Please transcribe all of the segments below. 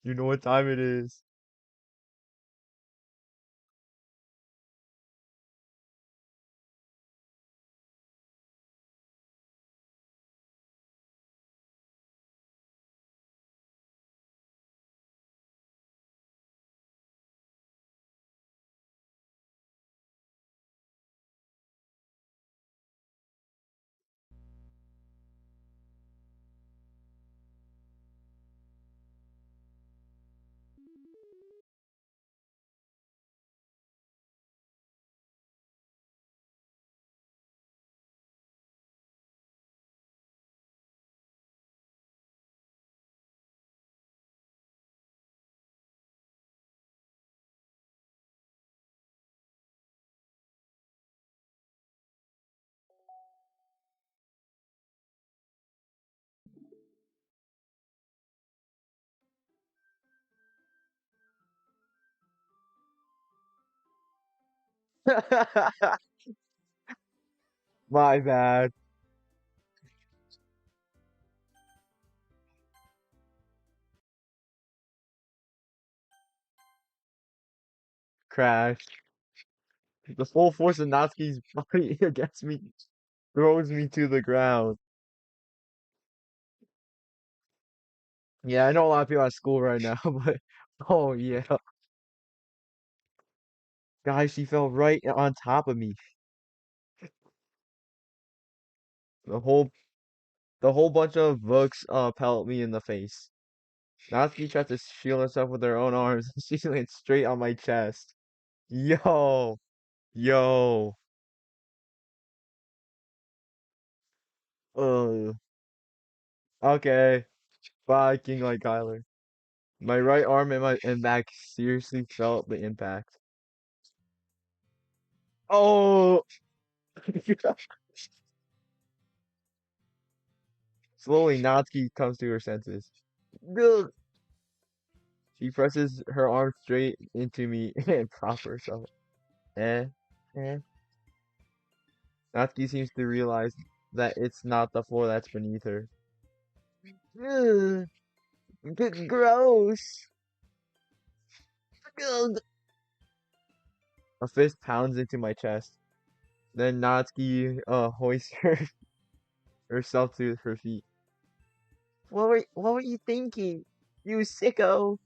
You know what time it is. My bad. Crash. The full force of Natsuki's body against me throws me to the ground. Yeah, I know a lot of people at school right now, but oh yeah. Guys, she fell right on top of me. The whole the whole bunch of books pellet me in the face. Natsuki tried to shield herself with her own arms and she landed straight on my chest. Yo, yo. Okay. Bye, King like Kyler. My right arm and back seriously felt the impact. Oh! Slowly, Natsuki comes to her senses. Ugh. She presses her arm straight into me and props herself. Eh, eh. Natsuki seems to realize that it's not the floor that's beneath her. Ugh, gross. Ugh. A fist pounds into my chest. Then Natsuki hoists herself to her feet. What were you thinking? You sicko.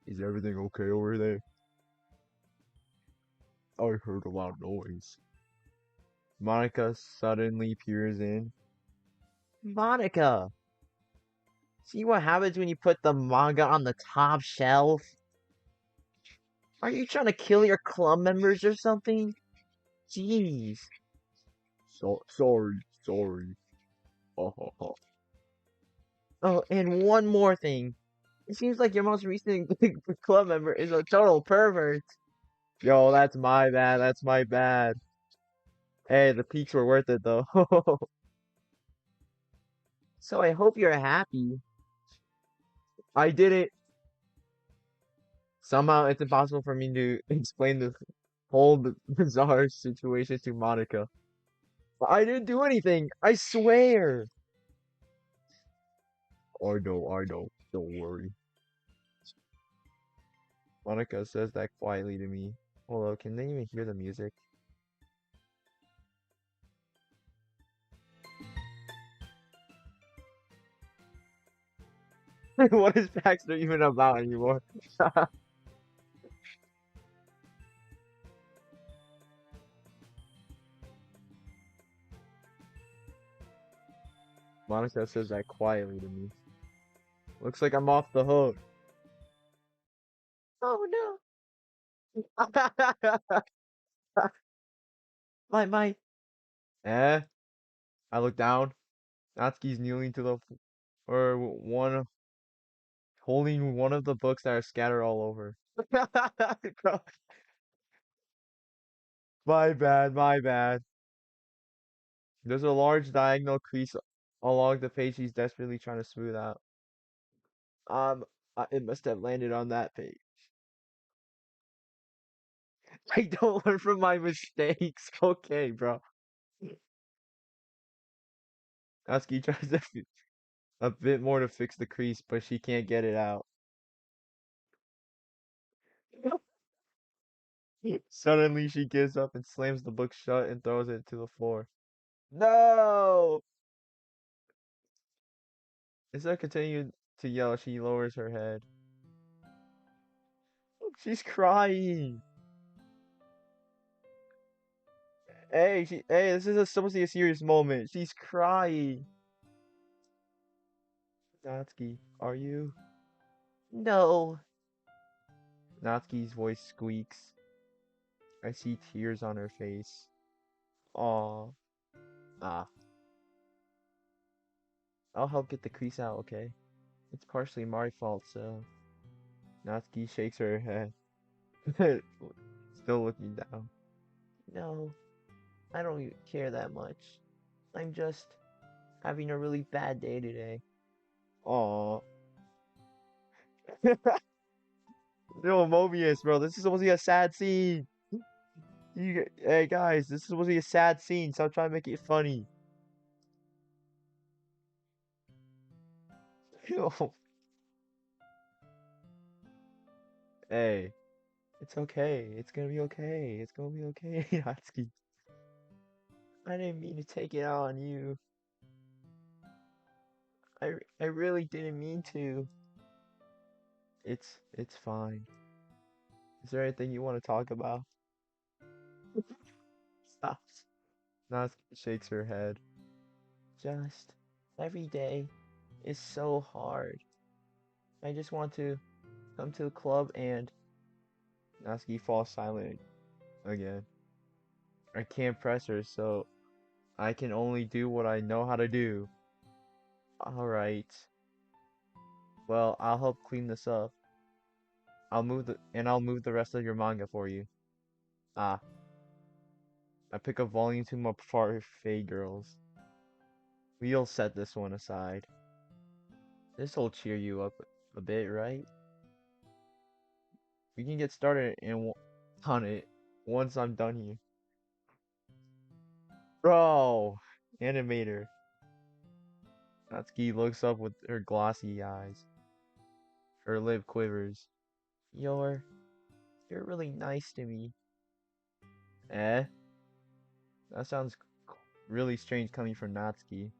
Is everything okay over there? I heard a loud noise. Monica suddenly peers in. Monica, see what happens when you put the manga on the top shelf? Are you trying to kill your club members or something? Jeez. Sorry. Oh. Oh, and one more thing. It seems like your most recent club member is a total pervert. Yo, that's my bad. That's my bad. Hey, the peaks were worth it though. So I hope you're happy. I did it. Somehow it's impossible for me to explain the whole bizarre situation to Monica. I didn't do anything. I swear. I know. Don't worry. Monica says that quietly to me. Hello, can they even hear the music? What is Baxter even about anymore? Monica says that quietly to me. Looks like I'm off the hook. Oh no. My. Eh? I look down. Natsuki's kneeling to the or one holding one of the books that are scattered all over. My bad. There's a large diagonal crease along the page he's desperately trying to smooth out. It must have landed on that page. I don't learn from my mistakes. Okay, bro. Natsuki tries to A bit more to fix the crease, but she can't get it out. Suddenly, she gives up and slams the book shut and throws it to the floor. No! Instead of continuing to yell, she lowers her head. She's crying. Hey, this is supposed to be a serious moment. She's crying. Natsuki, are you? No. Natsuki's voice squeaks. I see tears on her face. Aw. Ah. I'll help get the crease out, okay? It's partially my fault, so. Natsuki shakes her head. Still looking down. No, I don't care that much. I'm just having a really bad day today. Aw. Yo, Mobius, bro, this is supposed to be a sad scene. Hey guys, this is supposed to be a sad scene. Stop trying to make it funny. Yo, hey, it's okay. It's gonna be okay. It's gonna be okay, Natsuki. I didn't mean to take it out on you. I really didn't mean to. It's fine. Is there anything you want to talk about? Stop. Natsuki shakes her head. Just every day is so hard. I just want to come to the club and Natsuki falls silent again. I can't press her, so I can only do what I know how to do. Alright. Well, I'll help clean this up. I'll move the rest of your manga for you. Ah, I pick up volume 2 more Parfait Girls. We'll set this one aside. This'll cheer you up a bit, right? We can get started on it once I'm done here. Bro! Animator. Natsuki looks up with her glossy eyes. Her lip quivers. You're really nice to me. Eh? That sounds really strange coming from Natsuki.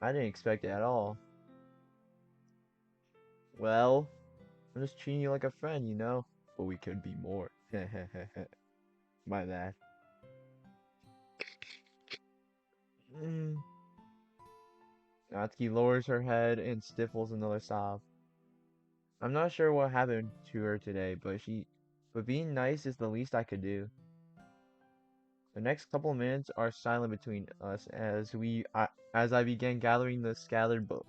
I didn't expect it at all. Well, I'm just treating you like a friend, you know? But we could be more. My bad. Mm. Natsuki lowers her head and stifles another sob. I'm not sure what happened to her today, but being nice is the least I could do. The next couple of minutes are silent between us as I begin gathering the scattered books.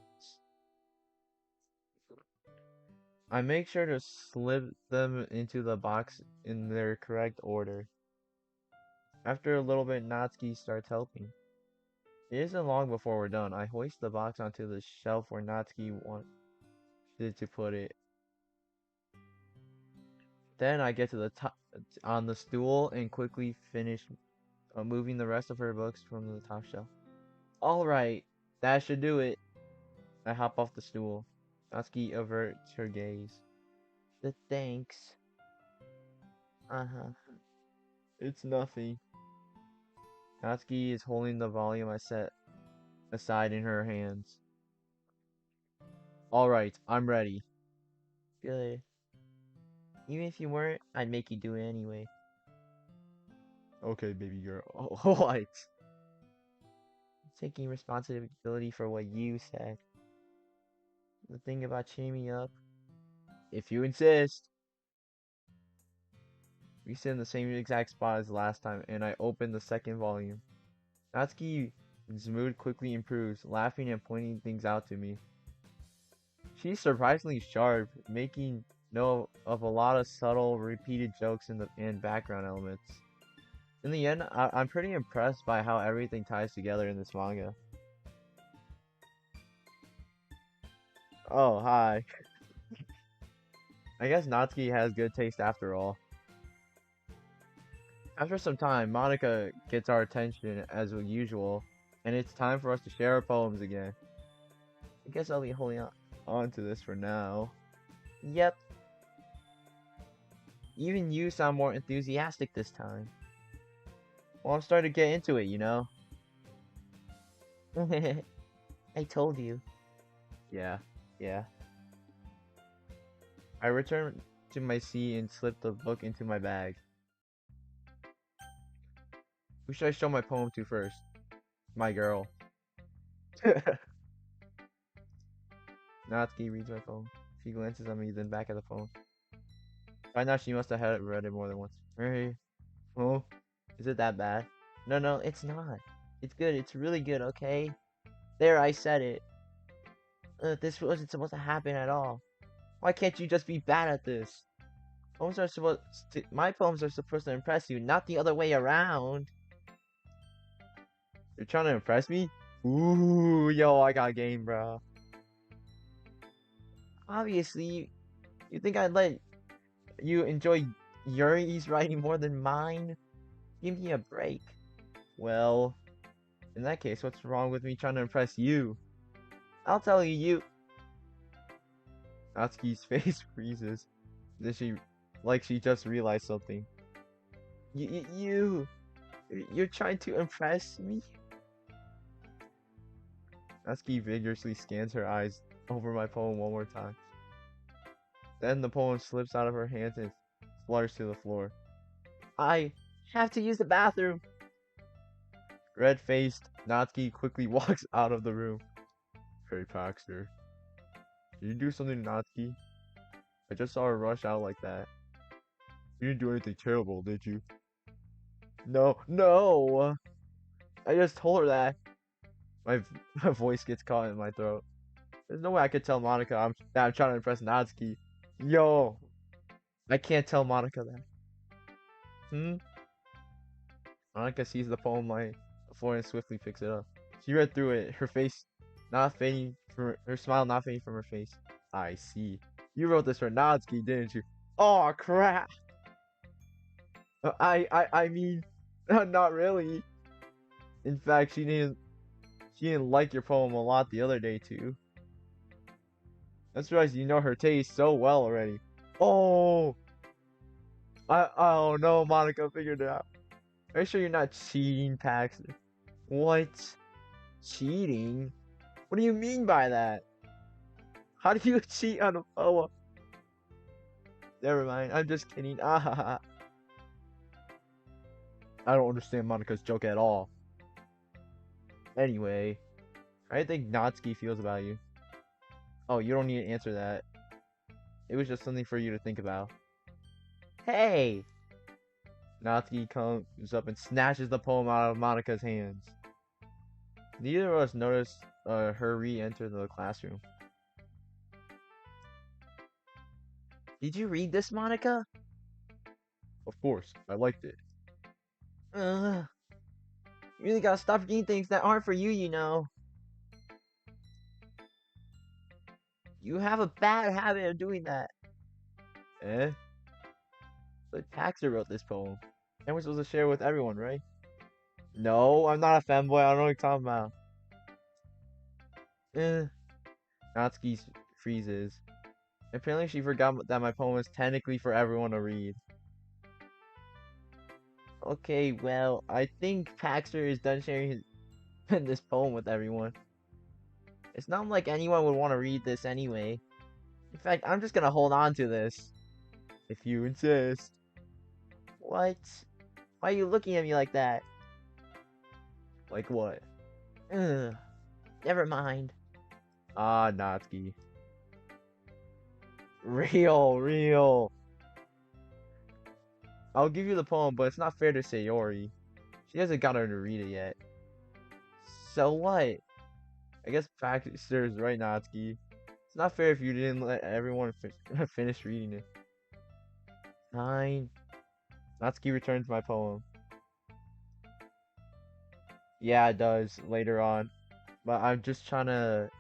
I make sure to slip them into the box in their correct order. After a little bit, Natsuki starts helping. It isn't long before we're done. I hoist the box onto the shelf where Natsuki wanted to put it. Then I get to the top on the stool and quickly finish moving the rest of her books from the top shelf. Alright, that should do it. I hop off the stool. Natsuki averts her gaze. The thanks. Uh-huh. It's nothing. Natsuki is holding the volume I set aside in her hands. Alright, I'm ready. Good. Even if you weren't, I'd make you do it anyway. Okay, baby girl. Oh, what? Taking responsibility for what you said. The thing about cheering me up. If you insist. We sit in the same exact spot as last time, and I open the second volume. Natsuki's mood quickly improves, laughing and pointing things out to me. She's surprisingly sharp, making note of a lot of subtle, repeated jokes and background elements. In the end, I'm pretty impressed by how everything ties together in this manga. Oh, hi. I guess Natsuki has good taste after all. After some time, Monica gets our attention as usual, and it's time for us to share our poems again. I guess I'll be holding on to this for now. Yep. Even you sound more enthusiastic this time. Well, I'm starting to get into it, you know? I told you. Yeah, yeah. I returned to my seat and slipped the book into my bag. Who should I show my poem to first? My girl. Natsuki reads my poem. She glances at me, then back at the poem. By now, she must have had read it more than once. Hey, oh, is it that bad? No, it's not. It's good. It's really good, okay? There, I said it. This wasn't supposed to happen at all. Why can't you just be bad at this? My poems are supposed to impress you, not the other way around. You're trying to impress me? Ooh, yo, I got game, bro. Obviously, you think I'd let you enjoy Yuri's writing more than mine? Give me a break. Well, in that case, what's wrong with me trying to impress you? I'll tell you. Natsuki's face freezes. Then she just realized something. You're trying to impress me? Natsuki vigorously scans her eyes over my poem one more time. Then the poem slips out of her hands and flutters to the floor. I have to use the bathroom. Red-faced, Natsuki quickly walks out of the room. Hey, Paxter. Did you do something to Natsuki? I just saw her rush out like that. You didn't do anything terrible, did you? No! I just told her that. My voice gets caught in my throat. There's no way I could tell Monica that I'm trying to impress Natsuki. Yo! I can't tell Monica that. Monica sees the poem lying on the floor and swiftly picks it up. She read through it, her smile not fading from her face. I see. You wrote this for Natsuki, didn't you? Oh crap! I mean, not really. In fact, she didn't like your poem a lot the other day too. That's right, you know her taste so well already. Oh no, Monica figured it out. Are you sure you're not cheating, Paxton? What? Cheating? What do you mean by that? How do you cheat on a poem? Never mind, I'm just kidding. Ah, I don't understand Monica's joke at all. Anyway, how do you think Natsuki feels about you? Oh, you don't need to answer that. It was just something for you to think about. Hey! Natsuki comes up and snatches the poem out of Monica's hands. Neither of us noticed her re-enter the classroom. Did you read this, Monica? Of course, I liked it. You really gotta stop reading things that aren't for you, you know. You have a bad habit of doing that. Eh? But Paxter wrote this poem. And we're supposed to share it with everyone, right? No, I'm not a fanboy. I don't know what you're talking about. Natsuki freezes. Apparently she forgot that my poem is technically for everyone to read. Okay, well, I think Paxter is done sharing this poem with everyone. It's not like anyone would want to read this anyway. In fact, I'm just gonna hold on to this. If you insist. What? Why are you looking at me like that? Like what? Never mind. Ah, Natsuki. Real. I'll give you the poem, but it's not fair to Sayori. She hasn't got her to read it yet. So what? I guess Paxter is right, Natsuki. It's not fair if you didn't let everyone finish reading it. Fine. Natsuki returns my poem. Yeah, it does later on, but I'm just trying to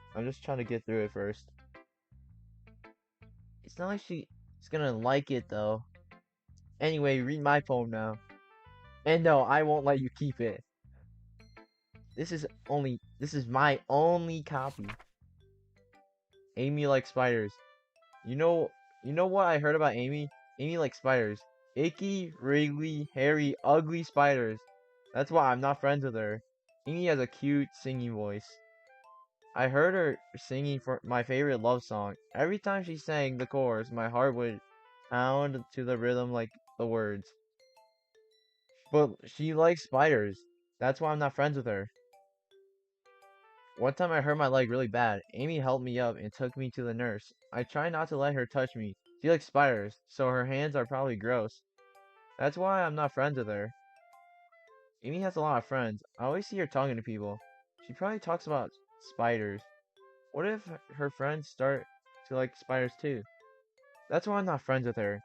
get through it first. It's not like she's gonna like it though. Anyway, read my poem now. And no, I won't let you keep it. This is my only copy. Amy likes spiders. You know, you know what I heard about Amy? Amy likes spiders. Icky, wriggly, hairy, ugly spiders. That's why I'm not friends with her. Amy has a cute singing voice. I heard her singing for my favorite love song. Every time she sang the chorus, my heart would pound to the rhythm like the words. But she likes spiders. That's why I'm not friends with her. One time I hurt my leg really bad. Amy helped me up and took me to the nurse. I try not to let her touch me. She likes spiders, so her hands are probably gross. That's why I'm not friends with her. Amy has a lot of friends. I always see her talking to people. She probably talks about spiders. What if her friends start to like spiders too? That's why I'm not friends with her.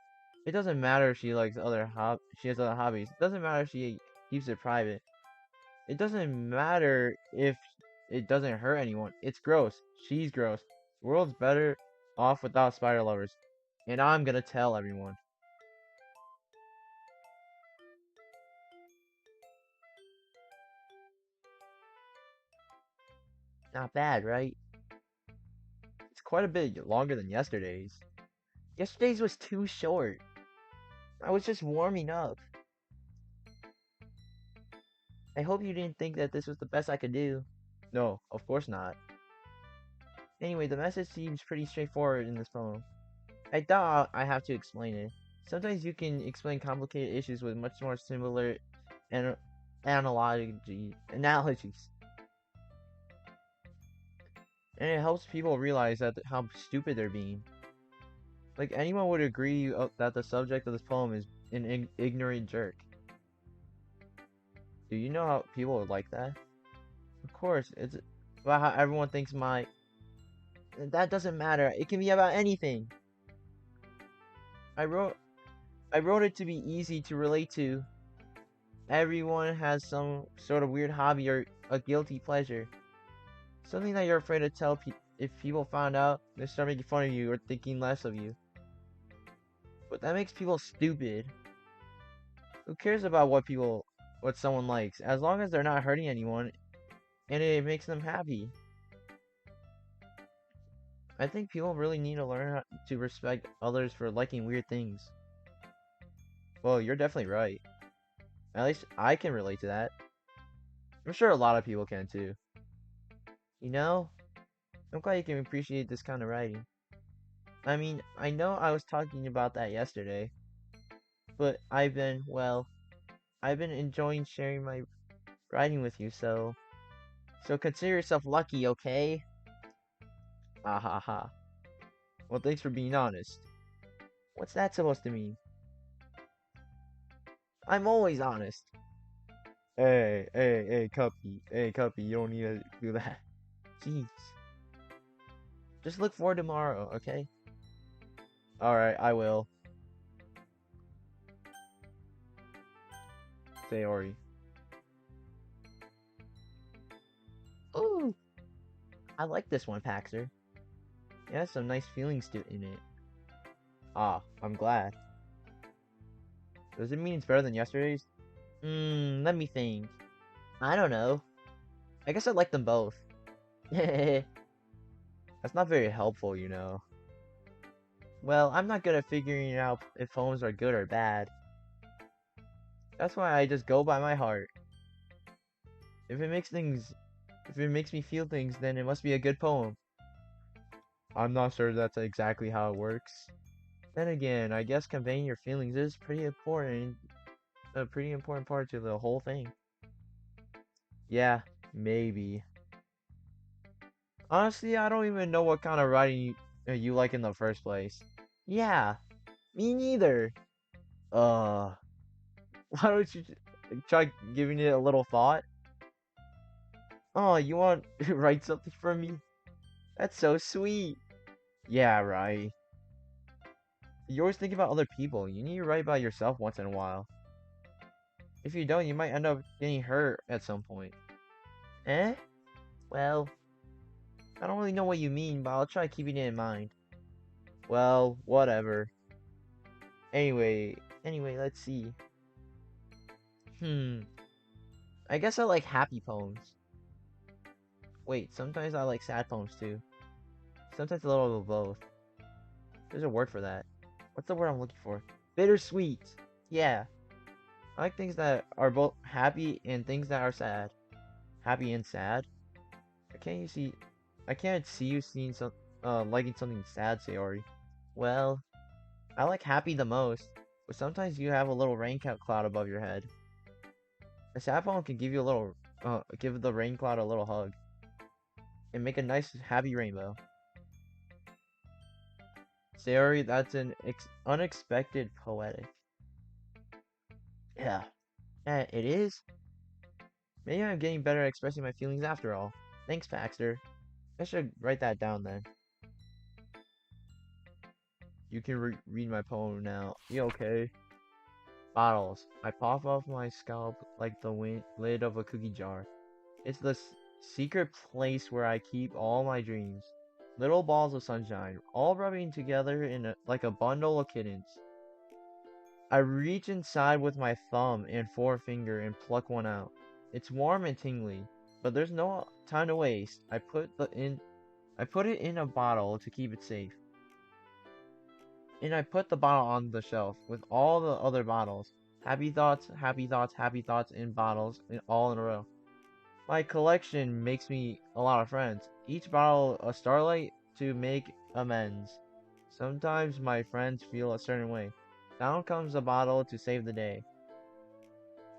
It doesn't matter if she has other hobbies. It doesn't matter if she keeps it private. It doesn't matter if it doesn't hurt anyone. It's gross. She's gross. The world's better off without spider lovers. And I'm gonna tell everyone. Not bad, right? It's quite a bit longer than yesterday's. Yesterday's was too short. I was just warming up. I hope you didn't think that this was the best I could do. No, of course not. Anyway, the message seems pretty straightforward in this poem. I doubt I have to explain it. Sometimes you can explain complicated issues with much more similar an- analogies. And it helps people realize that how stupid they're being. Like anyone would agree that the subject of this poem is an ignorant jerk. Do you know how people would like that? Of course, it's about how everyone thinks my... That doesn't matter. It can be about anything. I wrote I wrote it to be easy to relate to. Everyone has some sort of weird hobby or a guilty pleasure. Something that you're afraid to tell if people found out, they start making fun of you or thinking less of you. But that makes people stupid. Who cares about what someone likes, as long as they're not hurting anyone and it makes them happy. I think people really need to learn how to respect others for liking weird things. Well, you're definitely right. At least I can relate to that. I'm sure a lot of people can too. You know, I'm glad you can appreciate this kind of writing. I mean, I know I was talking about that yesterday, but I've been enjoying sharing my writing with you, so consider yourself lucky, okay? Ah ha ha. Well, thanks for being honest. What's that supposed to mean? I'm always honest. Hey, Cuppy, you don't need to do that. Jeez. Just look forward tomorrow, okay? Alright, I will. Sayori. Ooh, I like this one, Paxer. It has some nice feelings in it. Ah, I'm glad. Does it mean it's better than yesterday's? Let me think. I don't know. I guess I like them both. That's not very helpful, you know. Well, I'm not good at figuring out if poems are good or bad. That's why I just go by my heart. If it makes things, if it makes me feel things, then it must be a good poem. I'm not sure that's exactly how it works. Then again, I guess conveying your feelings is a pretty important part to the whole thing. Yeah, maybe. Honestly, I don't even know what kind of writing you like in the first place. Yeah, me neither. Uh, why don't you try giving it a little thought? Oh, you want to write something for me? That's so sweet. Yeah, right. You always think about other people. You need to write about yourself once in a while. If you don't, you might end up getting hurt at some point. Eh? Well, I don't really know what you mean, but I'll try keeping it in mind. Well, whatever. Anyway, let's see. Hmm. I guess I like happy poems. Wait, sometimes I like sad poems too. Sometimes a little of both. There's a word for that. What's the word I'm looking for? Bittersweet. Yeah. I like things that are both happy and things that are sad. Happy and sad. I can't see you seeing liking something sad, Sayori. Well, I like happy the most, but sometimes you have a little rain cloud above your head. A sad poem can give you give the rain cloud a little hug and make a nice happy rainbow. Sayori, that's an unexpected poetic. Yeah, it is. Maybe I'm getting better at expressing my feelings after all. Thanks, Paxter. I should write that down then. You can read my poem now. You okay? Bottles. I pop off my scalp like the lid of a cookie jar. It's the secret place where I keep all my dreams. Little balls of sunshine, all rubbing together like a bundle of kittens. I reach inside with my thumb and forefinger and pluck one out. It's warm and tingly, but there's no time to waste. I put it in a bottle to keep it safe. And I put the bottle on the shelf with all the other bottles. Happy thoughts, happy thoughts, happy thoughts in bottles, all in a row. My collection makes me a lot of friends. Each bottle a starlight to make amends. Sometimes my friends feel a certain way. Down comes a bottle to save the day.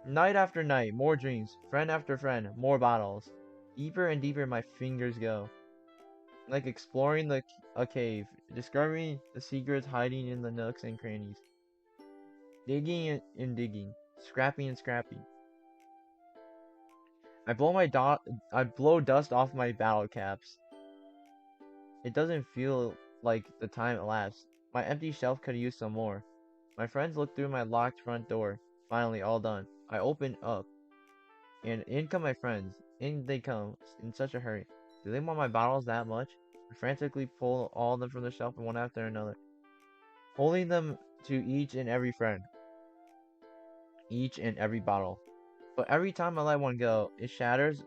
Night after night, more dreams. Friend after friend, more bottles. Deeper and deeper my fingers go. Like exploring a cave, discovering the secrets hiding in the nooks and crannies. Digging and digging, scrapping and scrapping. I blow dust off my battle caps. It doesn't feel like the time elapsed. My empty shelf could use some more. My friends look through my locked front door. Finally, all done. I open up, and in come my friends. In they come, in such a hurry. Do they want my bottles that much? I frantically pull all of them from the shelf one after another, holding them to each and every friend, each and every bottle. But every time I let one go, it shatters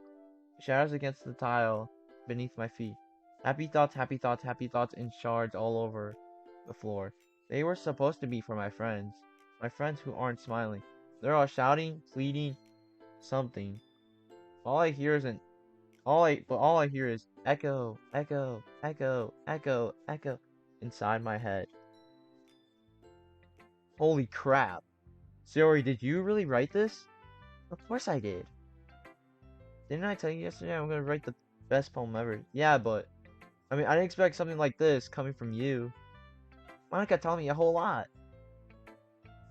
against the tile beneath my feet. Happy thoughts, happy thoughts, happy thoughts in shards all over the floor. They were supposed to be for my friends who aren't smiling. They're all shouting, pleading, something. All I hear is all I hear is echo, echo, echo, echo, echo inside my head. Holy crap. Sayori, did you really write this? Of course I did. Didn't I tell you yesterday I'm gonna write the best poem ever? Yeah, but I mean I didn't expect something like this coming from you. Monica taught me a whole lot.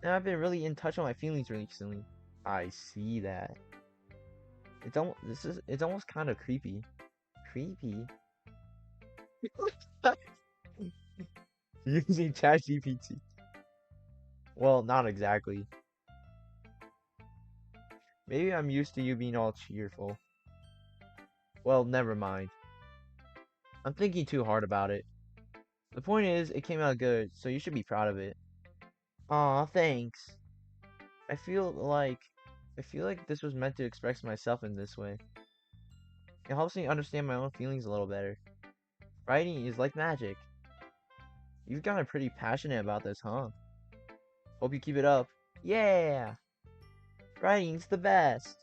And I've been really in touch with my feelings recently. I see that. It's almost kind of creepy. Creepy? Using ChatGPT. Well, not exactly. Maybe I'm used to you being all cheerful. Well, never mind. I'm thinking too hard about it. The point is, it came out good, so you should be proud of it. Aw, thanks. I feel like I feel like this was meant to express myself in this way. It helps me understand my own feelings a little better. Writing is like magic. You've gotten pretty passionate about this, huh? Hope you keep it up. Yeah! Writing's the best.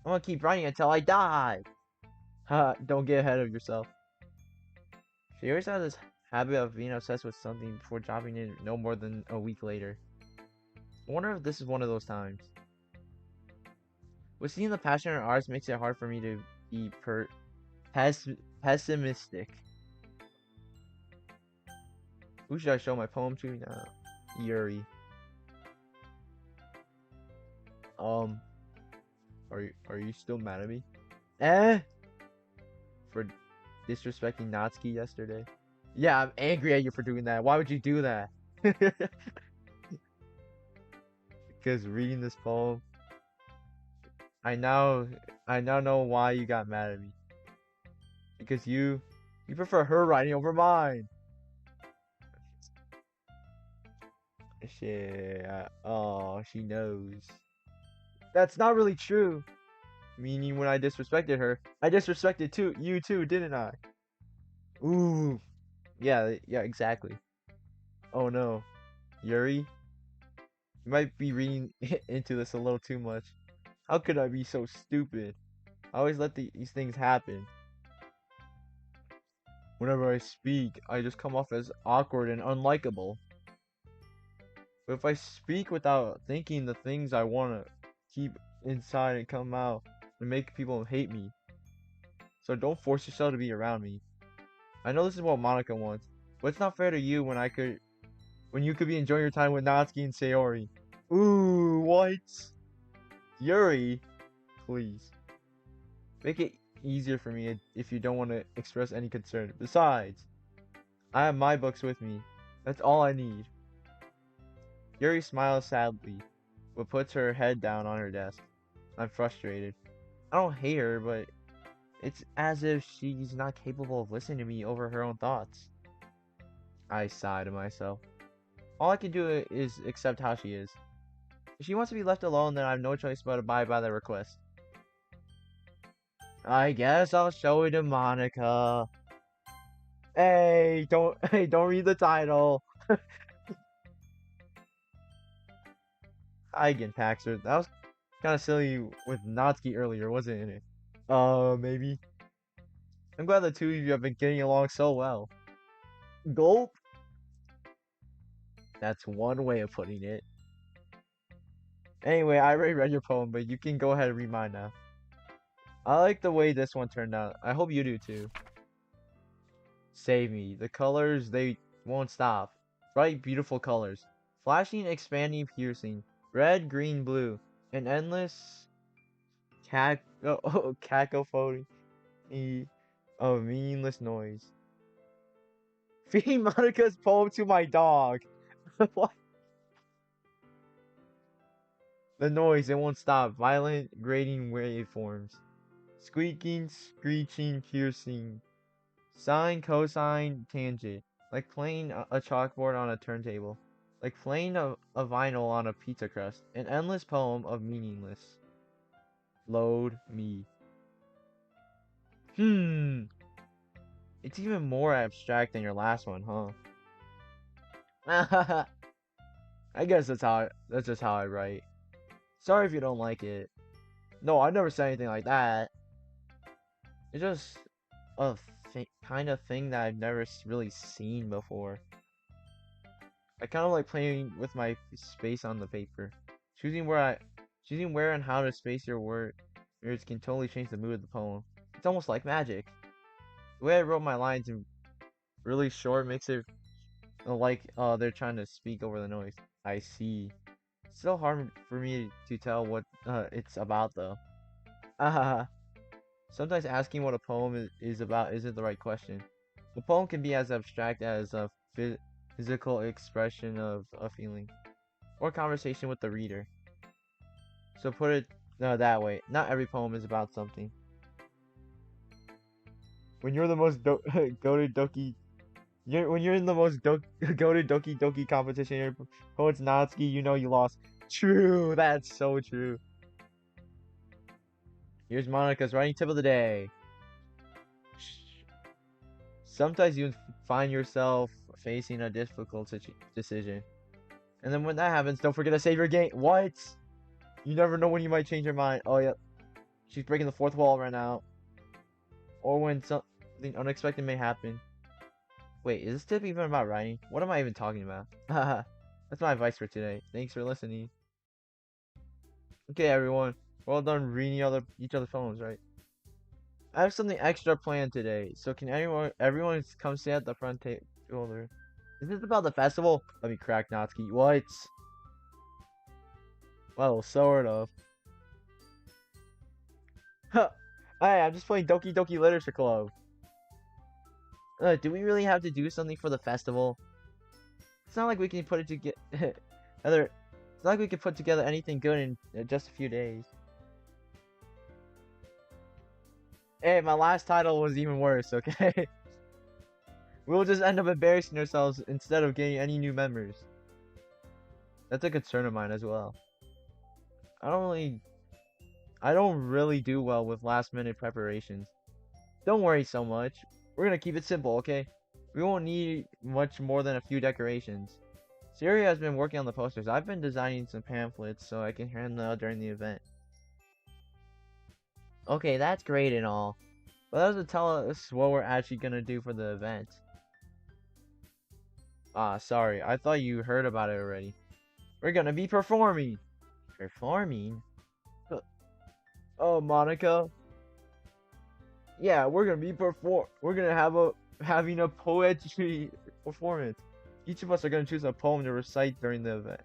I'm gonna keep writing until I die. Ha, don't get ahead of yourself. She always has this habit of being obsessed with something before dropping it no more than a week later. I wonder if this is one of those times. With seeing the passion in her eyes makes it hard for me to be pessimistic. Who should I show my poem to now? Yuri. Are you still mad at me? For disrespecting Natsuki yesterday? Yeah, I'm angry at you for doing that. Why would you do that? Because reading this poem, I now know why you got mad at me. Because you prefer her writing over mine. Shit. Oh, she knows. That's not really true. Meaning when I disrespected her, I disrespected you too, didn't I? Ooh, yeah, yeah, exactly. Oh no, Yuri, you might be reading into this a little too much. How could I be so stupid? I always let these things happen. Whenever I speak, I just come off as awkward and unlikable. But if I speak without thinking, the things I want to keep inside and come out and make people hate me. So don't force yourself to be around me. I know this is what Monica wants, but it's not fair to you when you could be enjoying your time with Natsuki and Sayori. Ooh, what? Yuri, please. Make it easier for me if you don't want to express any concern. Besides, I have my books with me. That's all I need. Yuri smiles sadly, but puts her head down on her desk. I'm frustrated. I don't hate her, but it's as if she's not capable of listening to me over her own thoughts. I sigh to myself. All I can do is accept how she is. If she wants to be left alone, then I have no choice but to abide by the request. I guess I'll show it to Monica. Hey, don't read the title. Eigen Paxer. That was kind of silly with Natsuki earlier, wasn't it? Maybe. I'm glad the two of you have been getting along so well. Gulp? That's one way of putting it. Anyway, I already read your poem, but you can go ahead and read mine now. I like the way this one turned out. I hope you do too. Save me. The colors, they won't stop. Bright, beautiful colors. Flashing, expanding, piercing. Red, green, blue. An endless cacophony of meaningless noise. Feeding Monica's poem to my dog. What? The noise, it won't stop. Violent, grating waveforms. Squeaking, screeching, piercing. Sine, cosine, tangent. Like playing a chalkboard on a turntable. Like playing a vinyl on a pizza crust. An endless poem of meaningless. Load me. It's even more abstract than your last one, huh? I guess that's just how I write. Sorry if you don't like it. No, I never said anything like that. It's just a kind of thing that I've never really seen before. I kind of like playing with my space on the paper. Choosing where and how to space your words can totally change the mood of the poem. It's almost like magic. The way I wrote my lines in really short makes it like they're trying to speak over the noise. I see. It's still hard for me to tell what it's about though. Sometimes asking what a poem is about isn't the right question. The poem can be as abstract as a physical expression of a feeling, or conversation with the reader. So put it that way. Not every poem is about something. When you're the most goated doki, when you're in the most goated doki doki competition, your poet's Natsuki, you know you lost. True, that's so true. Here's Monica's writing tip of the day. Sometimes you find yourself facing a difficult decision. And then when that happens, don't forget to save your game. What? You never know when you might change your mind. Oh, yeah. She's breaking the fourth wall right now. Or when something unexpected may happen. Wait, is this tip even about writing? What am I even talking about? That's my advice for today. Thanks for listening. Okay, everyone. Well done reading each other's poems, right? I have something extra planned today, so can everyone come sit at the front table there? Is this about the festival? Let me crack Natsuki. What? Well, sort of. Hey, I'm just playing Doki Doki Literature Club. Do we really have to do something for the festival? It's not like we can put it together. It's not like we can put together anything good in just a few days. Hey, my last title was even worse, okay? We'll just end up embarrassing ourselves instead of getting any new members. That's a concern of mine as well. I don't really do well with last minute preparations. Don't worry so much. We're gonna keep it simple, okay? We won't need much more than a few decorations. Siri has been working on the posters. I've been designing some pamphlets so I can hand them out during the event. Okay, that's great and all, but that doesn't tell us what we're actually gonna do for the event. Ah, sorry. I thought you heard about it already. We're gonna be performing. Performing? Oh, Monica. Yeah, we're gonna be We're gonna having a poetry performance. Each of us are gonna choose a poem to recite during the event.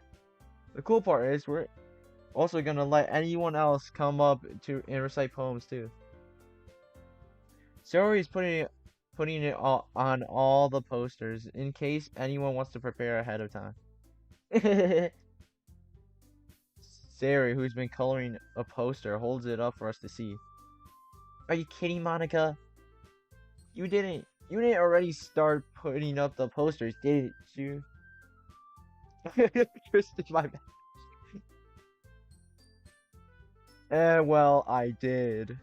The cool part is we're also gonna let anyone else come up and recite poems too. Saori is putting it all on all the posters in case anyone wants to prepare ahead of time. Saori, who's been coloring a poster, holds it up for us to see. Are you kidding, Monica? You didn't already start putting up the posters, did you? Kristen, my bad. Well, I did.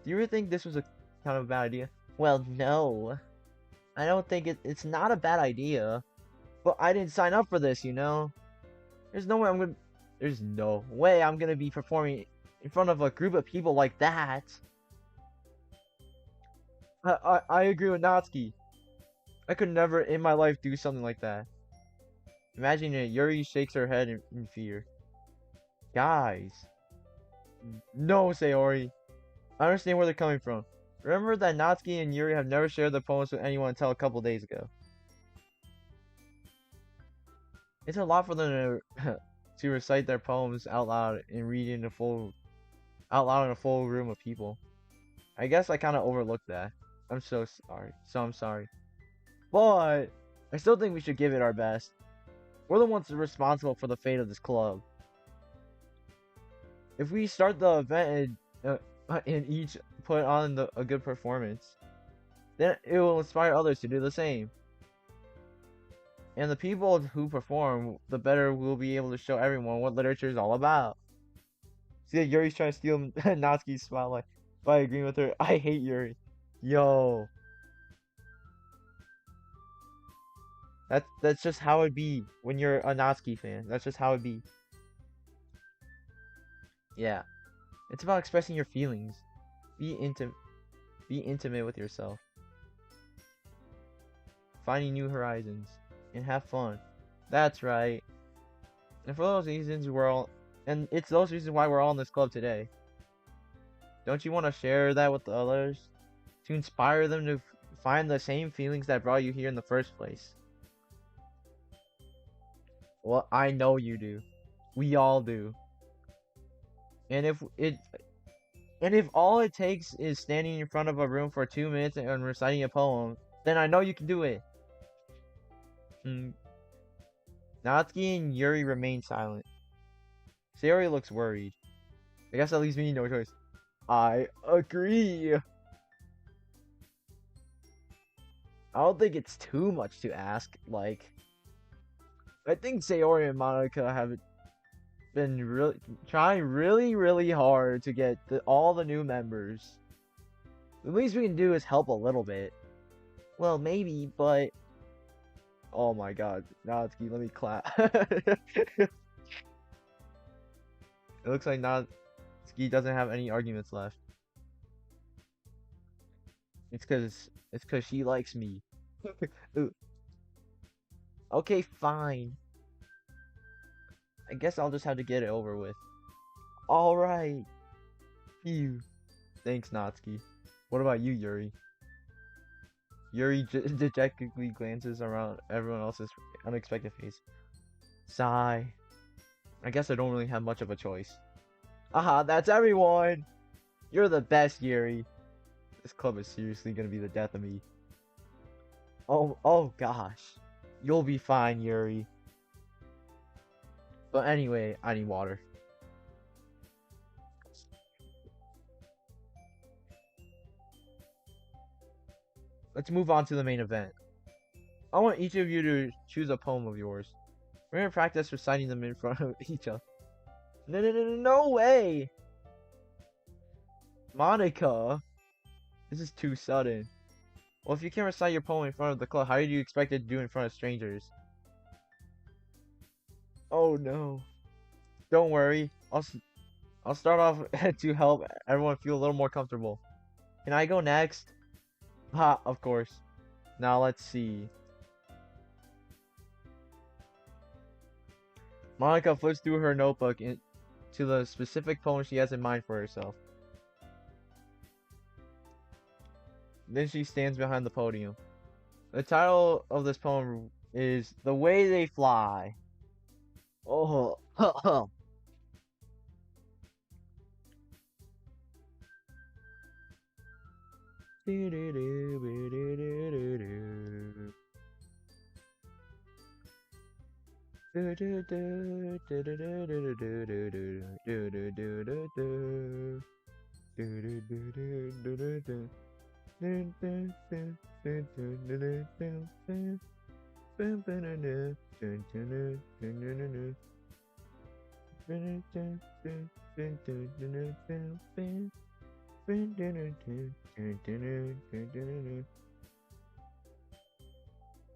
Do you ever think this was a kind of a bad idea? Well, no. I don't think it's not a bad idea. But I didn't sign up for this, you know? There's no way I'm gonna be performing in front of a group of people like that. I agree with Natsuki. I could never in my life do something like that. Imagine it, Yuri shakes her head in fear. Guys. No, Saori. I understand where they're coming from. Remember that Natsuki and Yuri have never shared their poems with anyone until a couple days ago. It's a lot for them to recite their poems out loud and read out loud in a full room of people. I guess I kind of overlooked that. I'm so sorry. I'm sorry. But I still think we should give it our best. We're the ones responsible for the fate of this club. If we start the event and each put on a good performance, then it will inspire others to do the same. And the people who perform, the better we'll be able to show everyone what literature is all about. See, Yuri's trying to steal Natsuki's spotlight by agreeing with her. I hate Yuri. Yo. That's just how it be when you're a Natsuki fan. That's just how it be. Yeah. It's about expressing your feelings. Be intimate with yourself. Finding new horizons. And have fun. That's right. And for those reasons it's those reasons why we're all in this club today. Don't you want to share that with the others? To inspire them to find the same feelings that brought you here in the first place. Well, I know you do. We all do. And if all it takes is standing in front of a room for 2 minutes and reciting a poem, then I know you can do it. Natsuki and Yuri remain silent. Saori looks worried. I guess that leaves me no choice. I agree. I don't think it's too much to ask. Like, I think Saori and Monica have been trying really hard to get all the new members. The least we can do is help a little bit. Well, maybe, but oh my god, Natsuki, let me clap. It looks like Natsuki doesn't have any arguments left. It's cause she likes me. Okay, fine. I guess I'll just have to get it over with. Alright. Phew. Thanks, Natsuki. What about you, Yuri? Yuri dejectedly glances around everyone else's unexpected face. Sigh. I guess I don't really have much of a choice. Aha, that's everyone! You're the best, Yuri. This club is seriously gonna be the death of me. Oh gosh. You'll be fine, Yuri. But anyway, I need water. Let's move on to the main event. I want each of you to choose a poem of yours. We're gonna practice reciting them in front of each other. No way! Monica! This is too sudden. Well, if you can't recite your poem in front of the club, how do you expect it to do in front of strangers? Oh no. Don't worry. I'll start off to help everyone feel a little more comfortable. Can I go next? Ha, of course. Now let's see. Monica flips through her notebook to the specific poem she has in mind for herself. Then she stands behind the podium. The title of this poem is The Way They Fly. Oh,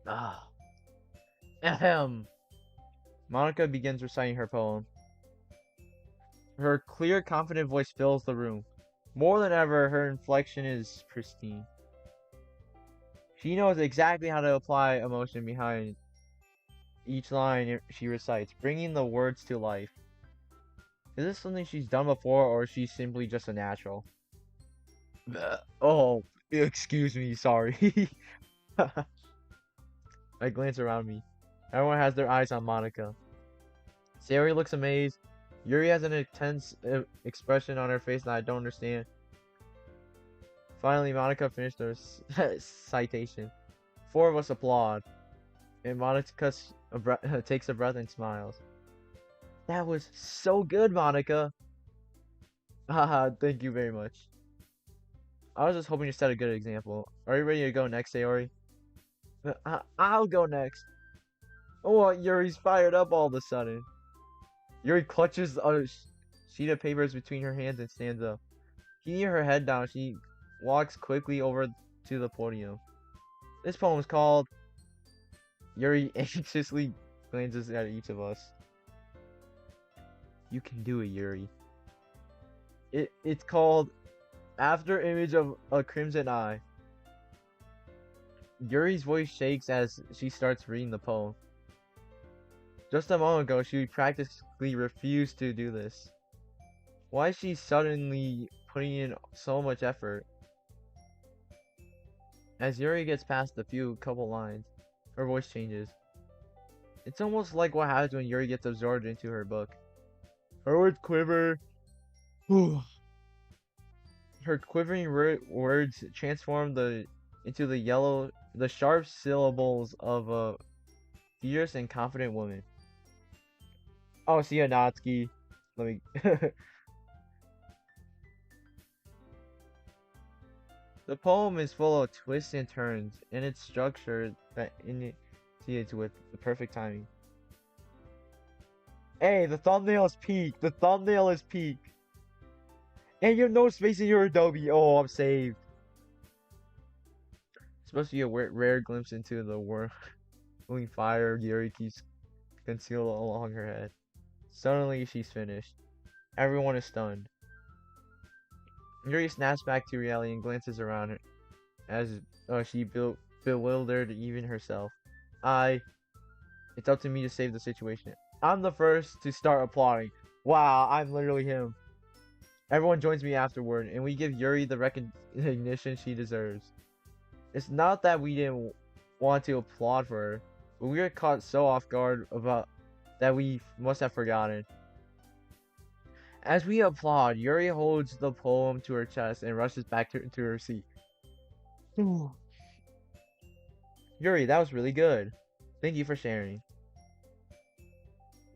Ah. Ahem. Monica begins reciting her poem. Her clear, confident voice fills the room. More than ever, her inflection is pristine. She knows exactly how to apply emotion behind each line she recites, bringing the words to life. Is this something she's done before, or is she simply just a natural? Oh, excuse me, sorry. I glance around me. Everyone has their eyes on Monica. Sayori looks amazed. Yuri has an intense expression on her face that I don't understand. Finally, Monica finished her citation. Four of us applaud, and Monica takes a breath and smiles. That was so good, Monica! Haha, thank you very much. I was just hoping to set a good example. Are you ready to go next, Sayori? I'll go next. Oh, Yuri's fired up all of a sudden. Yuri clutches a sheet of papers between her hands and stands up. Keeping her head down, she walks quickly over to the podium. This poem is called... Yuri anxiously glances at each of us. You can do it, Yuri. It's called After Image of a Crimson Eye. Yuri's voice shakes as she starts reading the poem. Just a moment ago, she practically refused to do this. Why is she suddenly putting in so much effort? As Yuri gets past the couple lines, her voice changes. It's almost like what happens when Yuri gets absorbed into her book. Her words quiver. Her quivering words transform into the sharp syllables of a fierce and confident woman. Oh, see ya, Natsuki. Let me. The poem is full of twists and turns, and its structure that initiates with the perfect timing. Hey, the thumbnail is peak. The thumbnail is peak. And you have no space in your Adobe. Oh, I'm saved. It's supposed to be a rare glimpse into the whirling fire Yuri keeps concealed along her head. Suddenly, she's finished. Everyone is stunned. Yuri snaps back to reality and glances around her as she bewildered even herself. It's up to me to save the situation. I'm the first to start applauding. Wow, I'm literally him. Everyone joins me afterward, and we give Yuri the recognition she deserves. It's not that we didn't want to applaud for her, but we were caught so off guard about that we must have forgotten. As we applaud, Yuri holds the poem to her chest and rushes back to her seat. Yuri, that was really good. Thank you for sharing.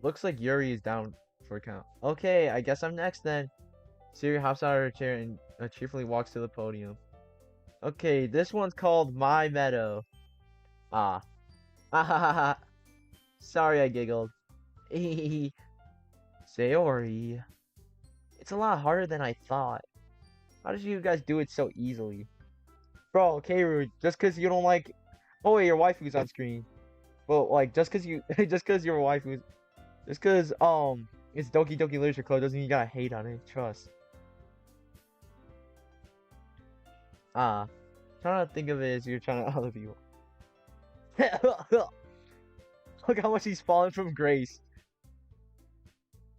Looks like Yuri is down for a count. Okay, I guess I'm next then. Siri hops out of her chair and cheerfully walks to the podium. Okay, this one's called My Meadow. Ah. Ah. Sorry I giggled. Sayori. It's a lot harder than I thought. How did you guys do it so easily? Bro, Keiru, just cause you don't like. Oh wait, your waifu's on screen. Well, like just cause you, just cause your waifu's, just cause it's Doki Doki Literature Club doesn't mean you gotta hate on it. Trust. Ah, trying to think of it as you're trying to other people. Look how much he's fallen from grace.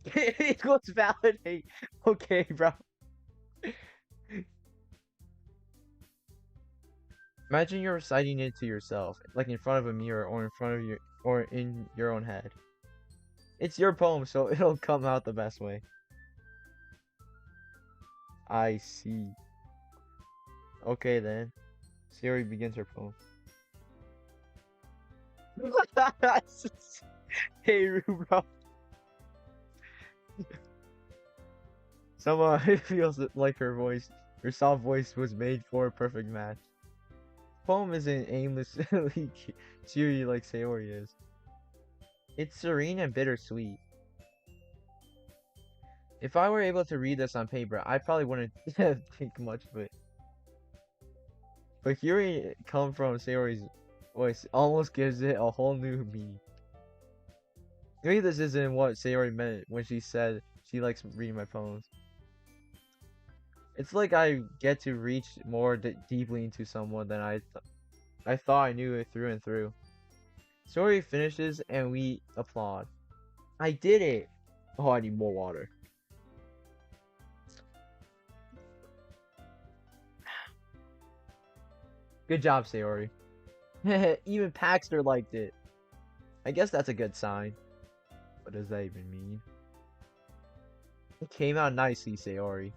It equals validate. Okay, bro. Imagine you're reciting it to yourself, like in front of a mirror or in front of your or in your own head. It's your poem, so it'll come out the best way. I see. Okay then. Sayori begins her poem. Hey, bro. Somehow it feels like her soft voice was made for a perfect match. Poem isn't aimlessly cheery like Sayori is. It's serene and bittersweet. If I were able to read this on paper, I probably wouldn't think much of it. But hearing it come from Sayori's voice almost gives it a whole new meaning. Maybe this isn't what Sayori meant when she said she likes reading my poems. It's like I get to reach more deeply into someone than I thought I knew it through and through. Sayori finishes and we applaud. I did it! Oh, I need more water. Good job, Sayori. Even Paxter liked it. I guess that's a good sign. What does that even mean? It came out nicely, Sayori.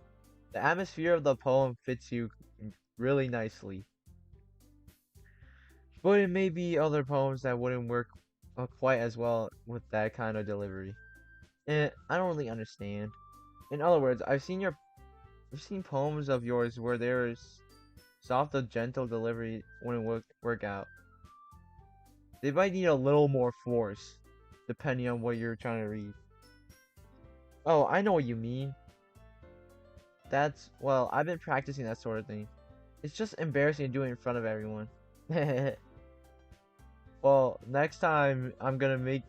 The atmosphere of the poem fits you really nicely. But it may be other poems that wouldn't work quite as well with that kind of delivery. I don't really understand. In other words, I've seen poems of yours where there's soft or gentle delivery wouldn't work out. They might need a little more force, depending on what you're trying to read. Oh, I know what you mean. Well, I've been practicing that sort of thing. It's just embarrassing to do it in front of everyone. Well, next time I'm gonna make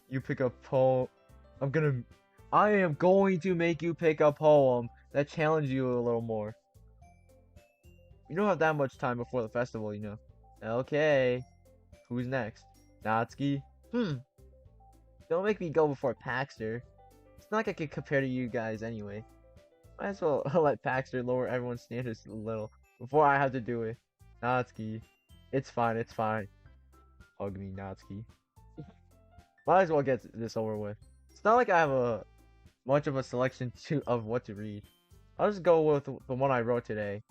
you pick a poem. I am going to make you pick a poem that challenges you a little more. You don't have that much time before the festival, you know. Okay. Who's next? Natsuki? Don't make me go before Paxter. It's not like I could compare to you guys anyway. Might as well let Paxter lower everyone's standards a little before I have to do it. Natsuki. It's fine, it's fine. Hug me, Natsuki. Might as well get this over with. It's not like I have much of a selection of what to read. I'll just go with the one I wrote today.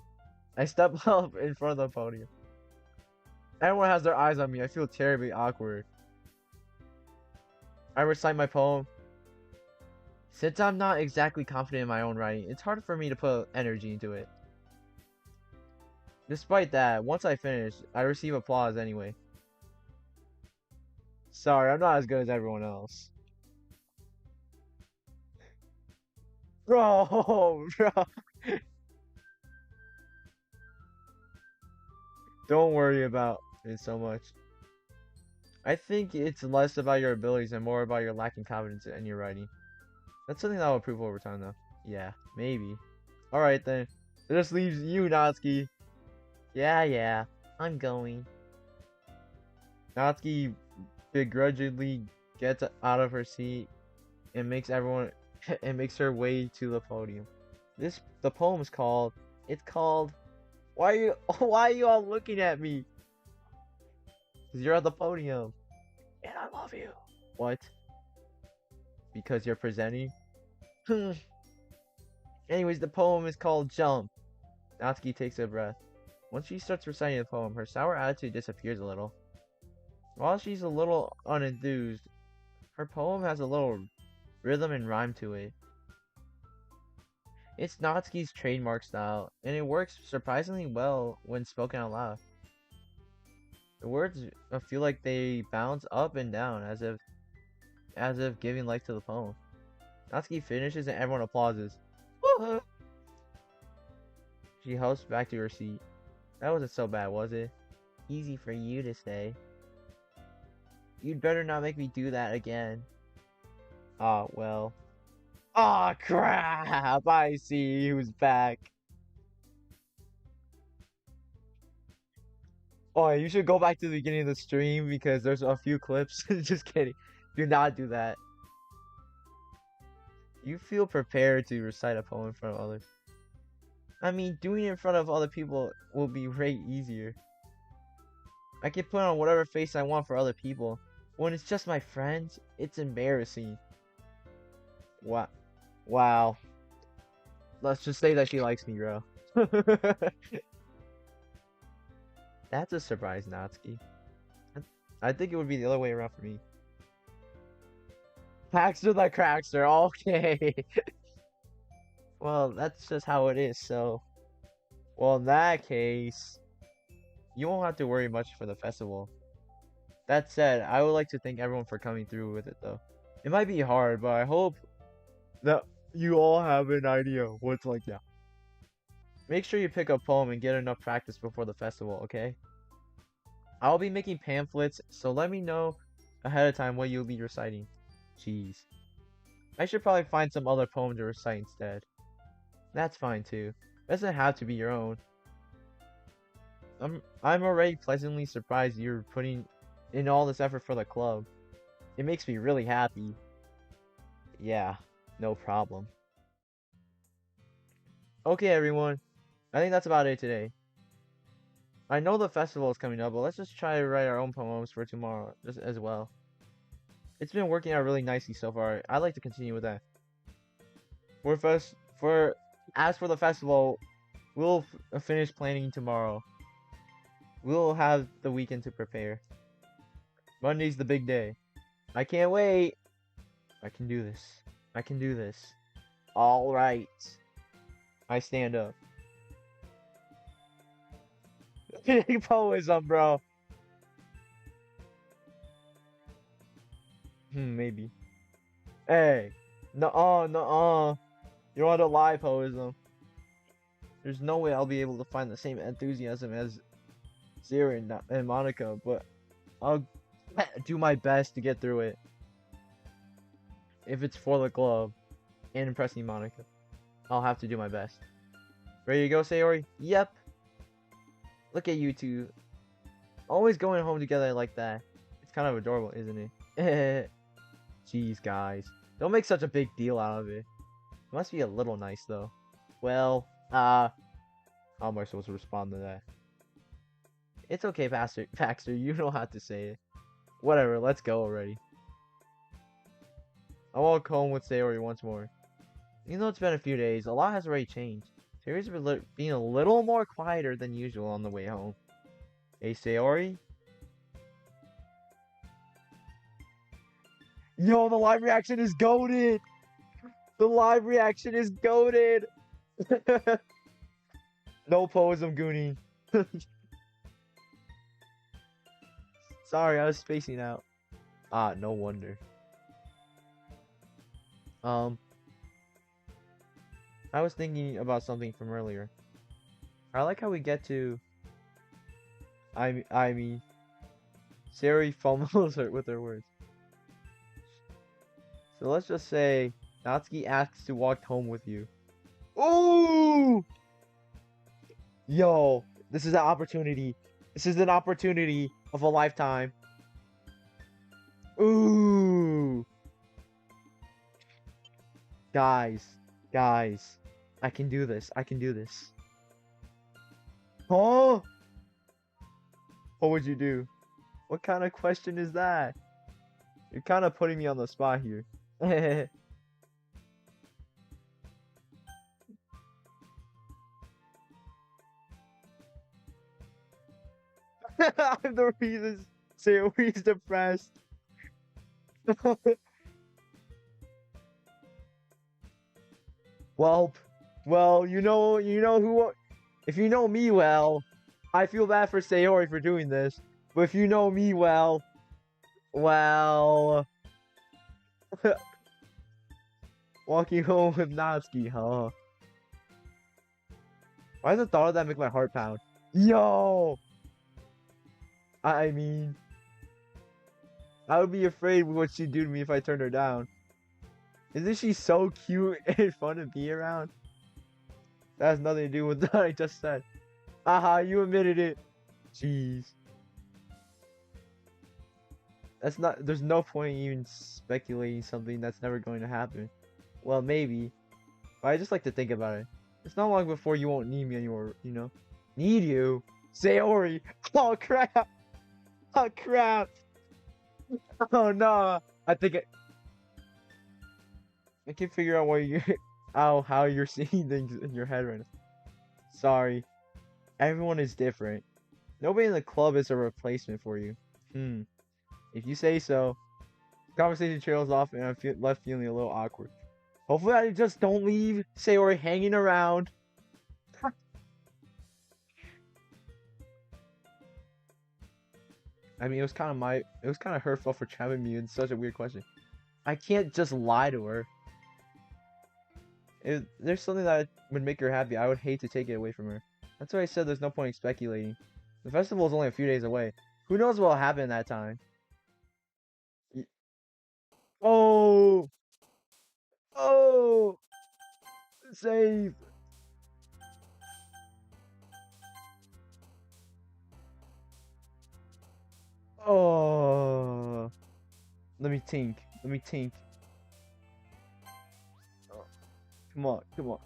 I step up in front of the podium. Everyone has their eyes on me. I feel terribly awkward. I recite my poem. Since I'm not exactly confident in my own writing, it's hard for me to put energy into it. Despite that, once I finish, I receive applause anyway. Sorry, I'm not as good as everyone else. Bro. Don't worry about it so much. I think it's less about your abilities and more about your lacking confidence in your writing. That's something that will improve over time, though. Yeah, maybe. Alright then. It just leaves you, Natsuki. Yeah, I'm going. Natsuki begrudgingly gets out of her seat and makes her way to the podium. The poem is called. It's called. Why are you all looking at me? Because you're at the podium. And I love you. What? Because you're presenting? Anyways, the poem is called Jump. Natsuki takes a breath. Once she starts reciting the poem, her sour attitude disappears a little. While she's a little unenthused, her poem has a little rhythm and rhyme to it. It's Natsuki's trademark style, and it works surprisingly well when spoken out loud. The words feel like they bounce up and down as if giving life to the poem. Natsuki finishes and everyone applauses. Woohoo! She hops back to her seat. That wasn't so bad, was it? Easy for you to say. You'd better not make me do that again. Ah, well. Ah, crap! I see who's back. Oh, you should go back to the beginning of the stream because there's a few clips. Just kidding. Do not do that. You feel prepared to recite a poem in front of others. I mean, doing it in front of other people will be way easier. I can put on whatever face I want for other people. When it's just my friends, it's embarrassing. Wow. Wow. Let's just say that she likes me, bro. That's a surprise, Natsuki. I think it would be the other way around for me. Paxter the Crackster, okay. Well, that's just how it is, so... Well, in that case... You won't have to worry much for the festival. That said, I would like to thank everyone for coming through with it, though. It might be hard, but I hope that you all have an idea of what's like now. Make sure you pick a poem and get enough practice before the festival, okay? I'll be making pamphlets, so let me know ahead of time what you'll be reciting. Jeez. I should probably find some other poem to recite instead. That's fine too. It doesn't have to be your own. I'm already pleasantly surprised you're putting in all this effort for the club. It makes me really happy. Yeah, no problem. Okay, everyone. I think that's about it today. I know the festival is coming up, but let's just try to write our own poems for tomorrow just as well. It's been working out really nicely so far. I'd like to continue with that. As for the festival, we'll finish planning tomorrow. We'll have the weekend to prepare. Monday's the big day. I can't wait. I can do this. I can do this. All right. I stand up. Poism, bro. Maybe. Hey. Nuh-uh, nuh-uh. You want to lie, Poism. There's no way I'll be able to find the same enthusiasm as Zero and Monica, but I'll do my best to get through it. If it's for the club and impressing Monica, I'll have to do my best. Ready to go, Sayori? Yep. Look at you two. Always going home together like that. It's kind of adorable, isn't it? Jeez, guys. Don't make such a big deal out of it. It must be a little nice, though. Well, how am I supposed to respond to that? It's okay, Paxter. You don't have to say it. Whatever, let's go already. I walk home with Sayori once more. Even though it's been a few days, a lot has already changed. Sayori's been being a little more quieter than usual on the way home. Hey, Sayori? Yo, the live reaction is goated! The live reaction is goated! No Poism Goonie. Sorry, I was spacing out. Ah, no wonder. I was thinking about something from earlier. I like how we get to... I mean... Sayori fumbles with her words. So let's just say... Natsuki asks to walk home with you. Ooh! Yo, this is an opportunity. This is an opportunity of a lifetime. Ooh! Guys, I can do this. I can do this. Huh? What would you do? What kind of question is that? You're kind of putting me on the spot here. I'm the reason Sayori's depressed. Well, you know who. If you know me well, I feel bad for Sayori for doing this. But if you know me well, walking home with Natsuki, huh? Why does the thought of that make my heart pound? Yo! I mean, I would be afraid of what she'd do to me if I turned her down. Isn't she so cute and fun to be around? That has nothing to do with what I just said. Aha, you admitted it. Jeez. That's not, there's no point in even speculating something that's never going to happen. Well, maybe. But I just like to think about it. It's not long before you won't need me anymore, you know? Need you? Sayori! Oh crap! Oh crap! Oh no! I think I can figure out why you how you're seeing things in your head right now. Sorry. Everyone is different. Nobody in the club is a replacement for you. If you say so. Conversation trails off and I'm left feeling a little awkward. Hopefully I just don't leave Sayori hanging around. I mean, it was kind of her fault for trapping me in such a weird question. I can't just lie to her. If there's something that would make her happy, I would hate to take it away from her. That's why I said there's no point in speculating. The festival is only a few days away. Who knows what will happen that time? Oh! Oh! Save! Oh! Let me think. Let me think. Oh, come on, come on.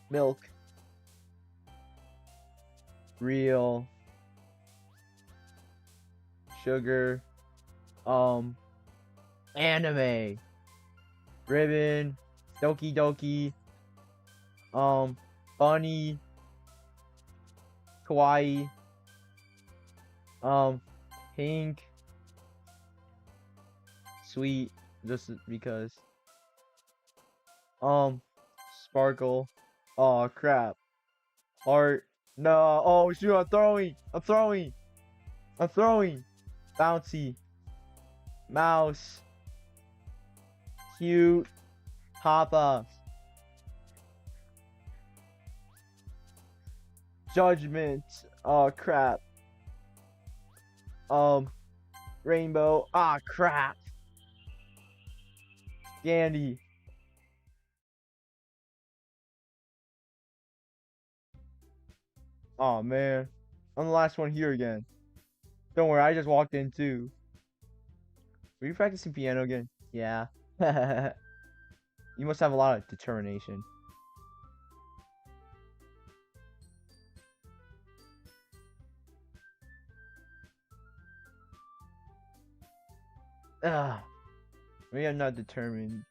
Milk. Real. Sugar. Anime. Ribbon. Doki Doki. Bunny. Kawaii. Pink. Sweet. Just because. Sparkle. Oh crap. Heart. No. Oh shoot, I'm throwing. I'm throwing. I'm throwing. Bouncy. Mouse. Cute. Papa. Judgment. Oh crap. Rainbow. Ah crap. Candy. Oh man. I'm the last one here again. Don't worry, I just walked in too. Were you practicing piano again? Yeah. You must have a lot of determination. Ugh. Maybe I'm not determined.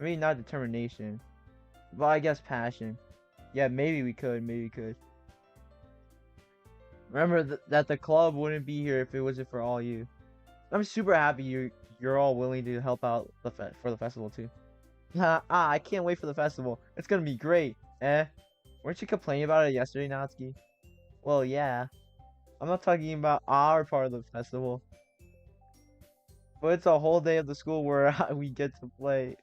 Maybe not determination. But I guess passion. Yeah, maybe we could. Maybe we could. Remember that the club wouldn't be here if it wasn't for all you. I'm super happy you're all willing to help out for the festival too. I can't wait for the festival. It's gonna be great. Weren't you complaining about it yesterday, Natsuki? Well, yeah. I'm not talking about our part of the festival. But it's a whole day of the school where we get to play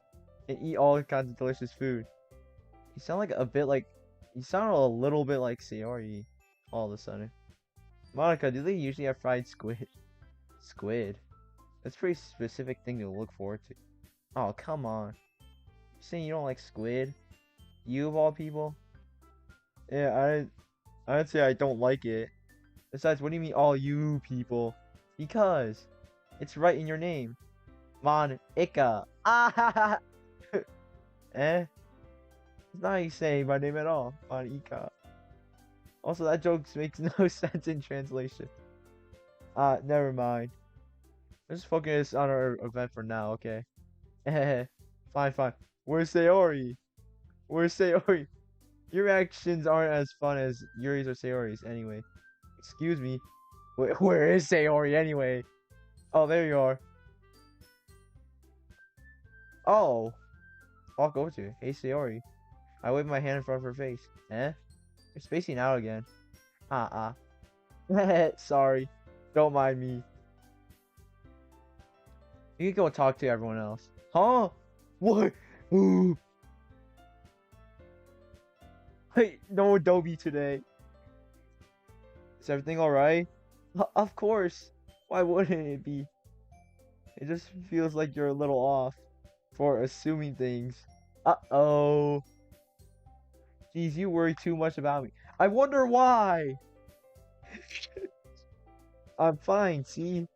and eat all kinds of delicious food. You sound like a bit like... You sound a little bit like Sayori all of a sudden. Monica, do they usually have fried squid? Squid? That's a pretty specific thing to look forward to. Oh, come on. You saying you don't like squid? You of all people? Yeah, I'd say I don't like it. Besides, what do you mean all you people? Because it's right in your name. Monica. Ah! Eh? It's not how you say my name at all. Monica. Also, that joke makes no sense in translation. Never mind. Let's focus on our event for now, okay? Fine, fine. Where's Sayori? Where's Sayori? Your reactions aren't as fun as Yuri's or Sayori's anyway. Excuse me. Where is Sayori anyway? Oh, there you are. Oh. Walk over to her. Hey, Sayori. I wave my hand in front of her face. Eh? You're spacing out again. Sorry. Don't mind me. You can go talk to everyone else. Huh? What? Ooh. Hey, no Adobe today. Is everything alright? Of course. Why wouldn't it be? It just feels like you're a little off for assuming things. Uh-oh. Jeez, you worry too much about me. I wonder why. I'm fine, see?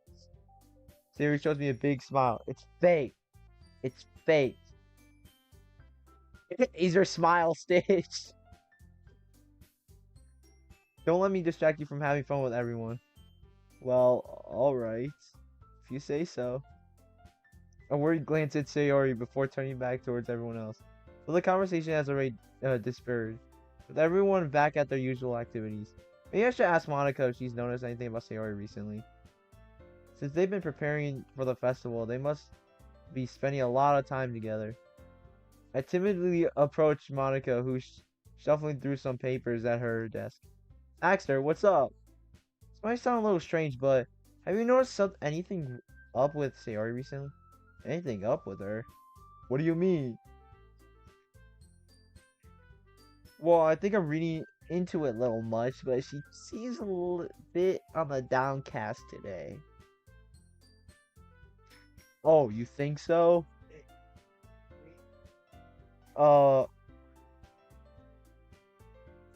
Siri shows me a big smile. It's fake. It's fake. Is your smile stitched? Don't let me distract you from having fun with everyone. Well, alright. If you say so. A worried glance at Sayori before turning back towards everyone else. But the conversation has already dispersed, with everyone back at their usual activities. Maybe I should ask Monica if she's noticed anything about Sayori recently. Since they've been preparing for the festival, they must be spending a lot of time together. I timidly approached Monica, who's shuffling through some papers at her desk. Asked her, "What's up?" This might sound a little strange, but have you noticed anything up with Sayori recently? Anything up with her? What do you mean? Well, I think I'm reading into it a little much, but she seems a little bit on the downcast today. Oh, you think so? Uh,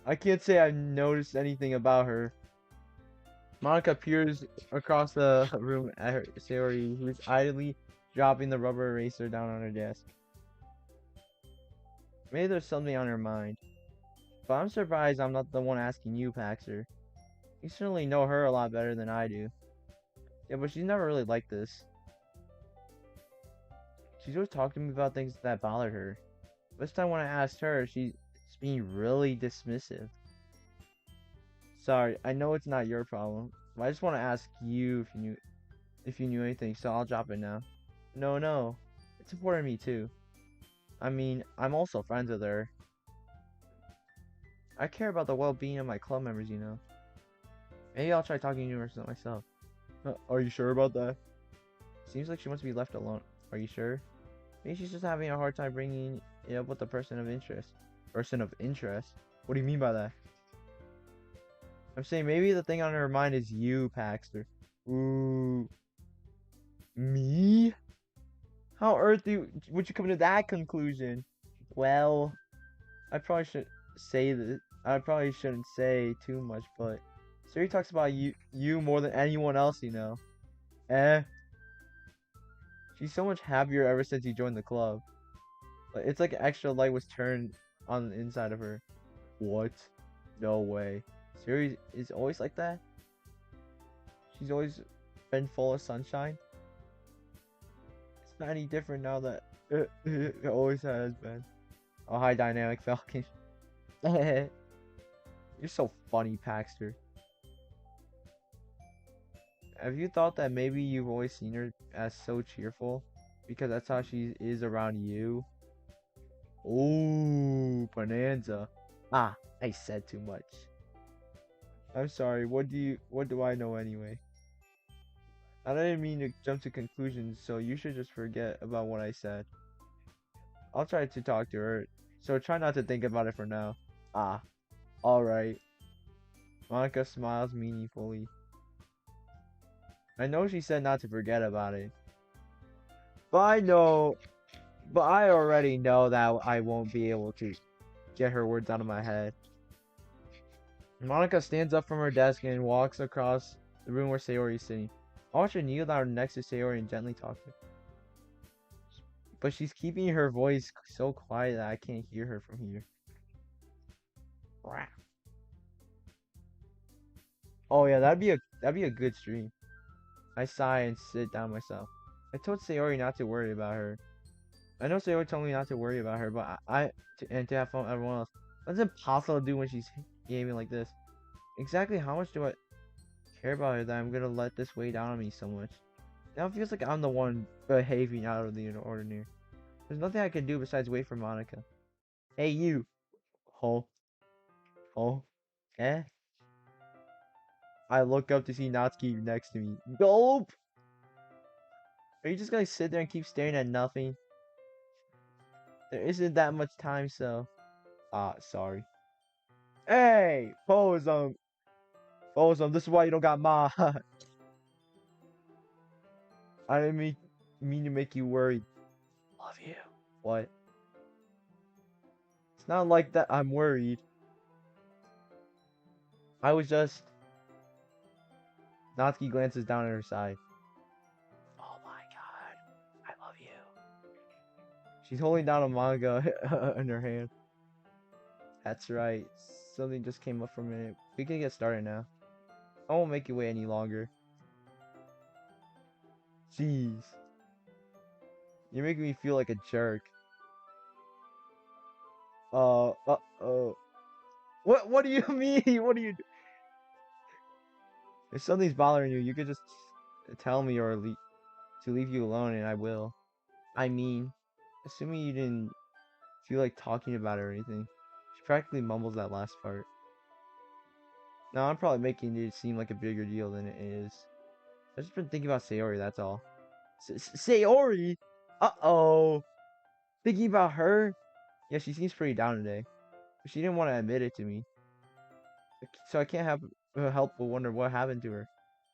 I can't say I've noticed anything about her. Monica peers across the room at her Sayori, who's idly dropping the rubber eraser down on her desk. Maybe there's something on her mind. But I'm surprised I'm not the one asking you, Paxer. You certainly know her a lot better than I do. Yeah, but she's never really like this. She's always talking to me about things that bothered her. This time when I asked her, she's being really dismissive. Sorry, I know it's not your problem, but I just want to ask you if you knew anything, so I'll drop it now. No, no. It's important to me too. I mean, I'm also friends with her. I care about the well-being of my club members, you know. Maybe I'll try talking to her myself. Are you sure about that? Seems like she wants to be left alone. Are you sure? Maybe she's just having a hard time bringing it up with a person of interest. Person of interest? What do you mean by that? I'm saying maybe the thing on her mind is you, Paxter. Ooh. Me? How earthy would you come to that conclusion? Well, I probably should say that. I probably shouldn't say too much, but Siri talks about you more than anyone else, you know. Eh? She's so much happier ever since you joined the club. Like, it's like extra light was turned on the inside of her. What? No way. Siri is always like that? She's always been full of sunshine? It's not any different now that it always has been. Oh, hi, Dynamic Falcon. You're so funny, Paxter. Have you thought that maybe you've always seen her as so cheerful? Because that's how she is around you? Ooh, Bonanza. Ah, I said too much. I'm sorry, what do I know anyway? I didn't mean to jump to conclusions, so you should just forget about what I said. I'll try to talk to her, so try not to think about it for now. Ah, alright. Monica smiles meaningfully. I know she said not to forget about it. But I already know that I won't be able to get her words out of my head. Monica stands up from her desk and walks across the room where Sayori is sitting. I watch her kneel down next to Sayori and gently talk to her. But she's keeping her voice so quiet that I can't hear her from here. Oh yeah, that'd be a good stream. I sigh and sit down myself. I told Sayori not to worry about her. I know Sayori told me not to worry about her, but and to have fun with everyone else. That's impossible to do when she's gaming like this. Exactly how much do I care about her that I'm gonna let this weigh down on me so much? Now it feels like I'm the one behaving out of the ordinary. There's nothing I can do besides wait for Monica. Hey you! Oh. Oh. Eh? I look up to see Natsuki next to me. Gulp! Are you just gonna sit there and keep staring at nothing? There isn't that much time, so. Sorry. Hey, Posum. Posum, this is why you don't got ma. I didn't mean to make you worried. Love you. What? It's not like that. I'm worried. I was just. Natsuki glances down at her side. Oh my god. I love you. She's holding down a manga in her hand. That's right. Something just came up for a minute. We can get started now. I won't make you wait any longer. Jeez. You're making me feel like a jerk. What do you mean? What do you do? If something's bothering you, you could just tell me or to leave you alone and I will. I mean, assuming you didn't feel like talking about it or anything. She practically mumbles that last part. Now I'm probably making it seem like a bigger deal than it is. I've just been thinking about Sayori, that's all. Sayori? Uh-oh. Thinking about her? Yeah, she seems pretty down today. But she didn't want to admit it to me. So I can't help but wonder what happened to her.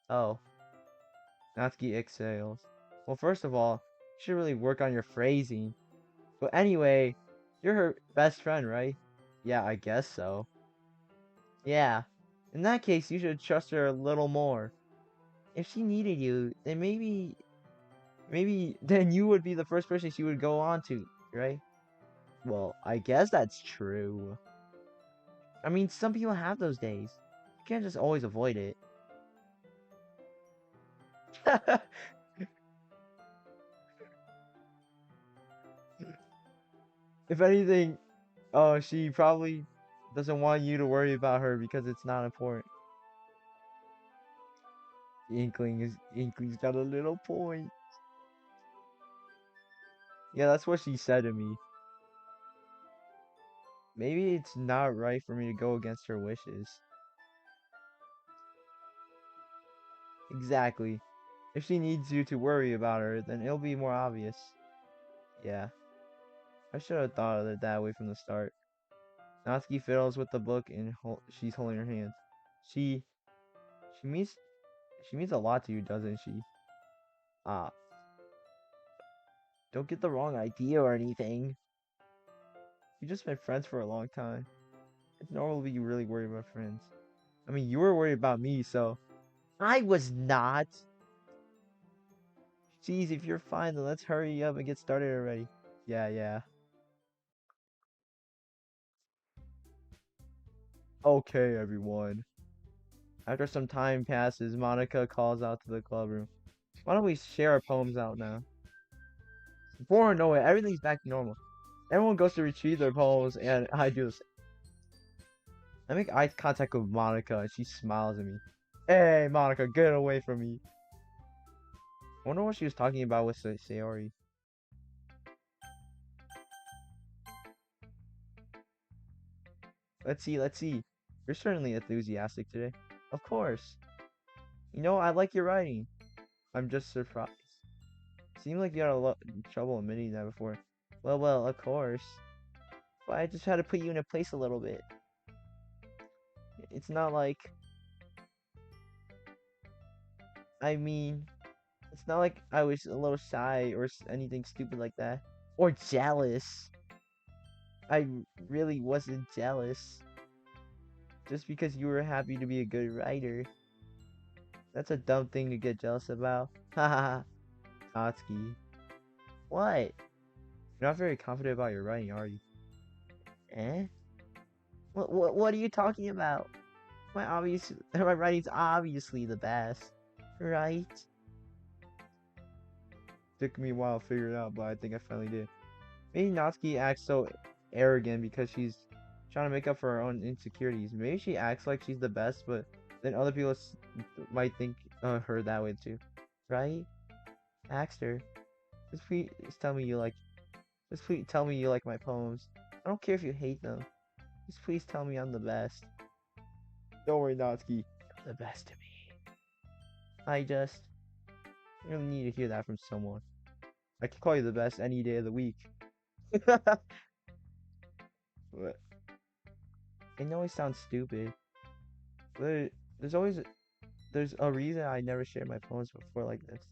Oh. Natsuki exhales. Well, first of all, you should really work on your phrasing. But anyway, you're her best friend, right? Yeah, I guess so. Yeah. In that case, you should trust her a little more. If she needed you, then maybe then you would be the first person she would go on to, right? Well, I guess that's true. I mean, some people have those days. You can't just always avoid it. If anything, she probably doesn't want you to worry about her because it's not important. Inkling's got a little point. Yeah, that's what she said to me. Maybe it's not right for me to go against her wishes. Exactly. If she needs you to worry about her, then it'll be more obvious. Yeah, I should have thought of it that way from the start. Natsuki fiddles with the book and she's holding her hands. She, she means, she means a lot to you, doesn't she? Ah, don't get the wrong idea or anything. We've just been friends for a long time. It's normal to be really worried about friends. I mean, you were worried about me, so. I was not. Jeez, if you're fine, then let's hurry up and get started already. Yeah, yeah. Okay, everyone. After some time passes, Monica calls out to the club room. Why don't we share our poems out now? Before I know it, everything's back to normal. Everyone goes to retrieve their poems, and I do this. I make eye contact with Monica, and she smiles at me. Hey, Monica, get away from me. I wonder what she was talking about with Sayori. Let's see, let's see. You're certainly enthusiastic today. Of course. You know, I like your writing. I'm just surprised. Seemed like you had a lot of trouble admitting that before. Well, of course. But I just had to put you in a place a little bit. It's not like... I mean... It's not like I was a little shy or anything stupid like that. Or jealous. I really wasn't jealous. Just because you were happy to be a good writer. That's a dumb thing to get jealous about. Haha. Natsuki. What? You're not very confident about your writing, are you? Eh? What are you talking about? My writing's obviously the best, right? Took me a while to figure it out, but I think I finally did. Maybe Natsuki acts so arrogant because she's trying to make up for her own insecurities. Maybe she acts like she's the best, but then other people might think her that way too, right? Ask her. Just please tell me you like. Just please tell me you like my poems. I don't care if you hate them. Just please tell me I'm the best. Don't worry, Natsuki. You're the best to me. I just really need to hear that from someone. I can call you the best any day of the week. But I know it sounds stupid, but there's always there's a reason I never shared my poems before like this.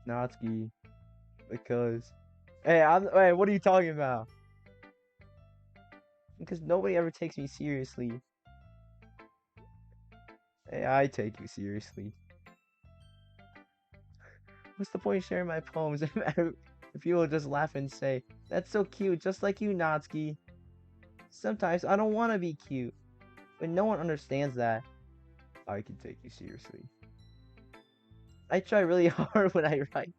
Natsuki, because hey, what are you talking about? Because nobody ever takes me seriously. Hey, I take you seriously. What's the point of sharing my poems if people just laugh and say, "That's so cute, just like you, Natsuki." Sometimes I don't want to be cute, but no one understands that. I can take you seriously. I try really hard when I write,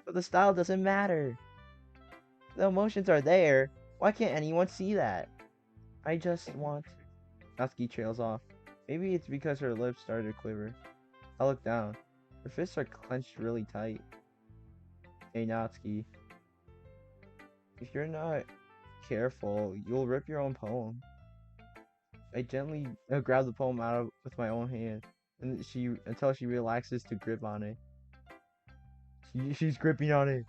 but the style doesn't matter. The emotions are there. Why can't anyone see that? I just want. Natsuki trails off. Maybe it's because her lips started to quiver. I look down. Her fists are clenched really tight. Hey, Natsuki. If you're not careful, you'll rip your own poem. I gently grab the poem with my own hand, and until she relaxes to grip on it. She's gripping on it.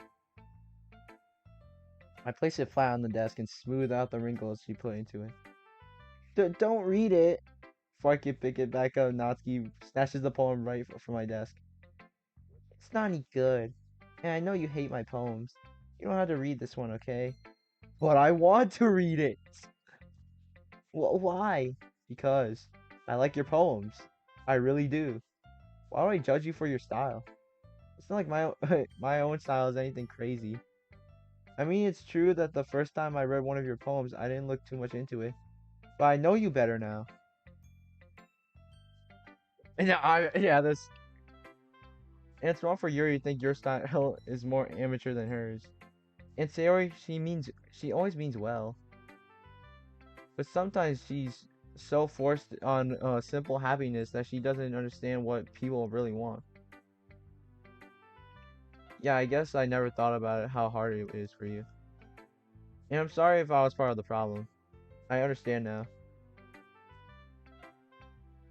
I place it flat on the desk and smooth out the wrinkles she put into it. Don't read it. Before I can pick it back up, Natsuki snatches the poem right from my desk. It's not any good, and I know you hate my poems. You don't have to read this one, okay? But I want to read it. Why? Because I like your poems. I really do. Why do I judge you for your style? It's not like my own style is anything crazy. I mean, it's true that the first time I read one of your poems, I didn't look too much into it. But I know you better now. And this. And it's wrong for Yuri to think your style is more amateur than hers. And Sayori, she always means well. But sometimes she's so forced on simple happiness that she doesn't understand what people really want. Yeah, I guess I never thought about it, how hard it is for you. And I'm sorry if I was part of the problem. I understand now.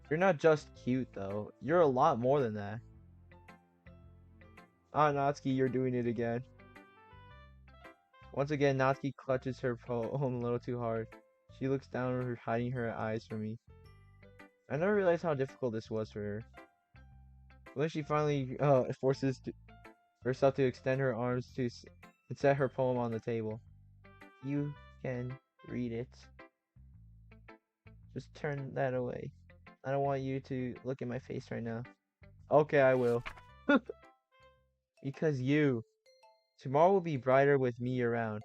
You're not just cute, though. You're a lot more than that. Ah, Natsuki, you're doing it again. Once again, Natsuki clutches her poem a little too hard. She looks down, hiding her eyes from me. I never realized how difficult this was for her. But then she finally forces herself to extend her arms and set her poem on the table. You can read it. Just turn that away. I don't want you to look at my face right now. Okay, I will. Because tomorrow will be brighter with me around.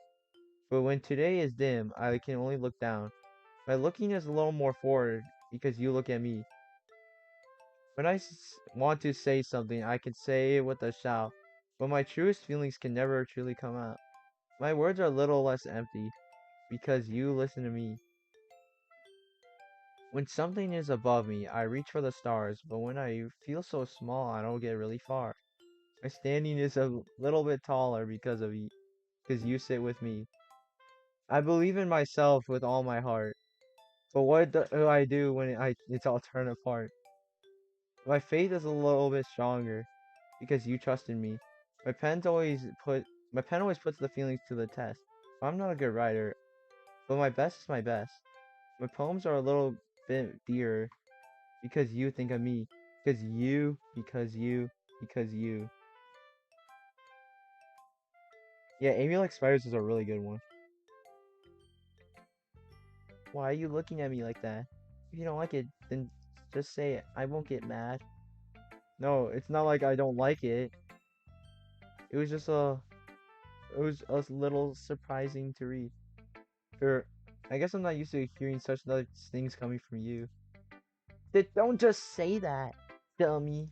But when today is dim, I can only look down. My looking is a little more forward because you look at me. When I want to say something, I can say it with a shout, but my truest feelings can never truly come out. My words are a little less empty because you listen to me. When something is above me, I reach for the stars, but when I feel so small, I don't get really far. My standing is a little bit taller because you sit with me. I believe in myself with all my heart, but what do I do when it's all torn apart? My faith is a little bit stronger because you trust in me. My pen's always put my pen always puts the feelings to the test. I'm not a good writer, but my best is my best. My poems are a little bit dearer because you think of me. Because you. Yeah, Amy Like Spiders is a really good one. Why are you looking at me like that? If you don't like it, then just say it. I won't get mad. No, it's not like I don't like it. It was just it was a little surprising to read. Or, I guess I'm not used to hearing such nice things coming from you. Don't just say that, dummy.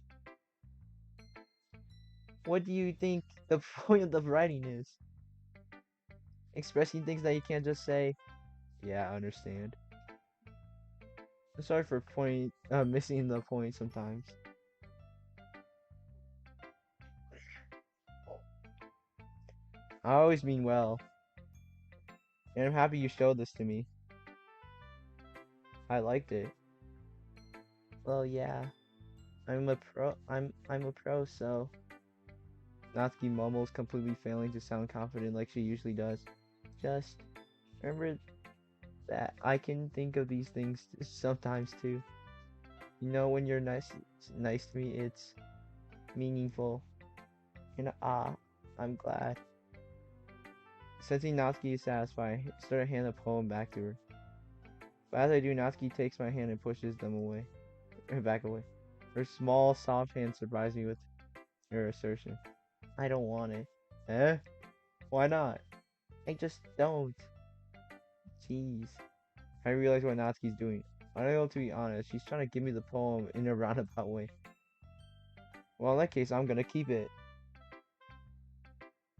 What do you think the point of the writing is? Expressing things that you can't just say. Yeah, I understand. I'm sorry for missing the point sometimes. I always mean well, and I'm happy you showed this to me. I liked it. Well, yeah. I'm a pro, so Natsuki mumbles, completely failing to sound confident like she usually does. Just remember that I can think of these things sometimes too. You know, when you're nice to me, it's meaningful. And I'm glad. Sensing Natsuki is satisfied, I start to hand the poem back to her. But as I do, Natsuki takes my hand and pushes them away, back away. Her small, soft hand surprised me with her assertion. I don't want it. Eh? Why not? I just don't. Jeez. I realize what Natsuki's doing. Unable to be honest, she's trying to give me the poem in a roundabout way. Well, in that case, I'm gonna keep it.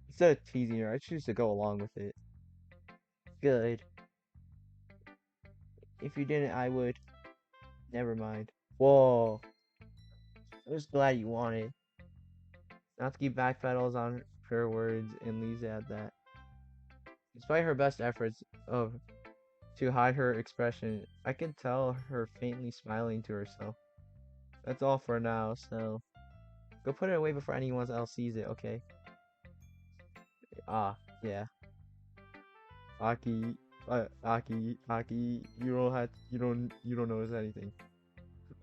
Instead of teasing her, I choose to go along with it. Good. If you didn't, I would. Never mind. Whoa. I'm just glad you want it. Natsuki backpedals on her words and leaves it at that. Despite her best efforts to hide her expression, I can tell her faintly smiling to herself. That's all for now, so go put it away before anyone else sees it, okay? Yeah. Aki, you don't notice anything.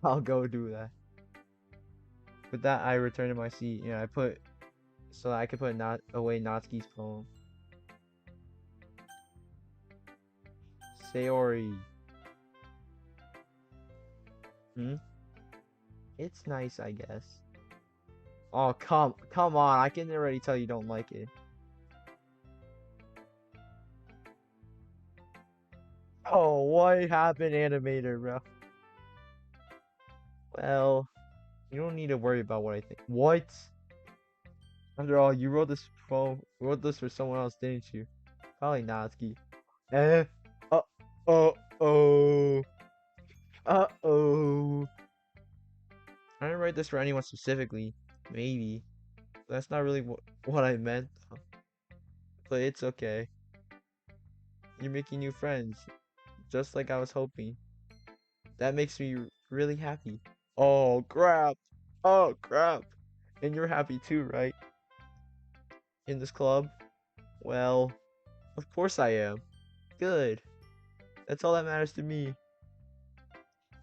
I'll go do that. With that, I return to my seat and so that I could put away Natsuki's poem. Sayori. It's nice, I guess. Oh, come on. I can already tell you don't like it. Oh, what happened, animator, bro? Well, you don't need to worry about what I think. What? After all, you wrote this for someone else, didn't you? Probably Natsuki. Eh? Uh, oh. Uh-oh. I didn't write this for anyone specifically. Maybe. That's not really what I meant, though. But it's okay. You're making new friends, just like I was hoping. That makes me really happy. Oh, crap. Oh, crap. And you're happy too, right? In this club? Well, of course I am. Good. That's all that matters to me.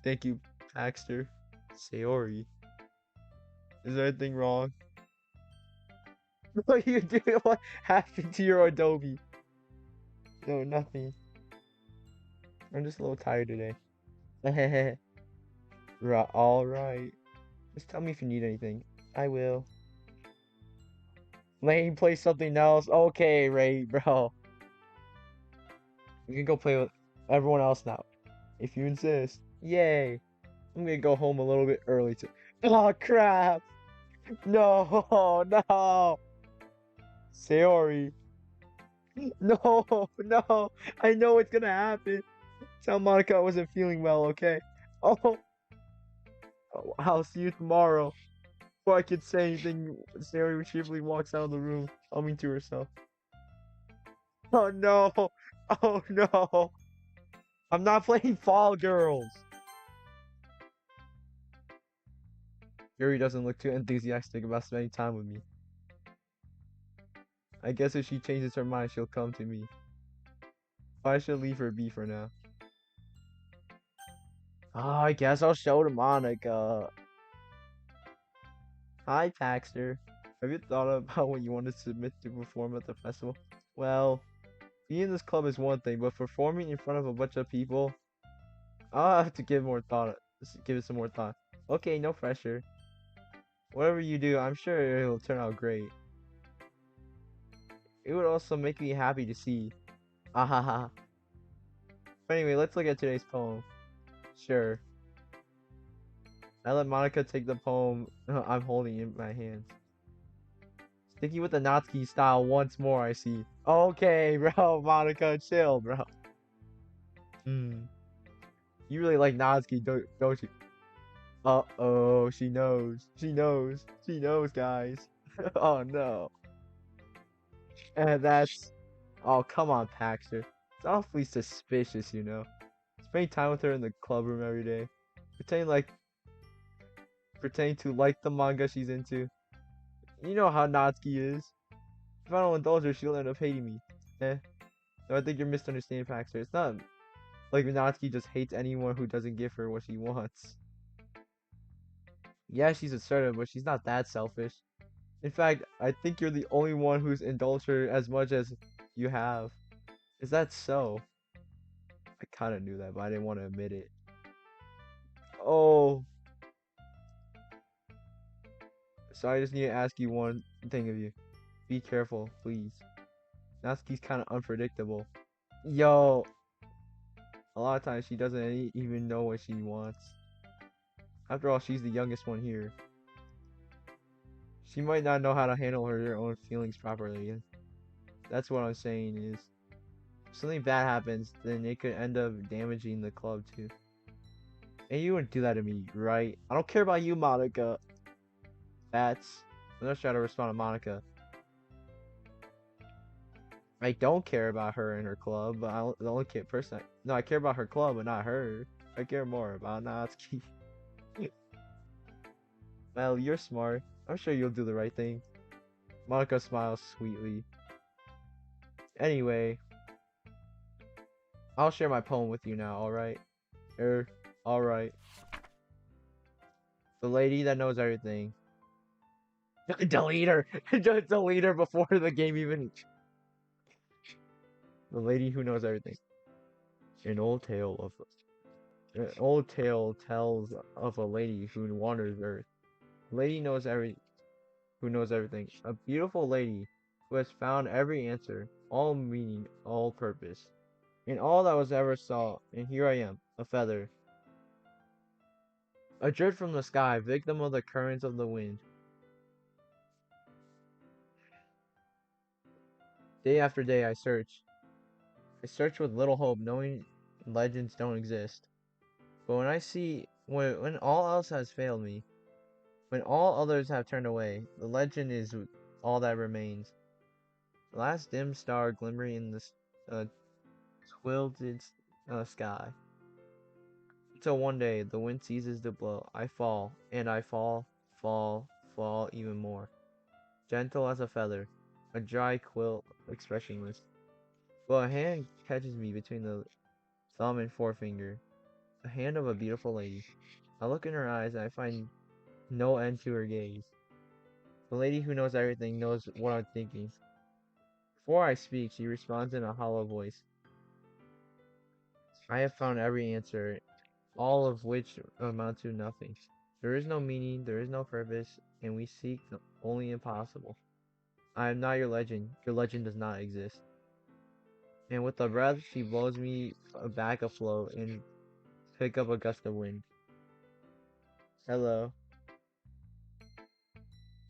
Thank you, Paxter. Sayori. Is there anything wrong? What are you doing? What happened to your Adobe? No, nothing. I'm just a little tired today. Alright. Just tell me if you need anything. I will. Lane, play something else. Okay, Ray, bro. We can go play with everyone else now. If you insist. Yay. I'm gonna go home a little bit early too. Oh, crap. No, no. Sayori. No, no. I know what's gonna happen. Tell Monica I wasn't feeling well, okay? Oh, I'll see you tomorrow. Before I could say anything, Sayori cheerfully walks out of the room, humming to herself. Oh no! Oh no! I'm not playing Fall Girls! Yuri doesn't look too enthusiastic about spending time with me. I guess if she changes her mind, she'll come to me. I should leave her be for now. I guess I'll show to Monica. Hi, Paxter. Have you thought about what you want to submit to perform at the festival? Well, being in this club is one thing, but performing in front of a bunch of people, I'll have to give it some more thought. Okay, no pressure. Whatever you do, I'm sure it'll turn out great. It would also make me happy to see. Ahaha. But anyway, let's look at today's poem. Sure. I let Monica take the poem I'm holding in my hands. Sticking with the Natsuki style once more, I see. Okay, bro, Monica, chill, bro. You really like Natsuki, don't you? Uh-oh, she knows. She knows. She knows, guys. Oh, no. And that's... Oh, come on, Paxter. It's awfully suspicious, you know. Spending time with her in the club room every day. Pretending to like the manga she's into. You know how Natsuki is. If I don't indulge her, she'll end up hating me. Eh. No, I think you're misunderstanding Paxter. It's not like Natsuki just hates anyone who doesn't give her what she wants. Yeah, she's assertive, but she's not that selfish. In fact, I think you're the only one who's indulged her as much as you have. Is that so? I kind of knew that, but I didn't want to admit it. Oh, so I just need to ask you one thing of you. Be careful, please. Natsuki's kind of unpredictable. Yo, a lot of times she doesn't even know what she wants. After all, she's the youngest one here. She might not know how to handle her own feelings properly. That's what I'm saying is, if something bad happens, then it could end up damaging the club too. And you wouldn't do that to me, right? I don't care about you, Monica. That's... I'm not trying to respond to Monica. I don't care about her and her club, but the only person no, I care about her club, but not her. I care more about Natsuki. Well, you're smart. I'm sure you'll do the right thing. Monica smiles sweetly. Anyway, I'll share my poem with you now, alright? Alright. The lady that knows everything. Delete her! Delete her before the game even... The lady who knows everything. An old tale tells of a lady who wanders Earth. Lady knows who knows everything. A beautiful lady who has found every answer, all meaning, all purpose, in all that was ever saw. And here I am, a feather, a drift from the sky, victim of the currents of the wind. Day after day I search. I search with little hope, knowing legends don't exist. But when all else has failed me, when all others have turned away, the legend is all that remains. The last dim star glimmering in the twilted sky. Until one day, the wind ceases to blow. I fall, and I fall even more. Gentle as a feather, a dry quilt, expressionless. But a hand catches me between the thumb and forefinger. The hand of a beautiful lady. I look in her eyes and I find no end to her gaze. The lady who knows everything knows what I'm thinking. Before I speak, she responds in a hollow voice. I have found every answer, all of which amount to nothing. There is no meaning, there is no purpose, and we seek the only impossible. I am not your legend. Your legend does not exist. And with a breath, she blows me back afloat and pick up a gust of wind. Hello.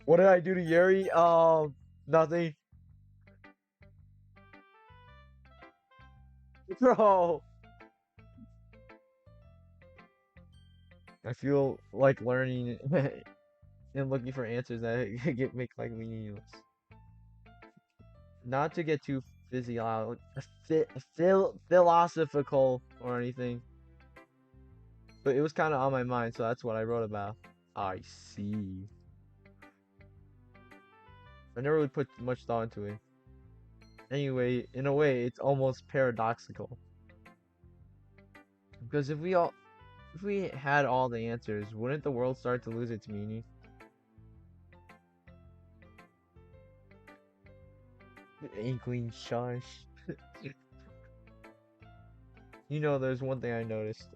What did I do to Yuri? Nothing. Bro! I feel like learning and looking for answers that make life meaningless. Not to get too philosophical or anything, but it was kind of on my mind, so that's what I wrote about. I see. I never really put much thought into it. Anyway, in a way, it's almost paradoxical. Because if we had all the answers, wouldn't the world start to lose its meaning? Inkling shush. You know, there's one thing I noticed.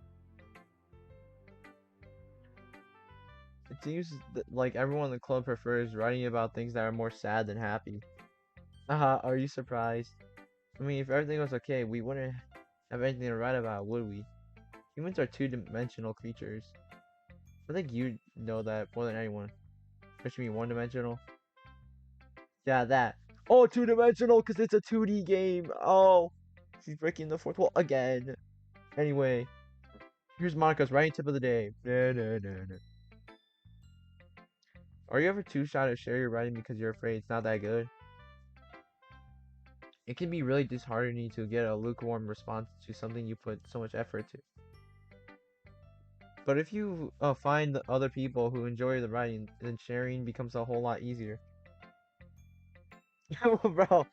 It seems like everyone in the club prefers writing about things that are more sad than happy. Haha, are you surprised? I mean, if everything was okay, we wouldn't have anything to write about, would we? Humans are two-dimensional creatures. I think you know that more than anyone. Especially one-dimensional. Yeah, that. Oh, two-dimensional because it's a 2D game. Oh, she's breaking the fourth wall again. Anyway, here's Monica's writing tip of the day. Are you ever too shy to share your writing because you're afraid it's not that good? It can be really disheartening to get a lukewarm response to something you put so much effort to. But if you find other people who enjoy the writing, then sharing becomes a whole lot easier. Bro,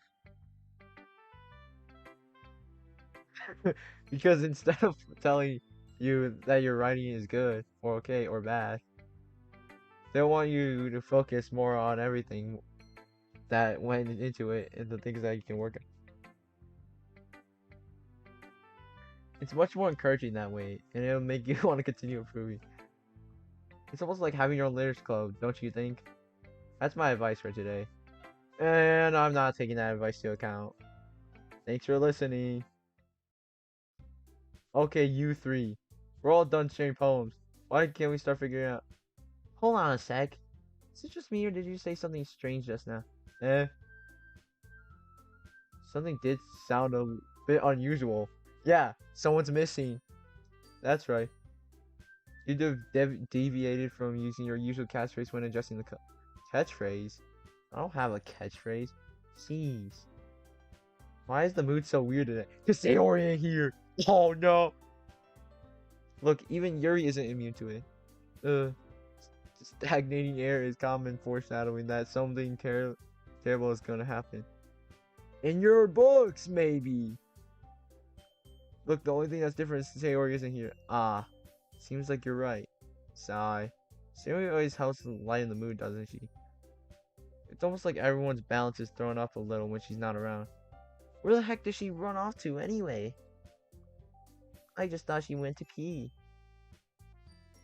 because instead of telling you that your writing is good or okay or bad, they want you to focus more on everything that went into it and the things that you can work on. It's much more encouraging that way, and it'll make you want to continue improving. It's almost like having your own letters club, don't you think? That's my advice for today. And I'm not taking that advice to account. Thanks for listening. Okay, you three. We're all done sharing poems. Why can't we start figuring out? Hold on a sec. Is it just me or did you say something strange just now? Eh? Something did sound a bit unusual. Yeah, someone's missing. That's right. You deviated from using your usual catchphrase when adjusting the catchphrase. I don't have a catchphrase. Jeez. Why is the mood so weird today? Cause Sayori ain't here. Oh no. Look, even Yuri isn't immune to it. Stagnating air is common foreshadowing that something terrible is gonna happen. In your books, maybe. Look, the only thing that's different is Sayori isn't here. Ah, seems like you're right. Sigh. Sayori always helps lighten the mood, doesn't she? It's almost like everyone's balance is thrown off a little when she's not around. Where the heck did she run off to anyway? I just thought she went to pee.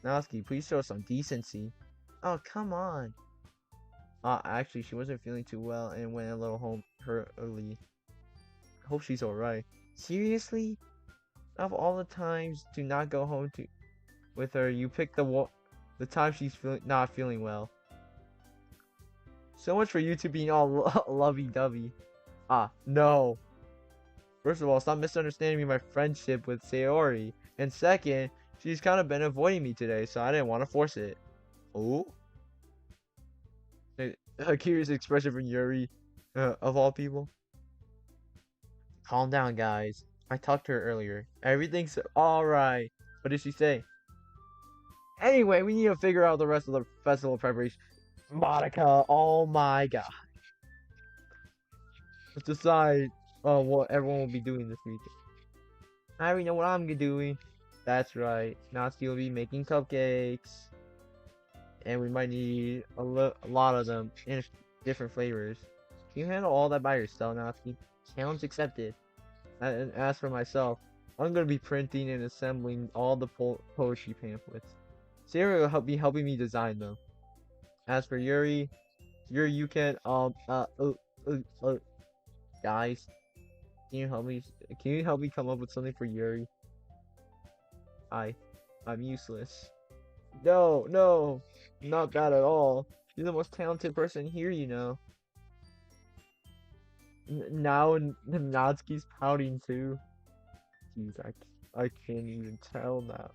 Natsuki, please show some decency. Oh, come on. Actually, she wasn't feeling too well and went a little home early. Hope she's alright. Seriously? Of all the times to not go home with her, you picked the time she's not feeling well. So much for you two being all lovey-dovey. No. First of all, stop misunderstanding my friendship with Sayori. And second, she's kind of been avoiding me today, so I didn't want to force it. Oh? A curious expression from Yuri, of all people. Calm down, guys. I talked to her earlier. Everything's alright. What did she say? Anyway, we need to figure out the rest of the festival preparation. Monica, oh my god. Let's decide what everyone will be doing this week. I already know what I'm doing. That's right. Natsuki will be making cupcakes. And we might need a lot of them in different flavors. Can you handle all that by yourself, Natsuki? Challenge accepted. And as for myself, I'm going to be printing and assembling all the poetry pamphlets. Sarah will be helping me design them. As for Yuri, you can, guys, can you help me come up with something for Yuri? I'm useless. No, not bad at all. You're the most talented person here, you know. Now Natsuki's pouting too. Jeez, I can't even tell now.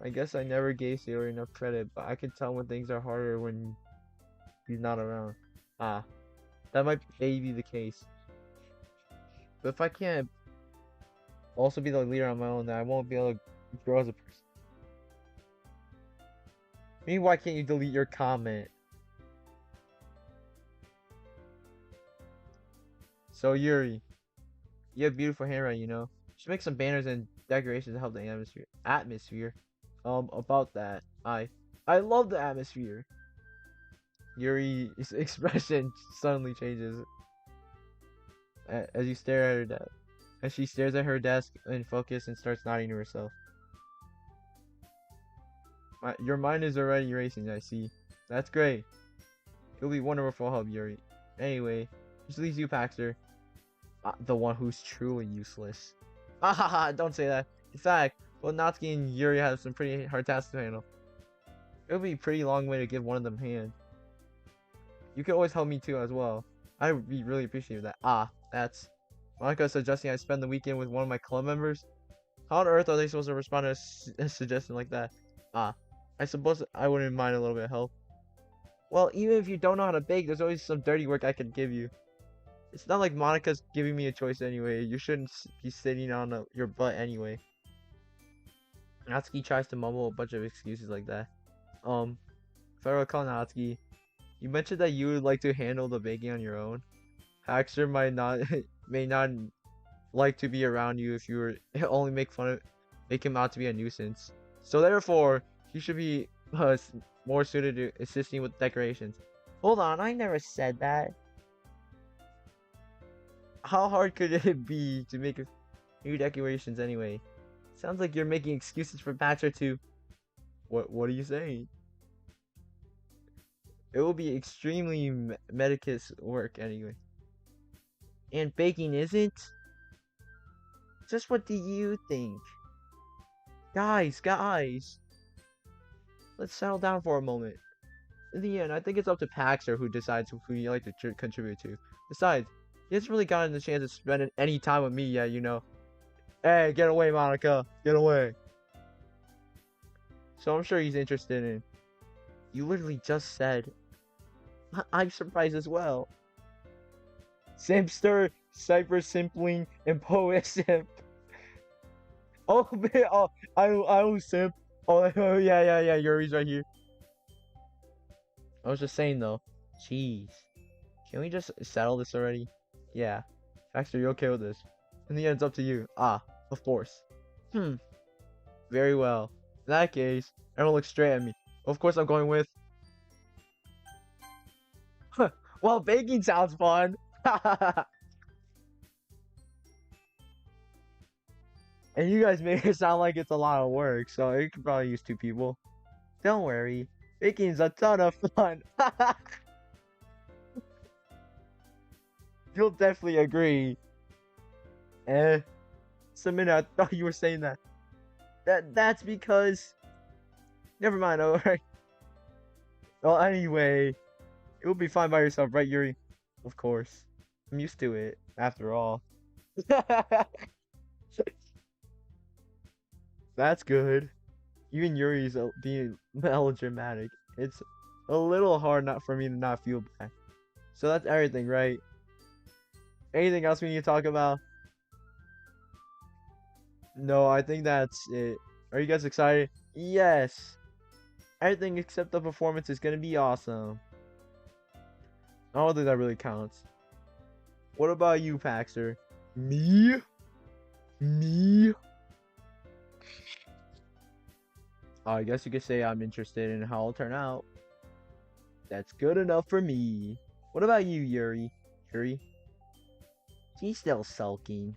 I guess I never gave Sayori enough credit, but I can tell when things are harder when he's not around. That might maybe be the case. But if I can't also be the leader on my own, then I won't be able to grow as a person. I mean, why can't you delete your comment? So Yuri, you have beautiful handwriting, you know. You should make some banners and decorations to help the atmosphere. About that, I love the atmosphere. Yuri's expression suddenly changes as you stare at her desk. As she stares at her desk in focus and starts nodding to herself. Your mind is already racing, I see. That's great. It'll be wonderful help, Yuri. Anyway, just leaves you, Paxter. The one who's truly useless. Don't say that. In fact, well, Natsuki and Yuri have some pretty hard tasks to handle. It would be a pretty long way to give one of them a hand. You could always help me too as well. I would be really appreciative of that. That's... Monica suggesting I spend the weekend with one of my club members? How on earth are they supposed to respond to a suggestion like that? I suppose I wouldn't mind a little bit of help. Well, even if you don't know how to bake, there's always some dirty work I could give you. It's not like Monica's giving me a choice anyway. You shouldn't be sitting on your butt anyway. Natsuki tries to mumble a bunch of excuses like that. If I recall Natsuki, You mentioned that you would like to handle the baking on your own. Haxer might not may not like to be around you if you were only make him out to be a nuisance. So therefore, he should be more suited to assisting with decorations. Hold on, I never said that. How hard could it be to make new decorations anyway? Sounds like you're making excuses for Patcher to. What are you saying? It will be extremely medicus work anyway. And baking isn't? Just what do you think? Guys! Let's settle down for a moment. In the end, I think it's up to Paxer who decides who you like to contribute to. Besides, he hasn't really gotten the chance to spend any time with me yet, you know. Hey, get away, Monica! Get away! So I'm sure he's interested in. You literally just said. I'm surprised as well. Simpster, Cyber Simpling, and Poet Simp. Oh man, oh I was simp. Oh yeah, Yuri's right here. I was just saying though. Jeez. Can we just settle this already? Yeah. Actually, you're okay with this. In the end, it's up to you. Ah, of course. Very well. In that case, everyone looks straight at me. Of course I'm going with. Well, baking sounds fun. And you guys make it sound like it's a lot of work, so you could probably use 2 people. Don't worry. Baking's a ton of fun. You'll definitely agree. Just a minute, I thought you were saying that. That's because... Never mind, alright. Well, anyway, it will be fine by yourself, right, Yuri? Of course. I'm used to it, after all. That's good. Even Yuri's being melodramatic. It's a little hard not for me to not feel bad. So that's everything, right? Anything else we need to talk about? No, I think that's it. Are you guys excited? Yes. Everything except the performance is gonna be awesome. I don't think that really counts. What about you, Paxter? Me? I guess you could say I'm interested in how it'll turn out. That's good enough for me. What about you, Yuri? She's still sulking.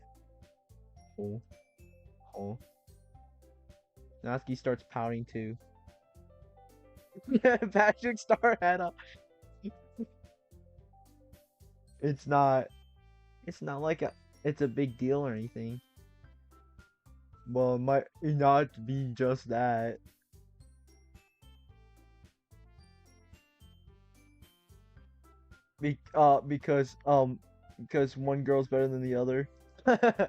Oh. Natsuki starts pouting too. Patrick Star had a. It's not like it's a big deal or anything. Well, it might not be just that. Because one girl's better than the other. I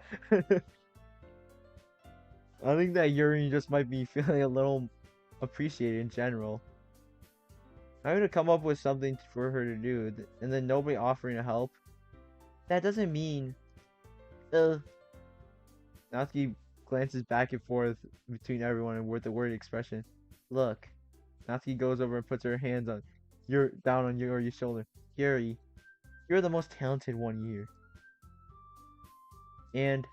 think that Yuri just might be feeling a little appreciated in general. I'm gonna come up with something for her to do, and then nobody offering to help. That doesn't mean. Natsuki glances back and forth between everyone and with the word expression. Look. Natsuki goes over and puts her hands down on Yuri's shoulder. Yuri, you're the most talented one here. And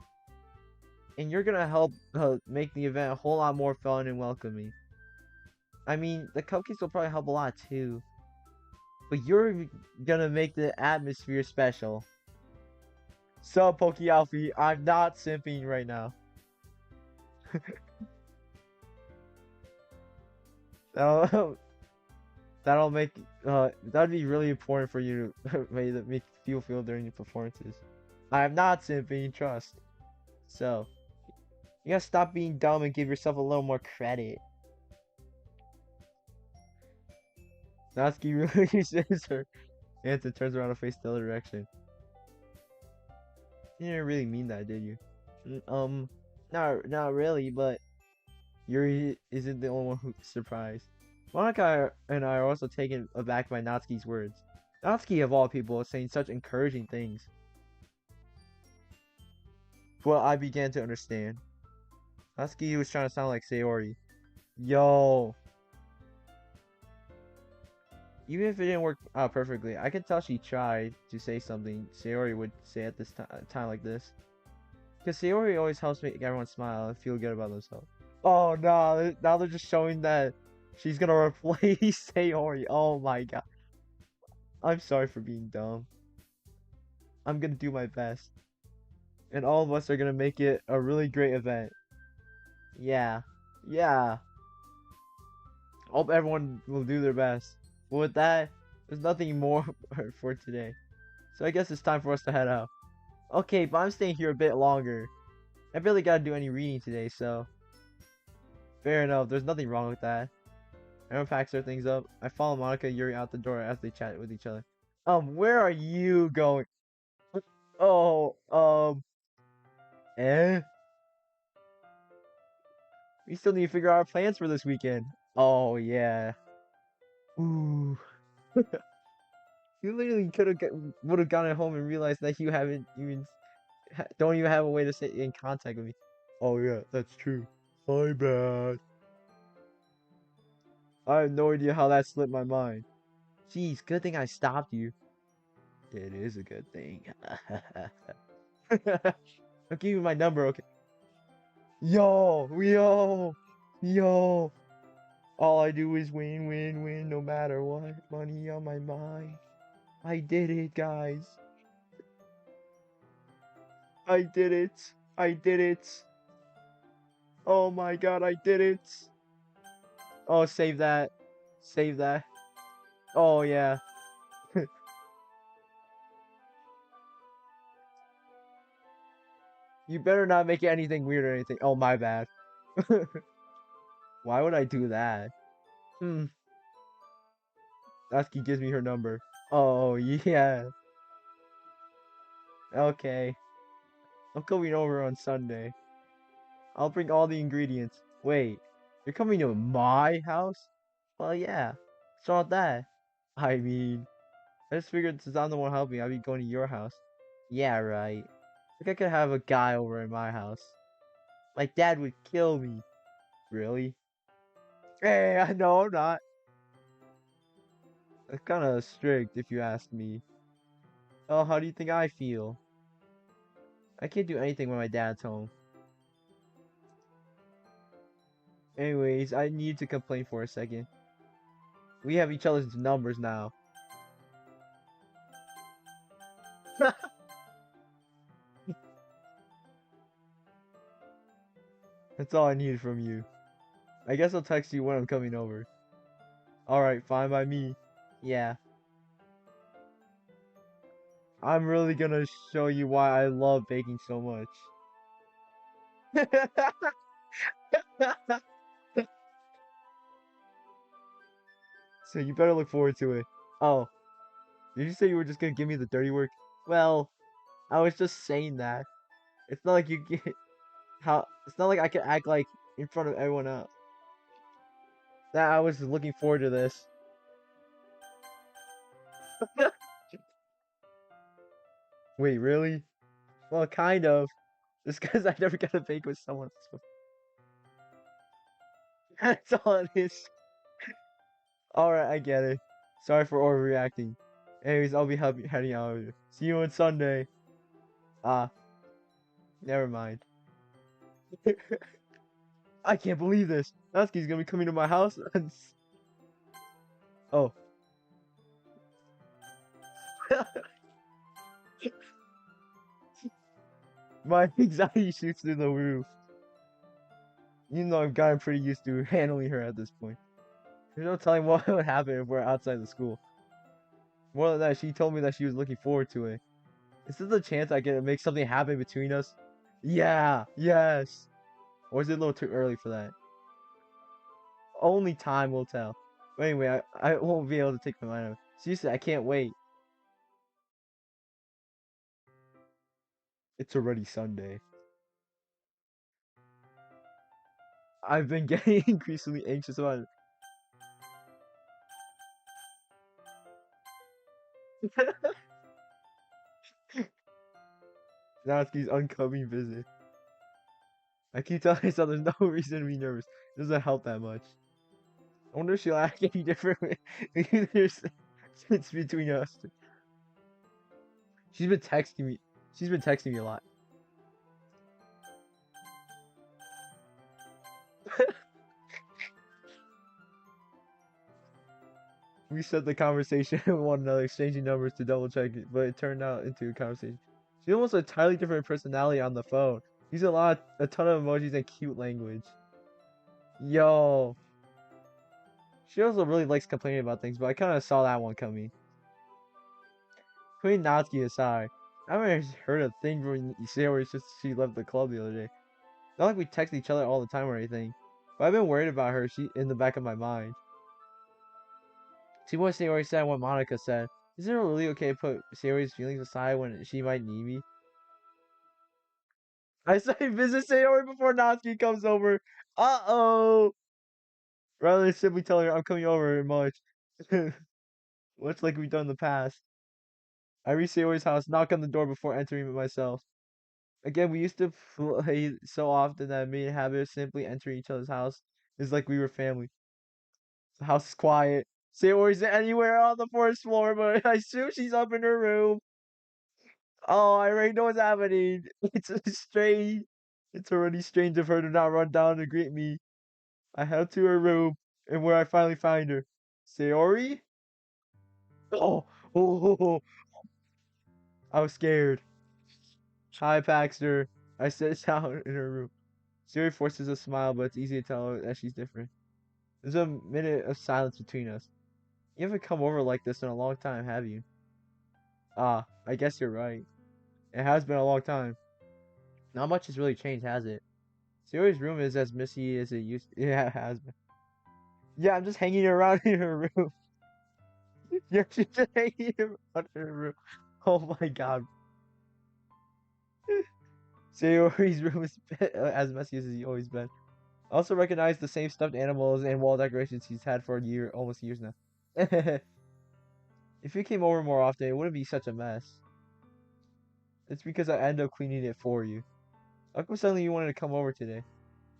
you're gonna help make the event a whole lot more fun and welcoming. I mean, the cupcakes will probably help a lot too. But you're gonna make the atmosphere special. So, Poke Alfie, I'm not simping right now. That'll make that'd be really important for you to make you feel during your performances. I am not simping, trust. So, you gotta stop being dumb and give yourself a little more credit. Natsuki releases her hands and turns around to face the other direction. You didn't really mean that, did you? Not really, but Yuri isn't the only one who's surprised. Monica and I are also taken aback by Natsuki's words. Natsuki, of all people, is saying such encouraging things. Well, I began to understand. Natsuki was trying to sound like Sayori. Yo, Even if it didn't work out perfectly, I could tell she tried to say something Sayori would say at this time like this. Because Sayori always helps make everyone smile and feel good about themselves. Oh no, now they're just showing that she's gonna replace Sayori. Oh my god. I'm sorry for being dumb. I'm gonna do my best. And all of us are gonna make it a really great event. Yeah. Yeah. Hope everyone will do their best. But with that, there's nothing more for today. So I guess it's time for us to head out. Okay, but I'm staying here a bit longer. I barely gotta do any reading today, so fair enough. There's nothing wrong with that. Everyone packs their things up. I follow Monica and Yuri out the door as they chat with each other. Where are you going? Oh, eh? We still need to figure out our plans for this weekend. Oh yeah. Ooh. You literally could have would have gone home and realized that you haven't even don't even have a way to stay in contact with me. Oh yeah, that's true. My bad. I have no idea how that slipped my mind. Jeez, good thing I stopped you. It is a good thing. I'll give you my number, okay? Yo. All I do is win, win, win, no matter what. Money on my mind. I did it, guys. I did it. I did it. Oh my god, I did it. Oh, save that. Save that. Oh, yeah. You better not make it anything weird or anything. Oh, my bad. Why would I do that? Hmm. Natsuki gives me her number. Oh, yeah. Okay. I'm coming over on Sunday. I'll bring all the ingredients. Wait, you're coming to my house? Well, yeah. What's wrong with that? I mean, I just figured since I'm the one helping, I'd be going to your house. Yeah, right. Like I could have a guy over in my house. My dad would kill me. Really? Hey, I know I'm not. That's kind of strict if you ask me. Oh, how do you think I feel? I can't do anything when my dad's home. Anyways, I need to complain for a second. We have each other's numbers now. That's all I needed from you. I guess I'll text you when I'm coming over. Alright, fine by me. Yeah. I'm really gonna show you why I love baking so much. So you better look forward to it. Oh, did you say you were just gonna give me the dirty work? Well, I was just saying that. It's not like you get how it's not like I can act like in front of everyone else. That I was looking forward to this. Wait, really? Well, kind of. Just because I never got to bake with someone else before. That's all it is. Alright, I get it. Sorry for overreacting. Anyways, I'll be heading out of here. See you on Sunday. Ah, never mind. I can't believe this. Natsuki's gonna be coming to my house. Oh. My anxiety shoots through the roof. Even though I've gotten pretty used to handling her at this point. There's no telling what would happen if we're outside the school. More than that, she told me that she was looking forward to it. Is this a chance I can make something happen between us? Yeah, yes. Or is it a little too early for that? Only time will tell. But anyway, I won't be able to take my mind off. Seriously, I can't wait. It's already Sunday. I've been getting increasingly anxious about it. Natsuki's oncoming visit. I keep telling myself there's no reason to be nervous. It doesn't help that much. I wonder if she'll act any different. It's between us. She's been texting me. She's been texting me a lot. We set the conversation with one another, exchanging numbers to double check it, but it turned out into a conversation. She's almost a entirely different personality on the phone. She's a ton of emojis and cute language. Yo. She also really likes complaining about things, but I kind of saw that one coming. Putting Natsuki aside, I haven't heard a thing from Sayori since she left the club the other day. Not like we text each other all the time or anything, but I've been worried about her. She in the back of my mind. See what Sayori said and what Monica said. Is it really okay to put Sayori's feelings aside when she might need me? I say visit Sayori before Natsuki comes over. Uh-oh! Rather than simply telling her I'm coming over much. Much like we've done in the past. I reach Sayori's house, knock on the door before entering it myself. Again, we used to play so often that I made a habit of simply entering each other's house. It's like we were family. The house is quiet. Sayori's anywhere on the first floor, but I assume she's up in her room. Oh, I already know what's happening. It's strange. It's already strange of her to not run down to greet me. I head to her room, and where I finally find her. Sayori? Oh, oh, I was scared. Hi, Paxter. I sit down in her room. Sayori forces a smile, but it's easy to tell that she's different. There's a minute of silence between us. You haven't come over like this in a long time, have you? Ah, I guess you're right. It has been a long time. Not much has really changed, has it? Sayori's room is as messy as it used. Yeah, it has been. Yeah, I'm just hanging around in her room. You're just hanging around in her room. Oh my god. Sayori's room is as messy as it's always been. I also recognize the same stuffed animals and wall decorations he's had for almost years now. If you came over more often, it wouldn't be such a mess. It's because I end up cleaning it for you. How come suddenly you wanted to come over today?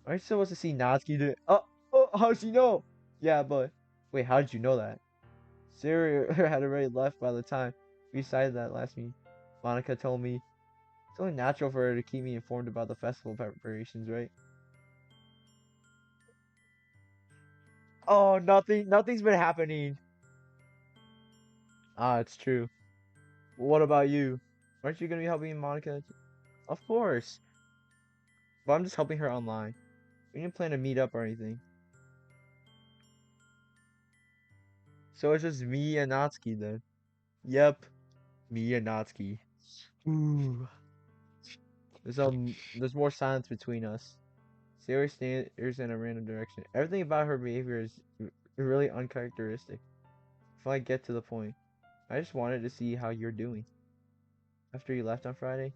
Aren't you supposed to see Natsuki today? Oh, how'd she know? Yeah, but wait, how did you know that? Sarah had already left by the time we decided that last meeting. Monica told me it's only natural for her to keep me informed about the festival preparations, right? Oh, nothing's been happening. Ah, it's true. What about you? Aren't you gonna be helping Monica? Of course. But I'm just helping her online. We didn't plan to meet up or anything. So it's just me and Natsuki then. Yep, me and Natsuki. Ooh. There's more silence between us. Sayori stares in a random direction. Everything about her behavior is really uncharacteristic. If I get to the point, I just wanted to see how you're doing. After you left on Friday,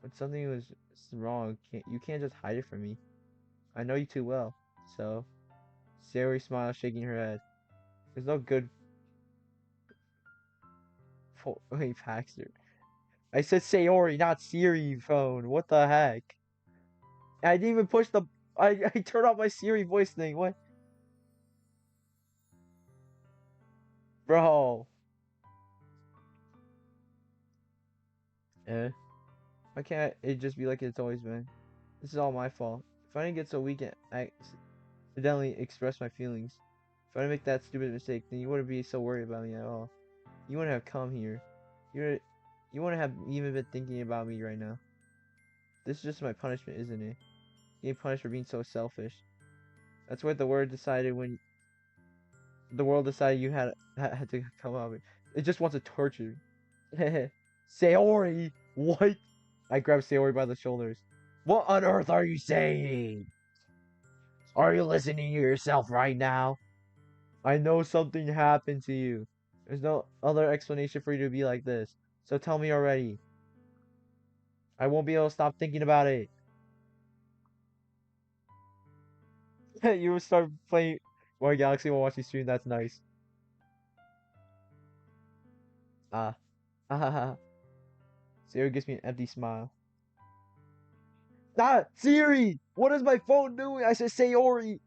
when something was wrong, you can't just hide it from me. I know you too well. So, Sayori smiles, shaking her head. There's no good. Wait, Paxter. I said Sayori, not Siri phone. What the heck? I didn't even push the. I turned off my Siri voice thing. What? Bro. Eh? Why can't it just be like it's always been? This is all my fault. If I didn't get so weak and accidentally express my feelings, if I didn't make that stupid mistake, then you wouldn't be so worried about me at all. You wouldn't have come here. You wouldn't have even been thinking about me right now. This is just my punishment, isn't it? Getting punished for being so selfish. That's what the world decided you had to come out. It just wants to torture you. Sayori, what? I grabbed Sayori by the shoulders. What on earth are you saying? Are you listening to yourself right now? I know something happened to you. There's no other explanation for you to be like this. So tell me already. I won't be able to stop thinking about it. You will start playing Mario Galaxy while watching stream. That's nice. Ah. Ah. Siri gives me an empty smile. Ah! Siri! What is my phone doing? I said Sayori!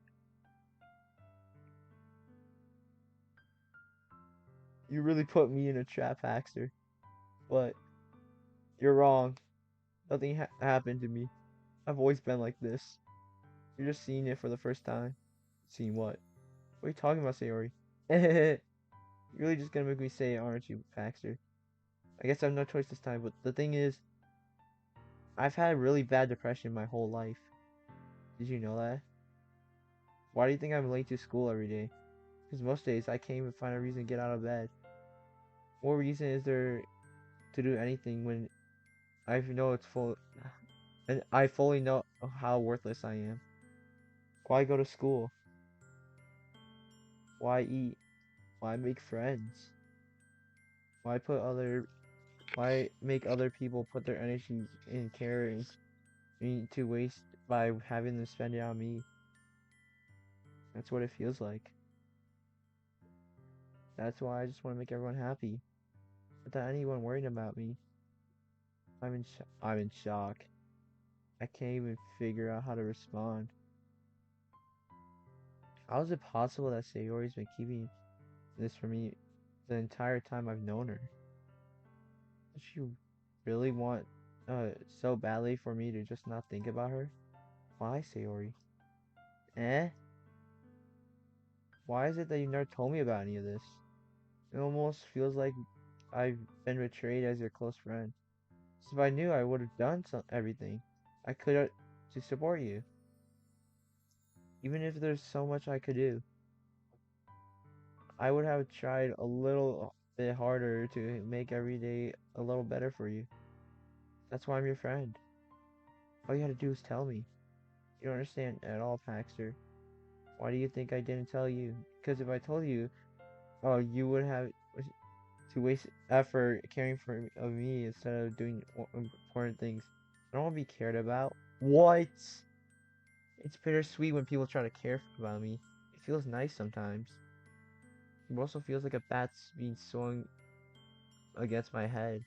You really put me in a trap, Hackster. But you're wrong. Nothing happened to me. I've always been like this. You're just seeing it for the first time. Seeing what? What are you talking about, Sayori? You're really just gonna make me say it, aren't you, Paxter? I guess I have no choice this time, but the thing is, I've had really bad depression my whole life. Did you know that? Why do you think I'm late to school every day? Because most days I can't even find a reason to get out of bed. What reason is there to do anything when I know it's full and I fully know how worthless I am? Why go to school? Why eat? Why make friends? Why put other why make other people put their energy in caring me to waste by having them spend it on me? That's what it feels like. That's why I just want to make everyone happy, without anyone worrying about me. I'm in shock. I can't even figure out how to respond. How is it possible that Sayori's been keeping this from me the entire time I've known her? Does she really want so badly for me to just not think about her? Why, Sayori? Eh? Why is it that you never told me about any of this? It almost feels like I've been betrayed as your close friend. So if I knew, I would have done everything I could to support you. Even if there's so much I could do, I would have tried a little bit harder to make every day a little better for you. That's why I'm your friend. All you had to do is tell me. You don't understand at all, Paxter. Why do you think I didn't tell you? Because if I told you, oh, you would have to waste effort caring for of me instead of doing important things. I don't want to be cared about. What? It's bittersweet when people try to care about me. It feels nice sometimes. It also feels like a bat's being swung against my head.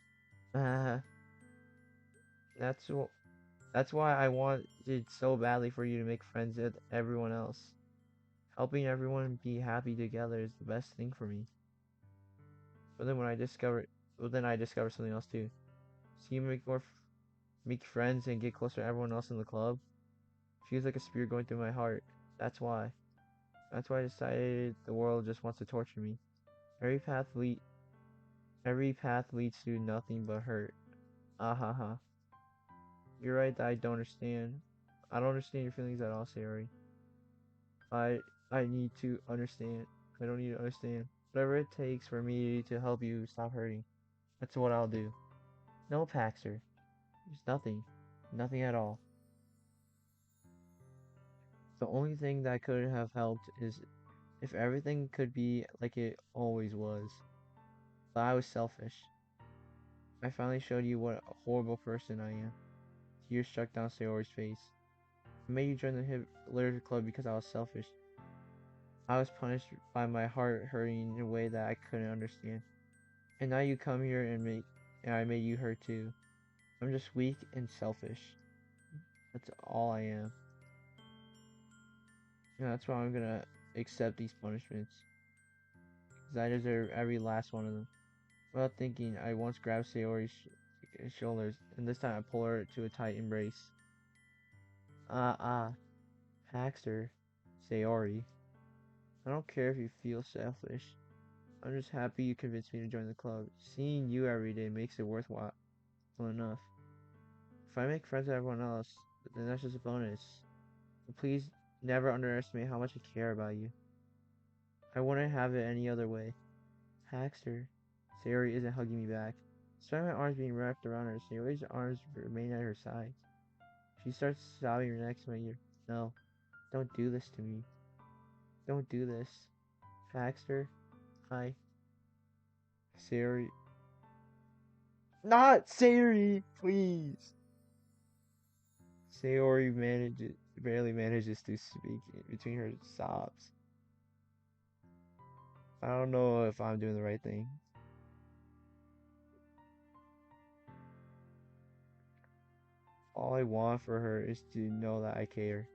that's wh that's why I wanted so badly for you to make friends with everyone else. Helping everyone be happy together is the best thing for me. But then I discovered something else too. See you make friends and get closer to everyone else in the club. Feels like a spear going through my heart. That's why. That's why I decided the world just wants to torture me. Every path lead every path leads to nothing but hurt. Ah ha ha. You're right that I don't understand. I don't understand your feelings at all, Sayori. I I need to understand. I don't need to understand. Whatever it takes for me to help you stop hurting. That's what I'll do. No, Paxter. There's nothing. Nothing at all. The only thing that could have helped is if everything could be like it always was. But I was selfish. I finally showed you what a horrible person I am. Tears struck down Sayori's face. I made you join the literature club because I was selfish. I was punished by my heart hurting in a way that I couldn't understand. And now you come here and I made you hurt too. I'm just weak and selfish. That's all I am. And that's why I'm gonna accept these punishments. Because I deserve every last one of them. Without thinking, I once grabbed Sayori's shoulders, and this time I pull her to a tight embrace. Ah, Paxter, Sayori. I don't care if you feel selfish. I'm just happy you convinced me to join the club. Seeing you every day makes it worthwhile enough. If I make friends with everyone else, then that's just a bonus. But please never underestimate how much I care about you. I wouldn't have it any other way. Paxter. Sayori isn't hugging me back. Despite my arms being wrapped around her, Sayori's arms remain at her sides. She starts sobbing next to my ear. No, don't do this to me. Don't do this. Paxter. Hi. Sayori. Not Sayori, please. Barely manages to speak between her sobs. I don't know if I'm doing the right thing. All I want for her is to know that I care.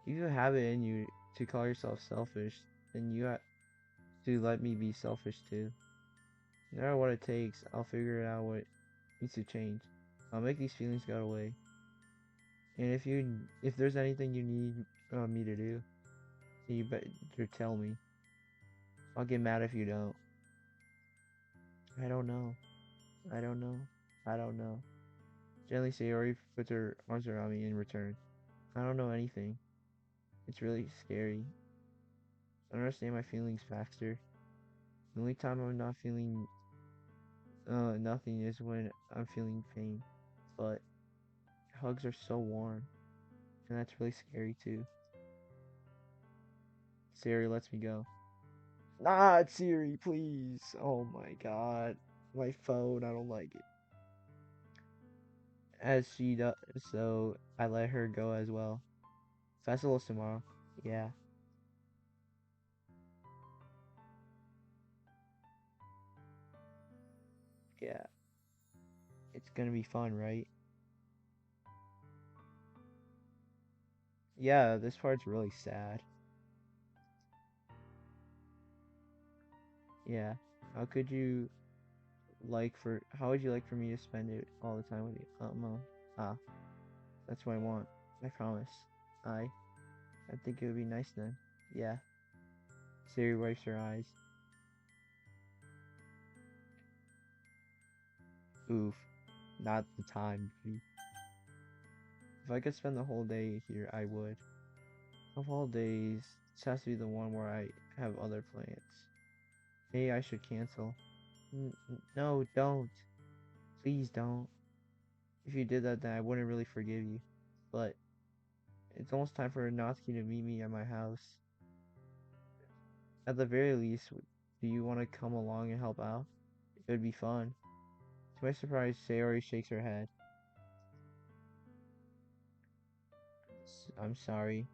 If you have it in you to call yourself selfish, then to let me be selfish too. No matter what it takes, I'll figure out what needs to change. I'll make these feelings go away. And if there's anything you need me to do, you better tell me. I'll get mad if you don't. I don't know. I don't know. I don't know. Gently Sayori puts her arms around me in return. I don't know anything. It's really scary. I don't understand my feelings faster. The only time I'm not feeling nothing is when I'm feeling pain. But hugs are so warm. And that's really scary too. Sayori lets me go. Not Siri, please. Oh my god. My phone, I don't like it. As she does, so I let her go as well. Festival's tomorrow. Yeah, yeah. It's gonna be fun, right? Yeah, this part's really sad. Yeah. How could you how would you like for me to spend it all the time with you? Mom. Ah, that's what I want. I promise. I I think it would be nice then. Yeah. Siri wipes her eyes. Oof. Not the time, buddy. If I could spend the whole day here, I would. Of all days, this has to be the one where I have other plans. Maybe I should cancel. No, don't. Please don't. If you did that, then I wouldn't really forgive you. But it's almost time for Natsuki to meet me at my house. At the very least, do you want to come along and help out? It would be fun. To my surprise, Sayori shakes her head. I'm sorry.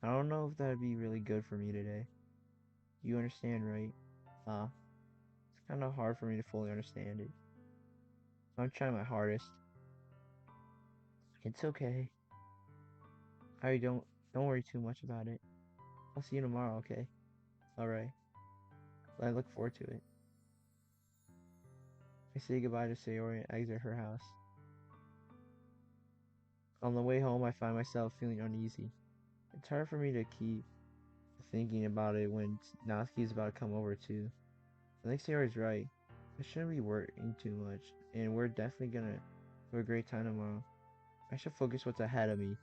I don't know if that'd be really good for me today. You understand, right? It's kind of hard for me to fully understand it. I'm trying my hardest. It's okay. I don't worry too much about it. I'll see you tomorrow, okay? Alright. I look forward to it. I say goodbye to Sayori and exit her house. On the way home, I find myself feeling uneasy. It's hard for me to keep thinking about it when Natsuki is about to come over too. I think Sayori's right. I shouldn't be worrying too much, and we're definitely gonna have a great time tomorrow. I should focus what's ahead of me.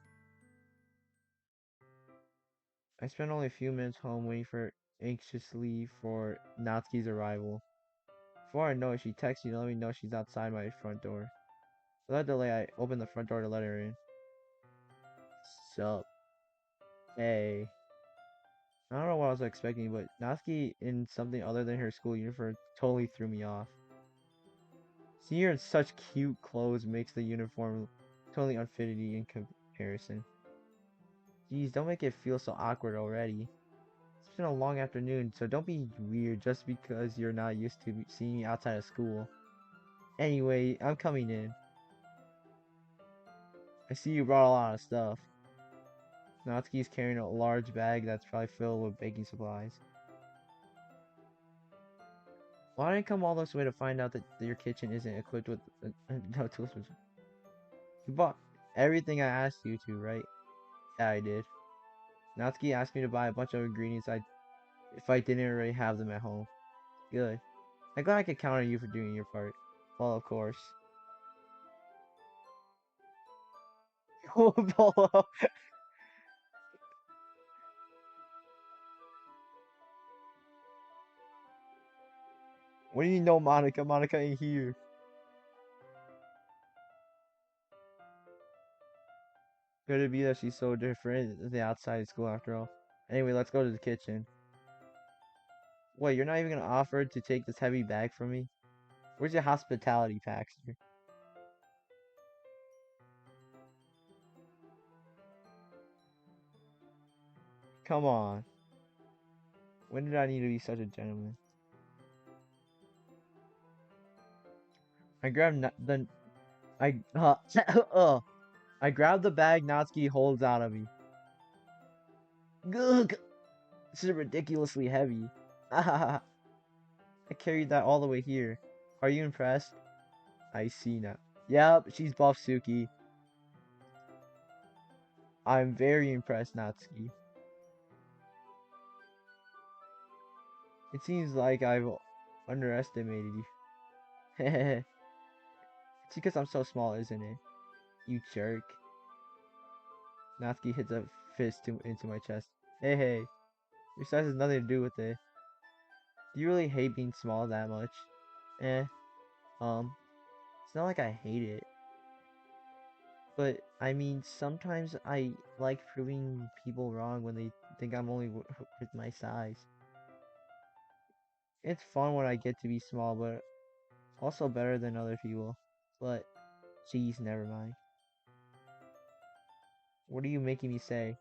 I spent only a few minutes home waiting anxiously for Natsuki's arrival. Before I know it, she texts me to let me know she's outside my front door. Without delay, I open the front door to let her in. Sup? Hey. I don't know what I was expecting, but Natsuki in something other than her school uniform totally threw me off. Seeing her in such cute clothes makes the uniform totally unfitting in comparison. Geez, don't make it feel so awkward already. It's been a long afternoon, so don't be weird just because you're not used to seeing me outside of school. Anyway, I'm coming in. I see you brought a lot of stuff. Natsuki's carrying a large bag that's probably filled with baking supplies. Why didn't I come all this way to find out that your kitchen isn't equipped with no tools? You bought everything I asked you to, right? Yeah, I did. Natsuki asked me to buy a bunch of ingredients if I didn't already have them at home. Good. I'm glad I could count on you for doing your part. Well, of course. Polo. What do you know, Monica? Monica ain't here. Could it be that she's so different than the outside school after all? Anyway, let's go to the kitchen. Wait, you're not even gonna offer to take this heavy bag from me? Where's your hospitality, Paxter? Come on. When did I need to be such a gentleman? I grabbed the I I grabbed the bag Natsuki holds out of me. Gugg! This is ridiculously heavy. I carried that all the way here. Are you impressed? I see now. Yep, she's buff Suki. I'm very impressed, Natsuki. It seems like I've underestimated you. It's because I'm so small, isn't it? You jerk. Natsuki hits a fist into my chest. Hey, hey. Your size has nothing to do with it. Do you really hate being small that much? Eh, it's not like I hate it. But, I mean, sometimes I like proving people wrong when they think I'm only with my size. It's fun when I get to be small, but also better than other people. But, geez, never mind. What are you making me say?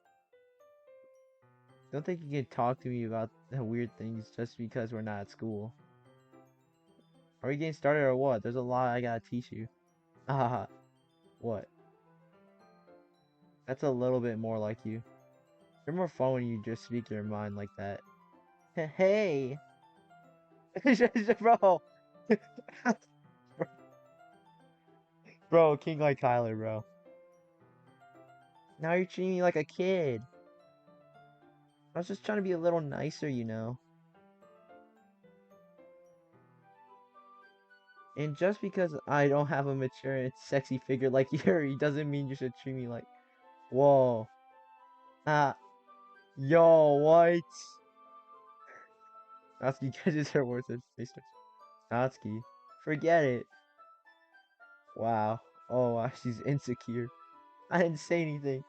Don't think you can talk to me about the weird things just because we're not at school. Are we getting started or what? There's a lot I gotta teach you. Ah, what? That's a little bit more like you. You're more fun when you just speak your mind like that. Hey! Bro! Bro, king like Tyler, bro. Now you're treating me like a kid. I was just trying to be a little nicer, you know. And just because I don't have a mature and sexy figure like Yuri doesn't mean you should treat me like... Whoa. Ah. Yo, what? Natsuki catches her words and face starts. Natsuki. Forget it. Wow. Oh, wow, she's insecure. I didn't say anything.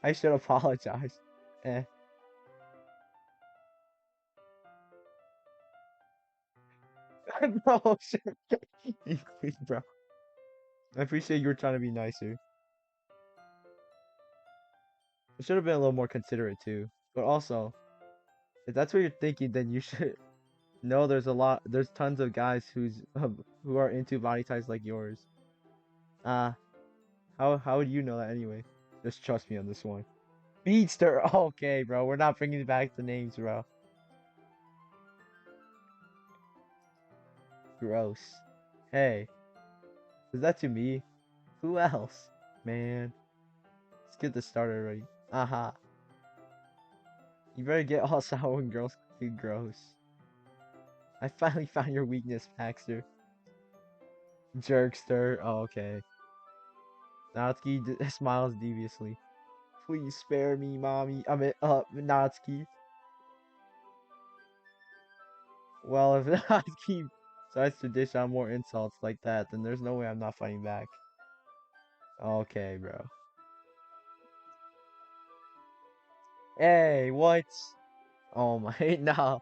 I should apologize. Eh. Bro, sure. Please, bro. I appreciate you were trying to be nicer. I should have been a little more considerate too. But also, if that's what you're thinking, then you should know there's tons of guys who are into body types like yours. Ah, how would you know that anyway? Just trust me on this one. Beatster. Okay, bro. We're not bringing back the names, bro. Gross. Hey, is that to me? Who else? Man, let's get this started already. Aha. You better get all sour when girls get gross. I finally found your weakness, Paxter. Jerkster. Oh, okay. Natsuki smiles deviously. Please spare me, mommy. Natsuki. Well, if Natsuki decides to dish out more insults like that, then there's no way I'm not fighting back. Okay, bro. Hey, what? Oh my, no.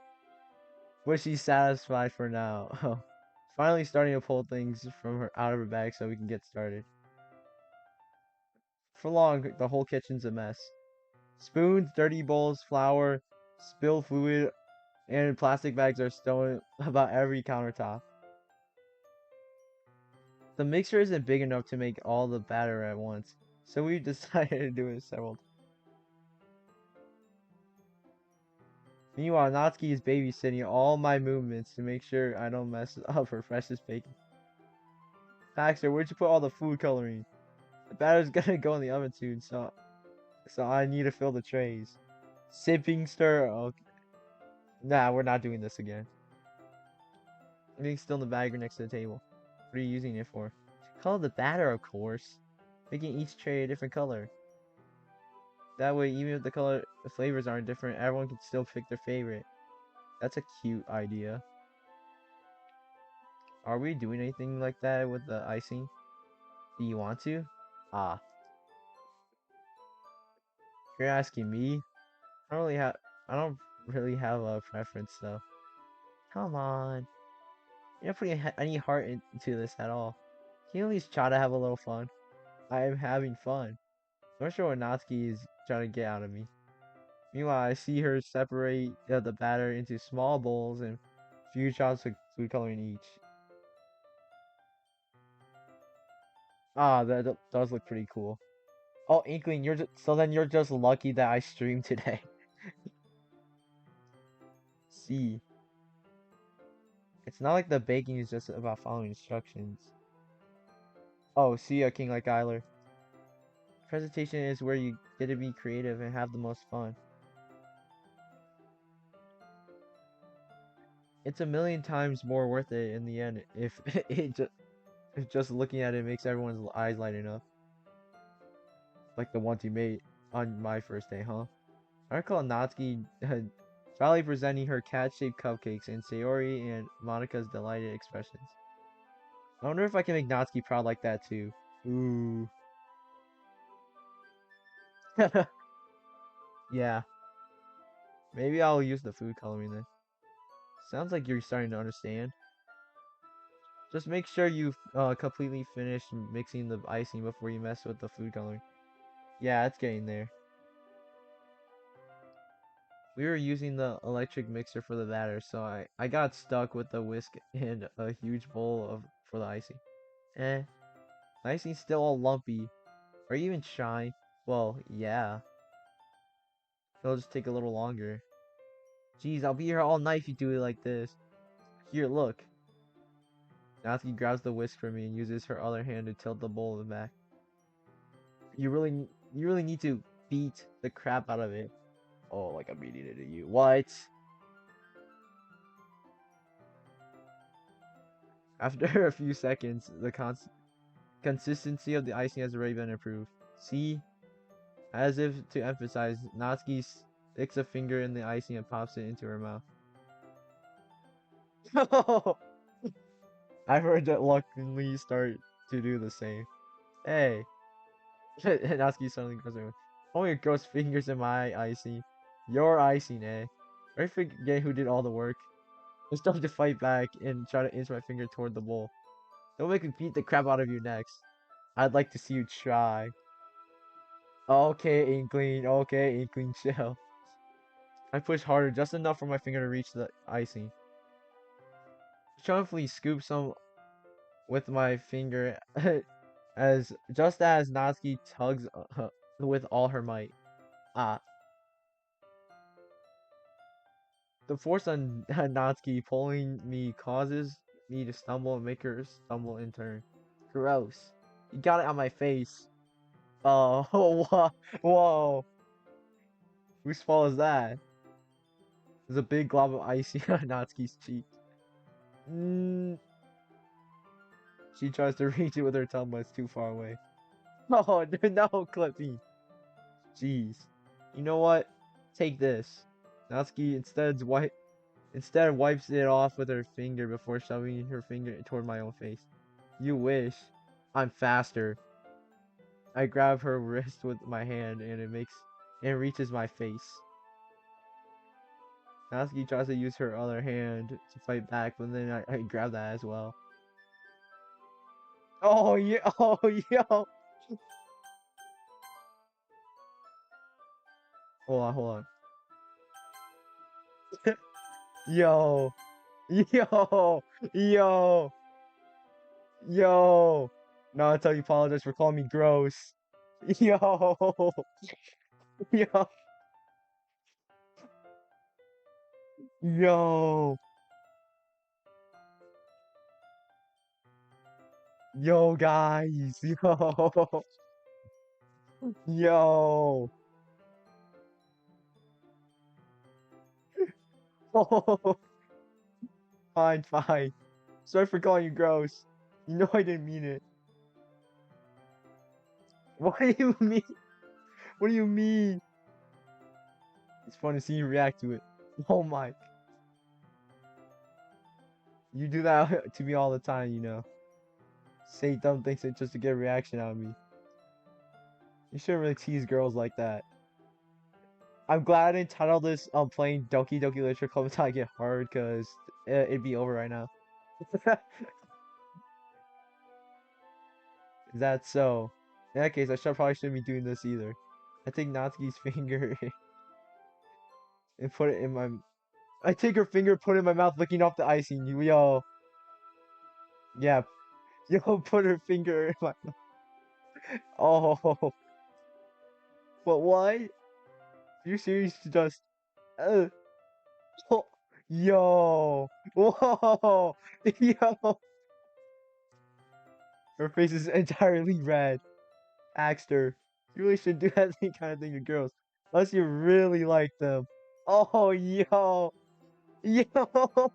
But she's satisfied for now. Finally starting to pull things from her out of her bag so we can get started. For long, the whole kitchen's a mess. Spoons, dirty bowls, flour, spilled fluid, and plastic bags are stolen about every countertop. The mixer isn't big enough to make all the batter at once, so we've decided to do it several times. Meanwhile, Natsuki is babysitting all my movements to make sure I don't mess up her freshest baking. Baxter, where'd you put all the food coloring? The batter's gonna go in the oven soon, so I need to fill the trays. Sipping stir. Okay. Nah, we're not doing this again. Everything's still in the bag or next to the table. What are you using it for? Color the batter, of course. Making each tray a different color. That way, even if the flavors aren't different, everyone can still pick their favorite. That's a cute idea. Are we doing anything like that with the icing? Do you want to? Ah, you're asking me? I don't really have a preference though. Come on. You're not putting any heart into this at all. Can you at least try to have a little fun? I am having fun. I'm not sure what Natsuki is trying to get out of me. Meanwhile, I see her separate the batter into small bowls and few shots of food coloring each. Ah, that does look pretty cool. Oh, Inkling, so then you're just lucky that I streamed today. See, it's not like the baking is just about following instructions. Oh, see a king like Eiler. Presentation is where you get to be creative and have the most fun. It's a million times more worth it in the end if if just looking at it makes everyone's eyes lighten up. Like the ones you made on my first day, huh? I recall Natsuki proudly presenting her cat-shaped cupcakes and Sayori and Monica's delighted expressions. I wonder if I can make Natsuki proud like that too. Ooh. Yeah, maybe I'll use the food coloring then. Sounds like you're starting to understand. Just make sure you completely finish mixing the icing before you mess with the food coloring. Yeah, it's getting there. We were using the electric mixer for the batter, so I got stuck with the whisk and a huge bowl of for the icing. Eh, the icing's still all lumpy, or even shine. Well, yeah, it'll just take a little longer. Jeez, I'll be here all night if you do it like this. Here, look. Natsuki grabs the whisk from me and uses her other hand to tilt the bowl back. You really need to beat the crap out of it. Oh, like I'm beating it at you. What? After a few seconds, the consistency of the icing has already been improved. See? As if to emphasize, Natsuki sticks a finger in the icing and pops it into her mouth. I've heard that luckily start to do the same. Hey, Natsuki suddenly goes over. Only your gross fingers in my icing. Your icing, eh? I forget who did all the work. I start to fight back and try to inch my finger toward the bowl. Don't make me beat the crap out of you next. I'd like to see you try. Okay, Inkling. Okay, Inkling, chill. I push harder, just enough for my finger to reach the icing. Triumphantly scoop some with my finger as just as Natsuki tugs with all her might. Ah, the force on Natsuki pulling me causes me to stumble and make her stumble in turn. Gross. You got it on my face. Oh, whoa, whoa. Whose fault is that? There's a big glob of icing on Natsuki's cheek. Mm, she tries to reach it with her tongue, but it's too far away. Oh, no, Clippy. Jeez. You know what? Take this. Natsuki instead wipes it off with her finger before shoving her finger toward my own face. You wish. I'm faster. I grab her wrist with my hand and it reaches my face. Natsuki tries to use her other hand to fight back, but then I grab that as well. Oh yeah, oh yo. Hold on. Yo, yo, yo, yo. No, I tell you, apologize for calling me gross. Yo, yo, yo, yo, guys, yo, yo. Fine, fine. Sorry for calling you gross. You know I didn't mean it. What do you mean? What do you mean? It's fun to see you react to it. Oh my. You do that to me all the time, you know. Say dumb things just to get a reaction out of me. You shouldn't really tease girls like that. I'm glad I didn't title this playing Doki Doki Literature Club until I get hard, cause it'd be over right now. Is that so? In that case, probably shouldn't be doing this either. I take Natsuki's finger and put it in my. I take her finger, put it in my mouth, licking off the icing. Yo, yeah, yo, put her finger in my. Oh, but why? Are you serious? To just. Uh, Yo! Whoa! Yo! Her face is entirely red. Axed her. You really should do that kind of thing to girls. Unless you really like them. Oh, yo! Yo!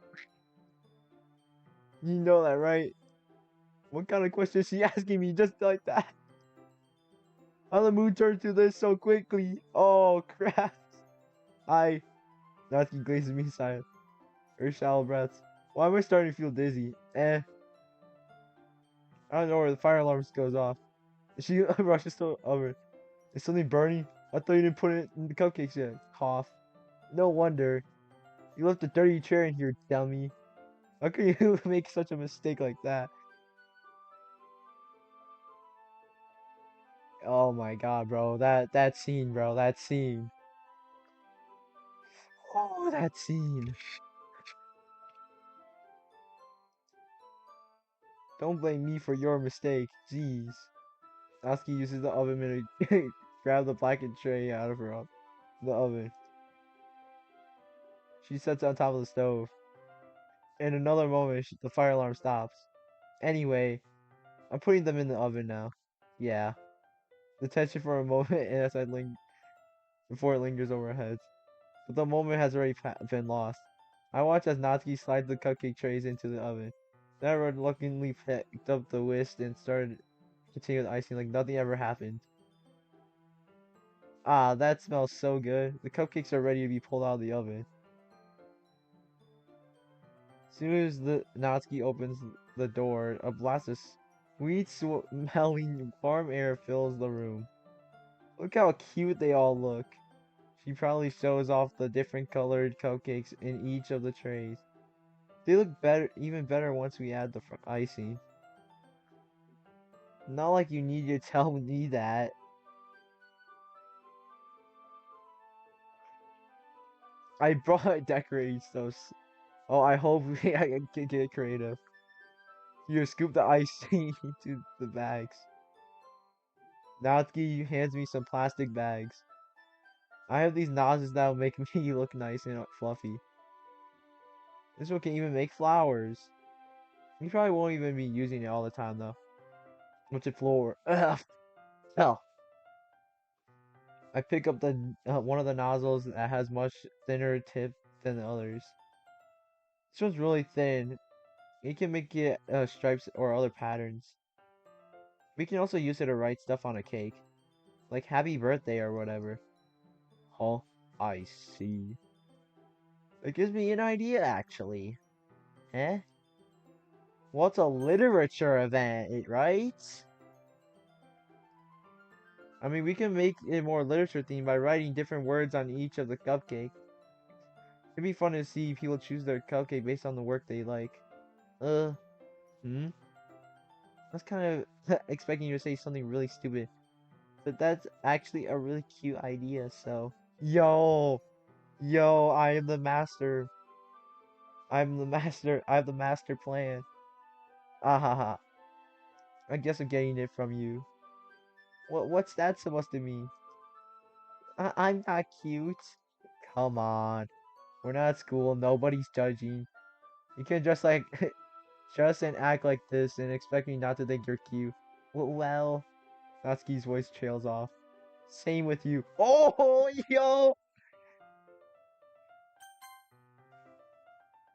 You know that, right? What kind of question is she asking me just like that? How the mood turned to this so quickly? Oh, crap. I... Natsuki glazes me silent. Her shallow breaths. Why am I starting to feel dizzy? I don't know where the fire alarm goes off. She rushes to over. Is something burning? I thought you didn't put it in the cupcakes yet. Cough. No wonder. You left a dirty chair in here, dummy. How could you make such a mistake like that? Oh my god, bro. That scene, bro. That scene. Oh, that scene. Don't blame me for your mistake. Jeez. Natsuki uses the oven mitt to grab the blackened tray out of the oven. She sets it on top of the stove. In another moment, the fire alarm stops. Anyway, I'm putting them in the oven now. Yeah. The tension for a moment as before it lingers over our heads. But the moment has already been lost. I watch as Natsuki slides the cupcake trays into the oven. Then I reluctantly picked up the whisk and started continuing icing like nothing ever happened. Ah, that smells so good. The cupcakes are ready to be pulled out of the oven. As soon as the Natsuki opens the door, a blast of sweet smelling warm air fills the room. Look how cute they all look. She proudly shows off the different colored cupcakes in each of the trays. They look better, even better once we add the icing. Not like you need to tell me that. I brought decorating stuff. Oh, I hope I can get creative. Here, scoop the icing into the bags. Natsuki hands me some plastic bags. I have these nozzles that will make me look nice and fluffy. This one can even make flowers. You probably won't even be using it all the time though. What's it floor? Ugh. Hell. I pick up the one of the nozzles that has much thinner tip than the others. This one's really thin. You can make it stripes or other patterns. We can also use it to write stuff on a cake, like happy birthday or whatever. Huh? I see. It gives me an idea actually. Huh? What's a literature event, right? I mean, we can make it more literature themed by writing different words on each of the cupcake. It'd be fun to see people choose their cupcake based on the work they like. Uh, hmm? I was kind of expecting you to say something really stupid. But that's actually a really cute idea, so. Yo! Yo, I am the master. I'm the master. I have the master plan. Ah ha ha. I guess I'm getting it from you. What's that supposed to mean? I'm not cute. Come on. We're not at school. Nobody's judging. You can just like just and act like this and expect me not to think you're cute. Well, Natsuki's voice trails off. Same with you. Oh, yo!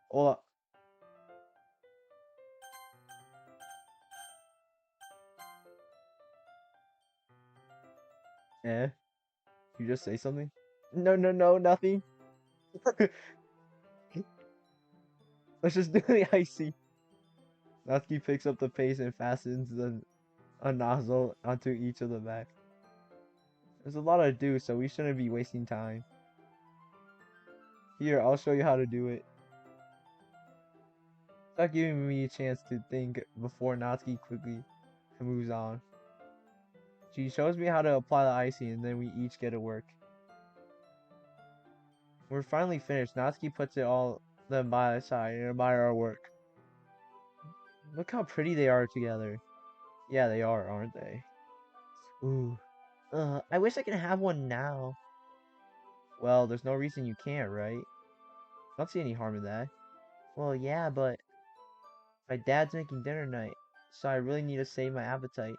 Hold up. Eh? You just say something? No, no, no, nothing. Let's just do the icy. Natsuki picks up the paste and fastens a nozzle onto each of the back. There's a lot to do, so we shouldn't be wasting time. Here, I'll show you how to do it. Stop giving me a chance to think before Natsuki quickly moves on. She shows me how to apply the icing and then we each get to work. We're finally finished. Natsuki puts it all them by the side and admire our work. Look how pretty they are together. Yeah, they are, aren't they? Ooh. I wish I could have one now. Well, there's no reason you can't, right? I don't see any harm in that. Well, yeah, but my dad's making dinner tonight, so I really need to save my appetite.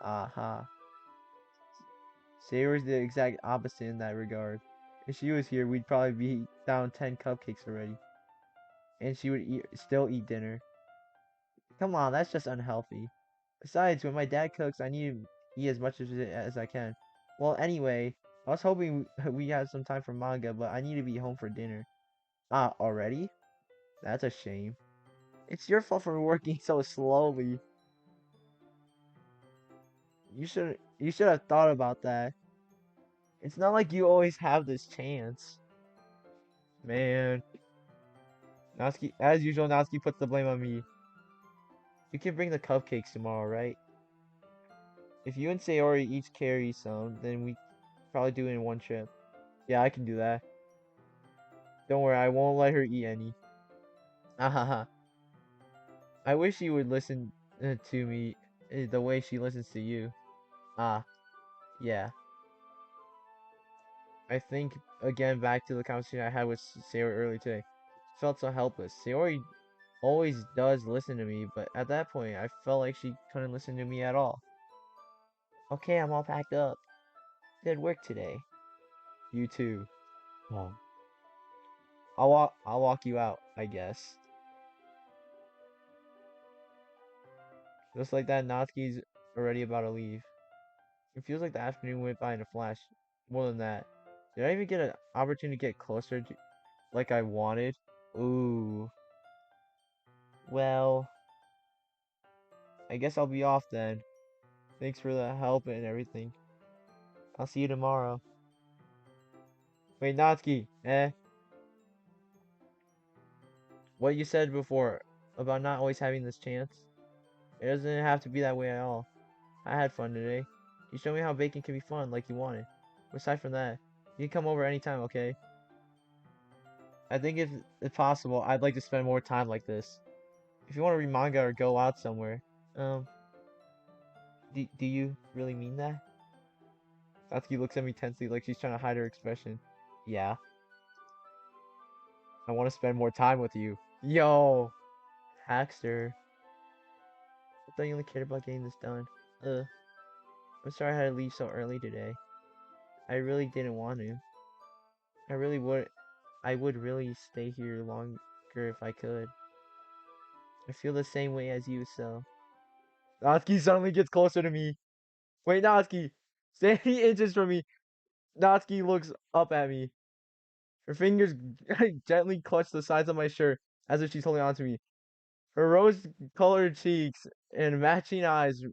Aha. Sayori's the exact opposite in that regard. If she was here, we'd probably be down 10 cupcakes already. And she would still eat dinner. Come on, that's just unhealthy. Besides, when my dad cooks, I need to eat as much of it as I can. Well, anyway, I was hoping we had some time for manga, but I need to be home for dinner. Ah, already? That's a shame. It's your fault for working so slowly. You should have thought about that. It's not like you always have this chance. Man, Natsuki, as usual, Natsuki puts the blame on me. You can bring the cupcakes tomorrow, right? If you and Sayori each carry some, then we probably do it in one trip. Yeah, I can do that. Don't worry, I won't let her eat any. Ahaha. I wish you would listen to me the way she listens to you. Ah, yeah. I think, again, back to the conversation I had with Sayori earlier today. Felt so helpless. Sayori always does listen to me, but at that point, I felt like she couldn't listen to me at all. Okay, I'm all packed up. Good work today. You too. Oh. I'll walk you out, I guess. Just like that, Natsuki's already about to leave. It feels like the afternoon went by in a flash. More than that. Did I even get an opportunity to get closer to like I wanted? Ooh. Well, I guess I'll be off then. Thanks for the help and everything. I'll see you tomorrow. Wait, Natsuki, what you said before about not always having this chance? It doesn't have to be that way at all. I had fun today. You showed me how baking can be fun like you wanted. Aside from that, you can come over anytime, okay? I think if possible, I'd like to spend more time like this. If you want to read manga or go out somewhere, um, do you really mean that? Satsuki looks at me tensely like she's trying to hide her expression. Yeah, I want to spend more time with you. Yo, Hackster. I thought you only cared about getting this done. I'm sorry I had to leave so early today. I really didn't want to. I really would. I would really stay here longer if I could. I feel the same way as you, so. Natsuki suddenly gets closer to me. Wait, Natsuki! Stay 80 inches from me! Natsuki looks up at me. Her fingers gently clutch the sides of my shirt as if she's holding on to me. Her rose-colored cheeks and matching eyes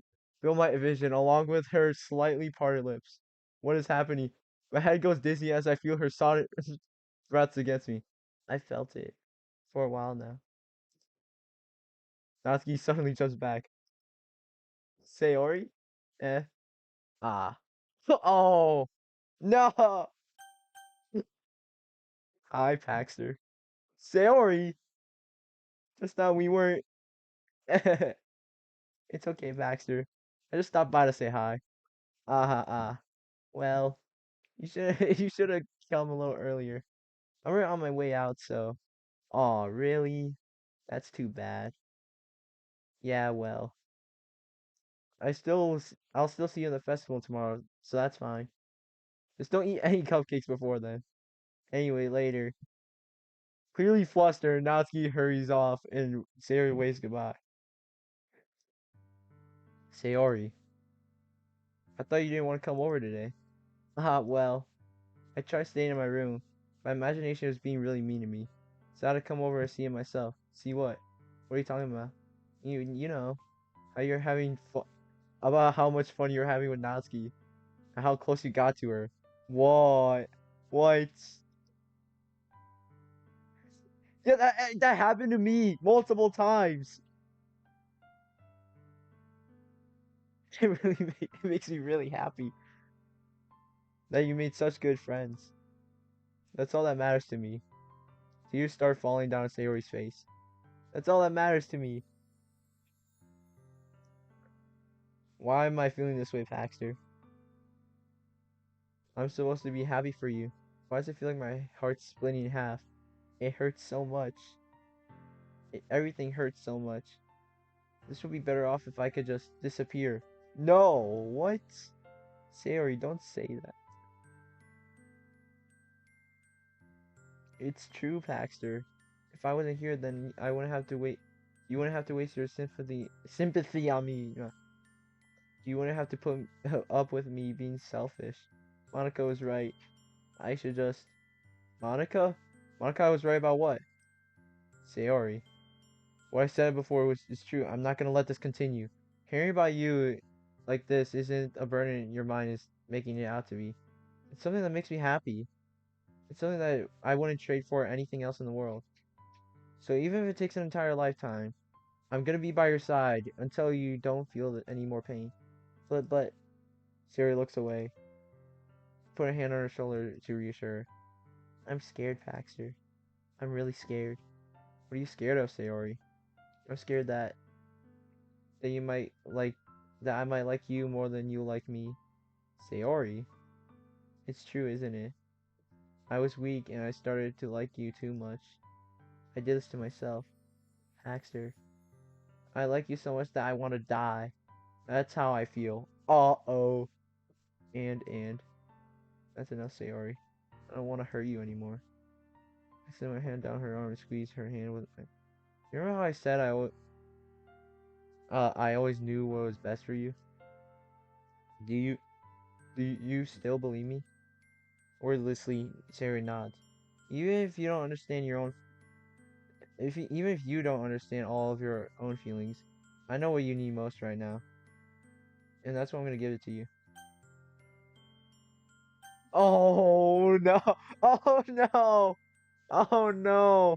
fill my vision, along with her slightly parted lips. What is happening? My head goes dizzy as I feel her solid breaths against me. I felt it for a while now. Natsuki suddenly jumps back. Sayori? Eh. Ah. Oh! No! Hi, Paxter. Sayori! Just thought we weren't. It's okay, Baxter. I just stopped by to say hi. Ah. Well, you should you should have come a little earlier. I'm right on my way out, so. Aw, really? That's too bad. Yeah, well. I'll still see you at the festival tomorrow, so that's fine. Just don't eat any cupcakes before then. Anyway, later. Clearly flustered, Natsuki hurries off and Sayori waves goodbye. Sayori, I thought you didn't want to come over today. Ah, well. I tried staying in my room. My imagination was being really mean to me. So I had to come over and see it myself. See what? What are you talking about? You know, how you're having fun, about how much fun you're having with Natsuki, and how close you got to her. What? What? Yeah, that happened to me multiple times. It makes me really happy that you made such good friends. That's all that matters to me. Tears start falling down Sayori's face. That's all that matters to me. Why am I feeling this way, Paxter? I'm supposed to be happy for you. Why does it feel like my heart's splitting in half? It hurts so much. Everything hurts so much. This would be better off if I could just disappear. No, what? Sayori, don't say that. It's true, Paxter. If I wasn't here, then I wouldn't have to wait. You wouldn't have to waste your sympathy on me. You wouldn't have to put up with me being selfish. Monica was right. I should just. Monica? Monica was right about what? Sayori. What I said before is true. I'm not gonna let this continue. Hearing about you like this isn't a burden your mind is making it out to be. It's something that makes me happy. It's something that I wouldn't trade for anything else in the world. So even if it takes an entire lifetime, I'm gonna be by your side until you don't feel any more pain. But Siri looks away, put a hand on her shoulder to reassure her. I'm scared, Paxter. I'm really scared. What are you scared of, Sayori? I'm scared that you might like that I might like you more than you like me. Sayori, it's true, isn't it? I was weak and I started to like you too much. I did this to myself. Paxter, I like you so much that I want to die. That's how I feel. Uh-oh. And that's enough, Sayori. I don't want to hurt you anymore. I slid my hand down her arm and squeezed her hand with my... You remember how I said I always knew what was best for you? Do you do you still believe me? Wordlessly, Sayori nods. Even if you don't understand your own even if you don't understand all of your own feelings, I know what you need most right now. And that's why I'm gonna give it to you. Oh no! Oh no! Oh no!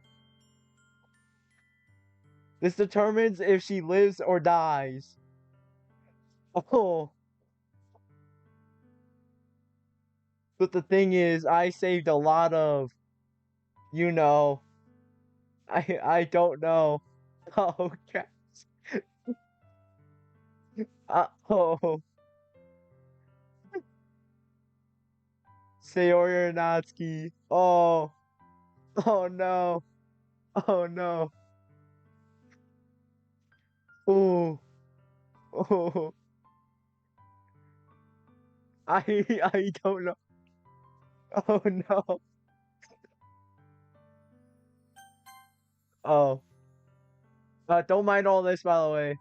This determines if she lives or dies. Oh, but the thing is, I saved a lot of, you know, I don't know. Oh, crap. Oh, Sayori Natsuki. Oh, oh no. Oh no. Oh, oh. I don't know. Oh no. Oh. Don't mind all this, by the way.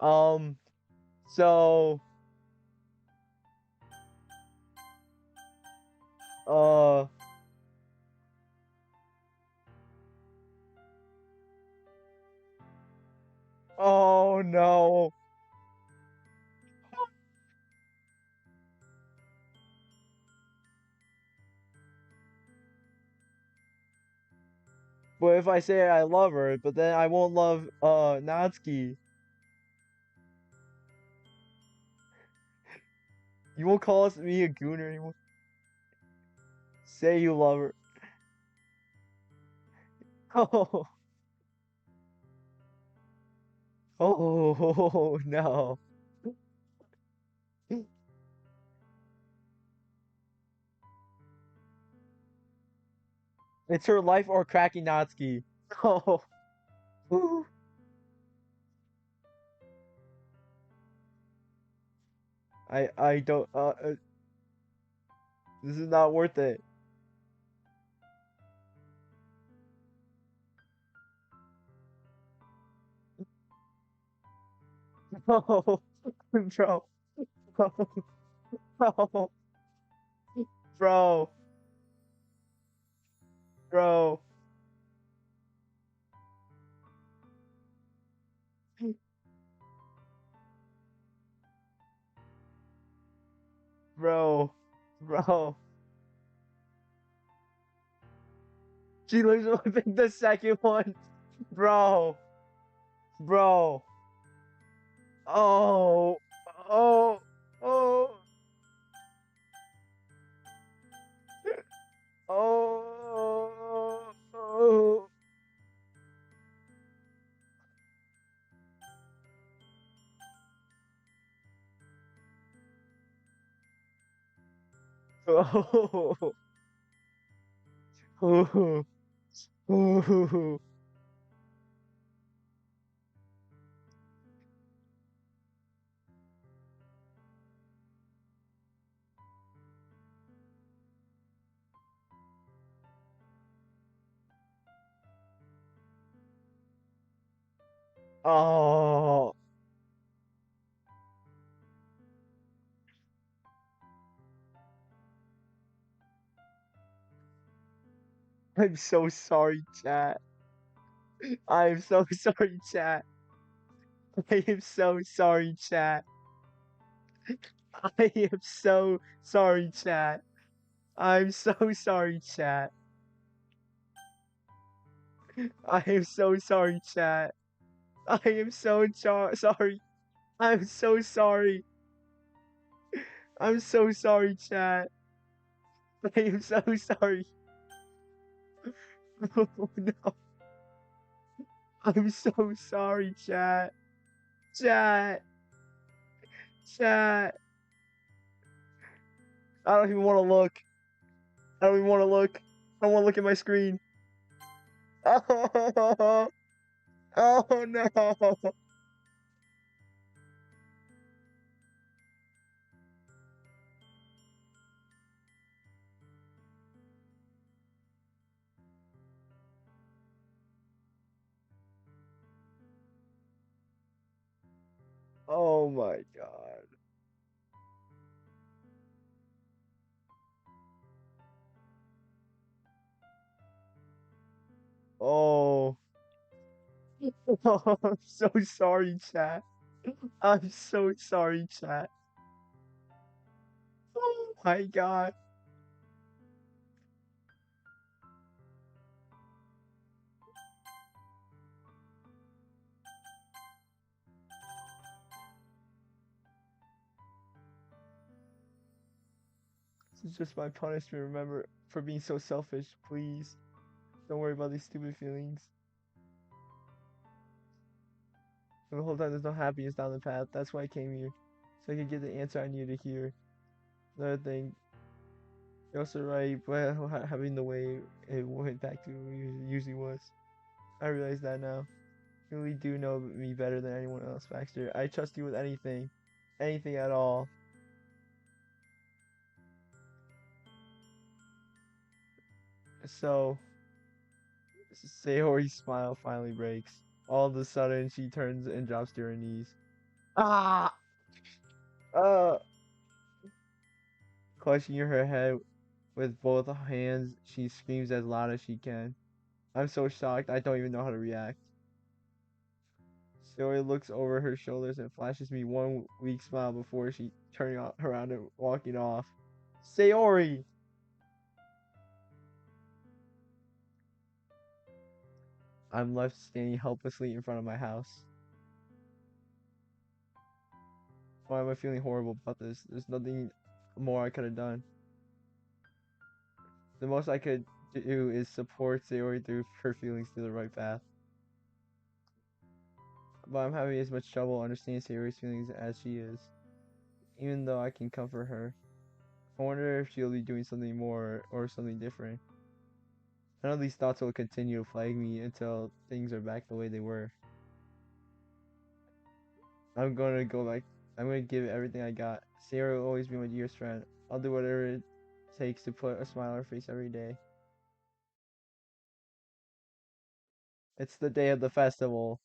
Um, so, uh, oh no. But if I say I love her, but then I won't love, Natsuki. You won't call me a gooner anymore. Say you love her. Oh, oh, no. It's her life or cracking Natsuki. Oh, I don't, this is not worth it. Oh, bro, bro, bro, bro, bro, bro. She literally picked the second one. Bro, bro. Oh, oh, oh, oh, oh. Oh, Ooh, ooh. Oh, I'm so sorry, chat. I'm so sorry, chat. I am so sorry, chat. I am so sorry, chat. I'm so sorry, chat. I am so sorry, chat. I am so sorry. I'm so sorry. I'm so sorry, chat. I am so sorry. Oh no. I'm so sorry, chat. Chat. Chat. I don't even want to look. I don't even want to look. I don't want to look at my screen. Oh, oh no. Oh my god. Oh. Oh, I'm so sorry, chat. I'm so sorry, chat. Oh my god. This is just my punishment, remember, for being so selfish. Please. Don't worry about these stupid feelings. And the whole time there's no happiness down the path. That's why I came here. So I could get the answer I needed to hear. Another thing, you're also right, but having the way it went back to where it usually was. I realize that now. You really do know me better than anyone else, Baxter. I trust you with anything. Anything at all. So, Sayori's smile finally breaks. All of a sudden, she turns and drops to her knees. Ah! Uh, Clutching her head with both hands, she screams as loud as she can. I'm so shocked, I don't even know how to react. Sayori looks over her shoulders and flashes me one weak smile before she turning around and walking off. Sayori! I'm left standing helplessly in front of my house. Why am I feeling horrible about this? There's nothing more I could have done. The most I could do is support Sayori through her feelings to the right path. But I'm having as much trouble understanding Sayori's feelings as she is. Even though I can comfort her. I wonder if she'll be doing something more or something different. I know these thoughts will continue to plague me until things are back the way they were. I'm gonna go back. I'm gonna give it everything I got. Sayori will always be my dearest friend. I'll do whatever it takes to put a smile on her face every day. It's the day of the festival.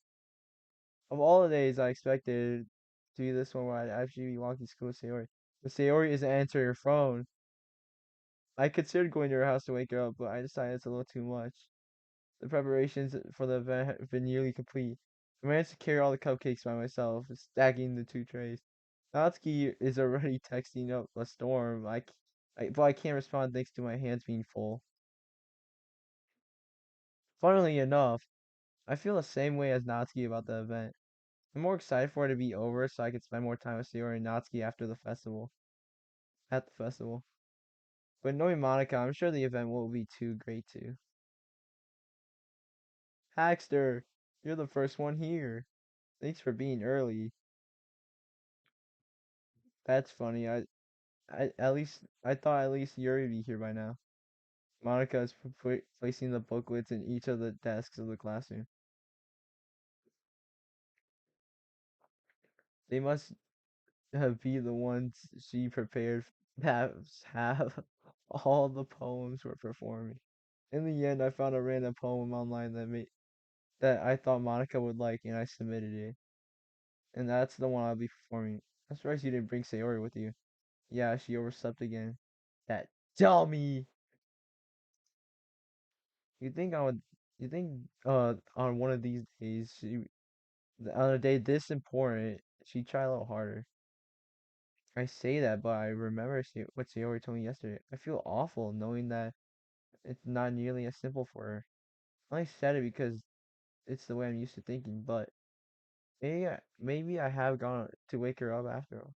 Of all the days I expected to be this one where I'd actually be walking to school with Sayori. But Sayori isn't answering her phone. I considered going to her house to wake her up, but I decided it's a little too much. The preparations for the event have been nearly complete. I managed to carry all the cupcakes by myself, stacking the two trays. Natsuki is already texting up a storm. But I can't respond thanks to my hands being full. Funnily enough, I feel the same way as Natsuki about the event. I'm more excited for it to be over so I can spend more time with Sayori and Natsuki after the festival. At the festival. But knowing Monica, I'm sure the event will be too great too. Hackster, you're the first one here. Thanks for being early. That's funny. I thought at least Yuri would be here by now. Monica is placing the booklets in each of the desks of the classroom. They must be the ones she prepared that have all the poems we're performing. In the end, I found a random poem online that I thought Monica would like, and I submitted it. And that's the one I'll be performing. I'm surprised you didn't bring Sayori with you. Yeah, she overslept again. That dummy. You think I would? You think on one of these days on a day this important she'd try a little harder. I say that, but I remember what Sayori told me yesterday. I feel awful knowing that it's not nearly as simple for her. I only said it because it's the way I'm used to thinking, but maybe I have gone to wake her up after all.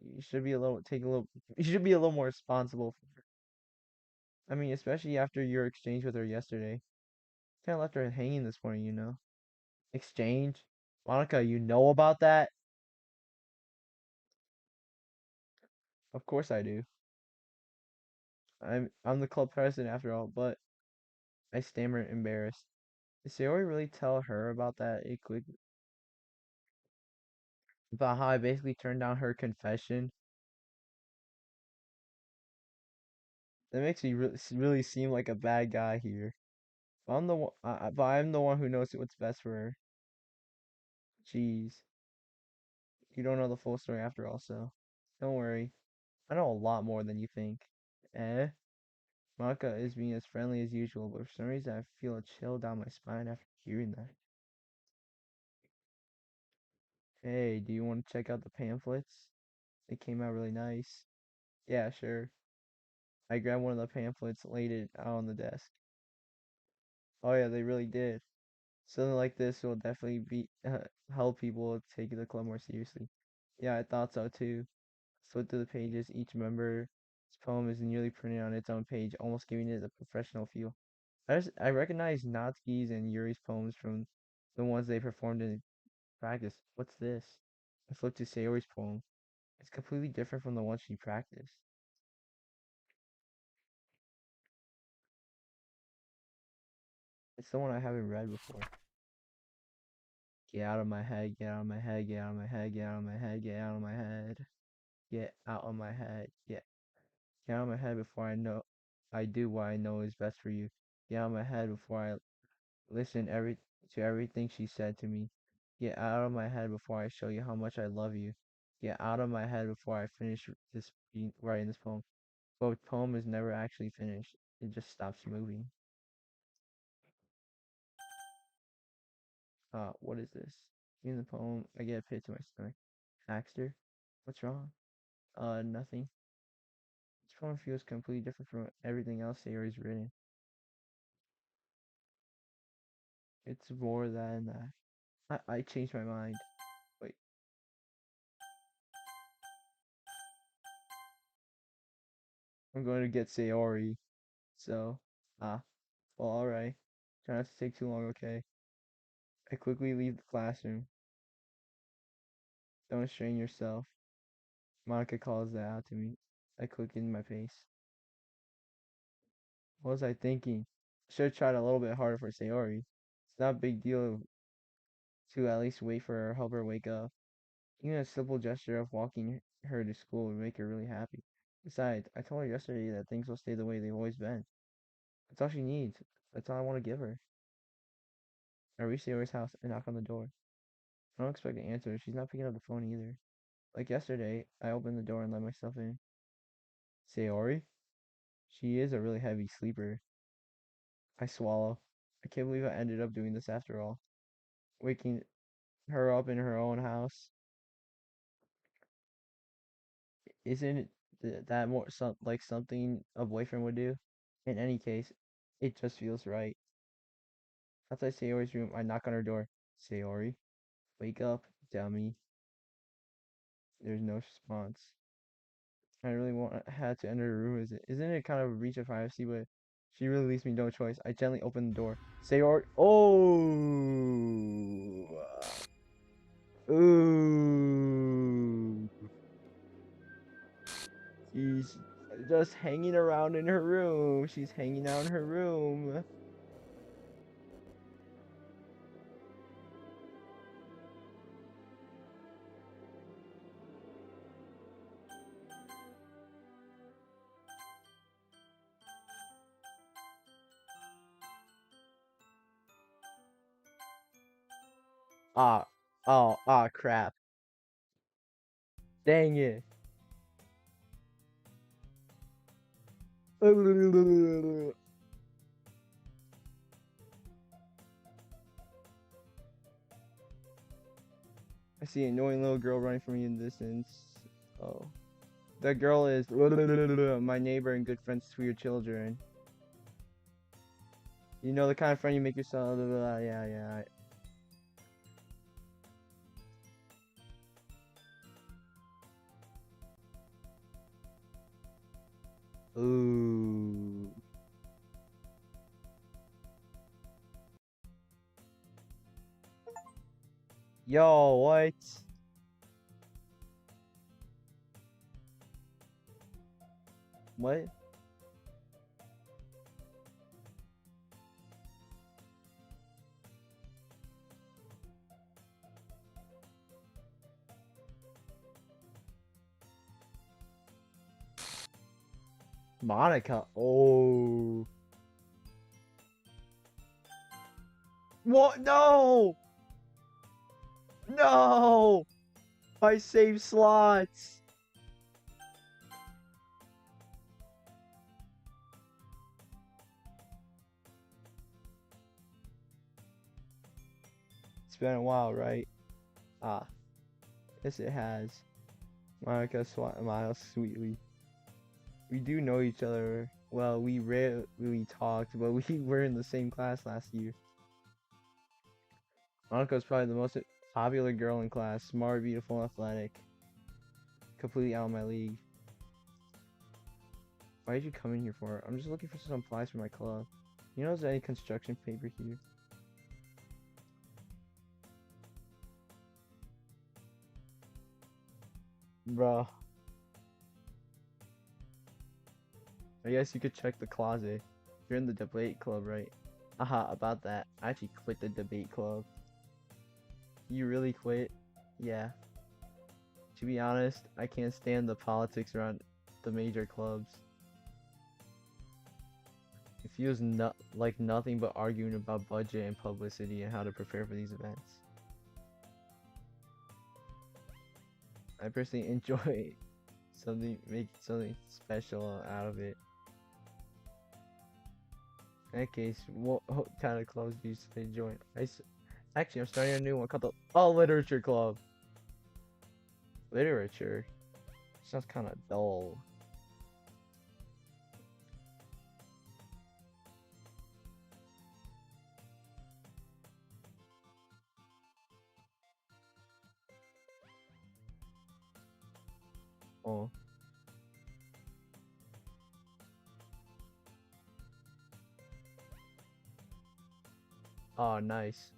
You should be a little take a little you should be a little more responsible. I mean, especially after your exchange with her yesterday. Kind of left her hanging this morning. Exchange? Monica, you know about that? Of course I do. I'm the club president after all, but I stammer embarrassed. Did Sayori really tell her about that quick about how I basically turned down her confession? That makes me really seem like a bad guy here. But I'm the one who knows what's best for her. Jeez, you don't know the full story after all, so don't worry. I know a lot more than you think. Eh? Maka is being as friendly as usual, but for some reason I feel a chill down my spine after hearing that. Hey, do you want to check out the pamphlets? They came out really nice. Yeah, sure. I grabbed one of the pamphlets, laid it out on the desk. Oh yeah, they really did. Something like this will definitely be help people take the club more seriously. Yeah, I thought so too. Flip through the pages. Each member's poem is nearly printed on its own page, almost giving it a professional feel. I recognize Natsuki's and Yuri's poems from the ones they performed in practice. What's this? I flipped to Sayori's poem. It's completely different from the one she practiced. It's the one I haven't read before. Get out of my head, get out of my head, get out of my head, get out of my head, get out of my head, get out of my head, get out of my head before I do what I know is best for you. Get out of my head before I listen to everything she said to me. Get out of my head before I show you how much I love you. Get out of my head before I finish writing this poem. But the poem is never actually finished. It just stops moving. What is this? In the poem, I get a pit to my stomach. Baxter, what's wrong? Nothing. This poem feels completely different from everything else Sayori's written. It's more than that. I changed my mind. Wait, I'm going to get Sayori. So, ah, well, alright. Try not to take too long, okay? I quickly leave the classroom. Don't strain yourself. Monica calls that out to me. I quicken my pace. What was I thinking? Should have tried a little bit harder for Sayori. It's not a big deal to at least wait for her, help her wake up. Even a simple gesture of walking her to school would make her really happy. Besides, I told her yesterday that things will stay the way they've always been. That's all she needs. That's all I want to give her. I reach Sayori's house and knock on the door. I don't expect an answer. She's not picking up the phone either. Like yesterday, I opened the door and let myself in. Sayori? She is a really heavy sleeper. I swallow. I can't believe I ended up doing this after all. Waking her up in her own house. Isn't it that more like something a boyfriend would do? In any case, it just feels right. Outside Sayori's room, I knock on her door. Sayori, wake up, dummy. There's no response. I really had to enter her room. Isn't it kind of a breach of privacy? But she really leaves me no choice. I gently open the door. Sayori, oh, ooh, jeez. just hanging around in her room. She's hanging out in her room. Ah, crap. Dang it. I see an annoying little girl running from me in the distance. Oh. That girl is my neighbor and good friends to your children. You know the kind of friend you make yourself. Yeah, yeah. Ooh. Yo, what? What? Monica. Oh. What? No! No! I saved slots. It's been a while, right? Ah, yes it has. Monica smiles sweetly. We do know each other. Well, we rarely talked, but we were in the same class last year. Monica's probably the most popular girl in class. Smart, beautiful, athletic. Completely out of my league. Why did you come in here for? I'm just looking for some supplies for my club. You know, is there any construction paper here? Bro. I guess you could check the closet. You're in the debate club, right? Aha, about that. I actually quit the debate club. You really quit? Yeah. To be honest, I can't stand the politics around the major clubs. It feels like nothing but arguing about budget and publicity and how to prepare for these events. I personally enjoy making something special out of it. In that case, what kind of clubs do you say join? Actually, I'm starting a new one called the Literature Club. Literature? Sounds kind of dull. Oh. Oh, nice.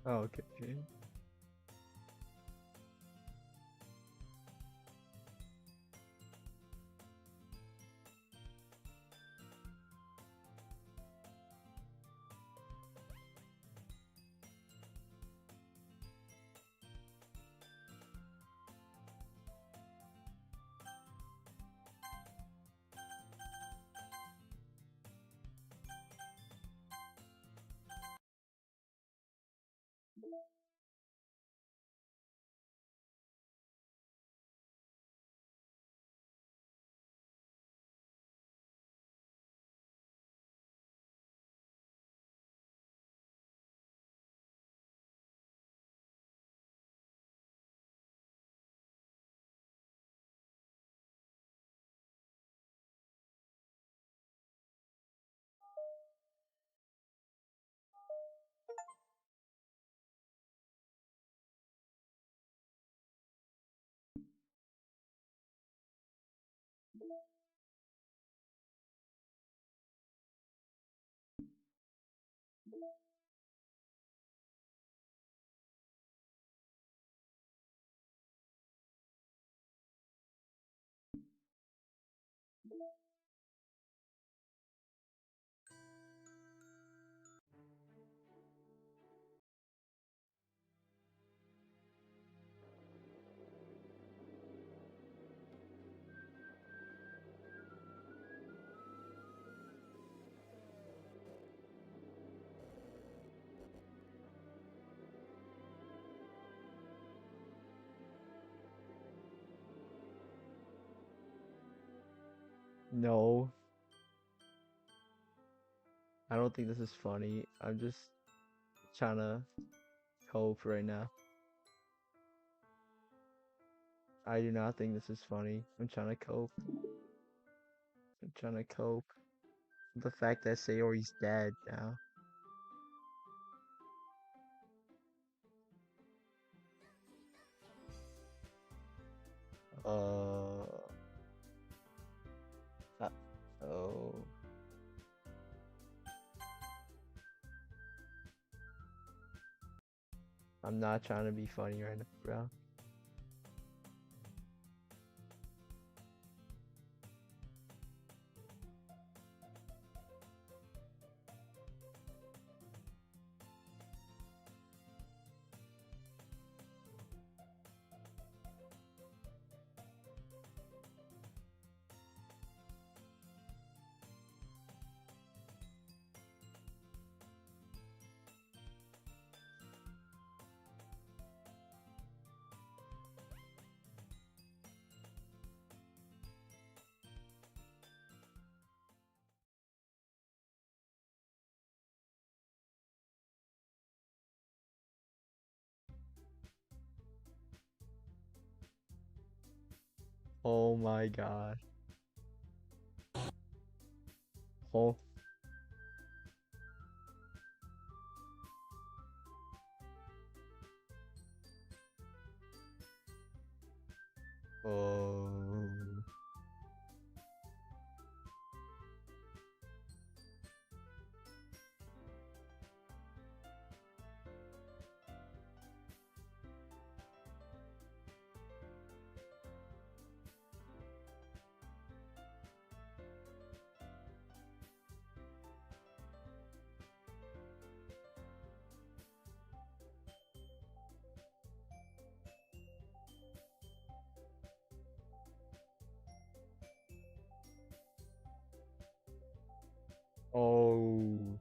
Oh, okay. No, I don't think this is funny. I'm just trying to cope right now. I do not think this is funny. I'm trying to cope. I'm trying to cope. The fact that Sayori's dead now. Uh, uh oh. I'm not trying to be funny right now, bro. Oh my god. Oh. Oh. Oh.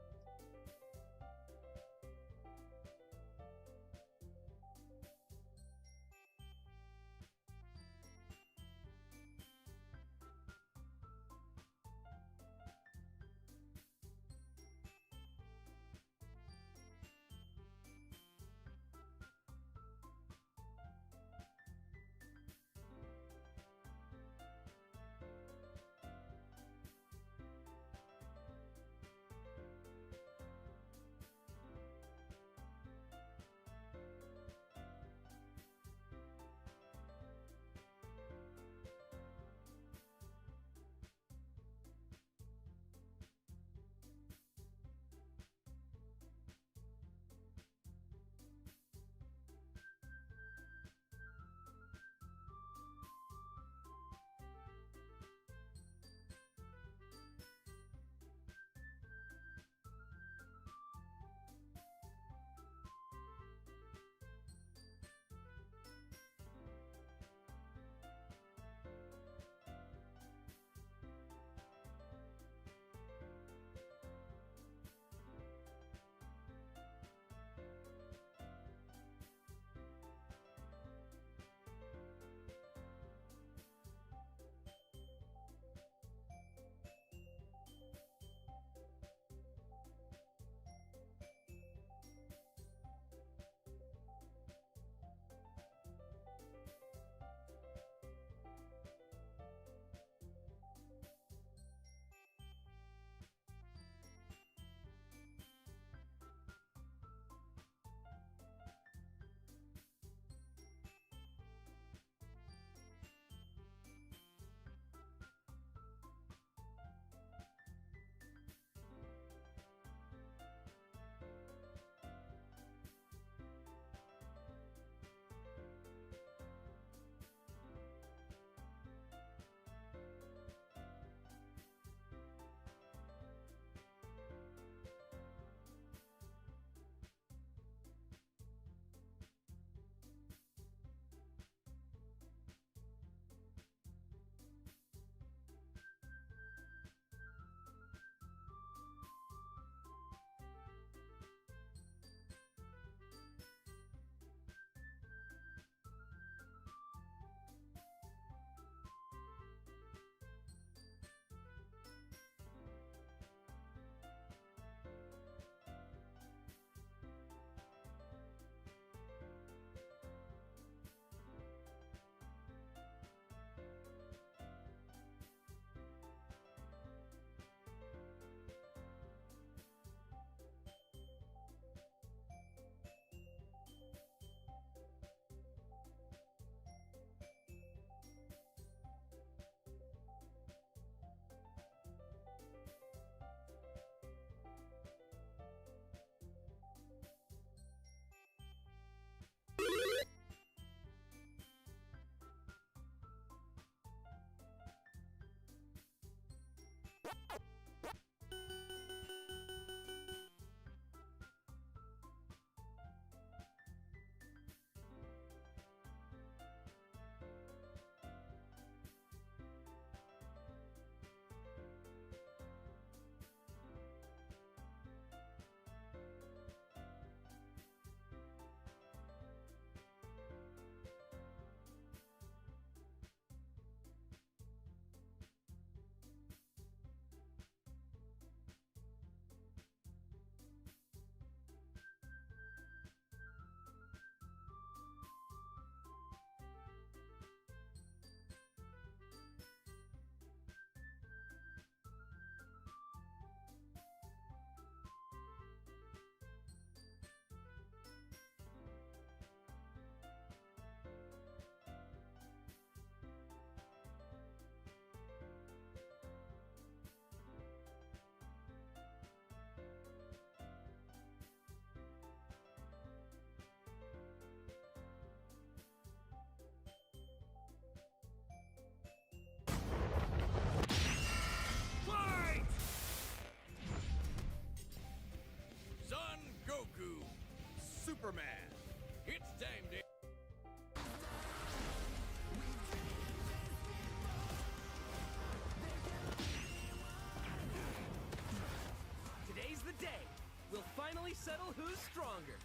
Who's stronger?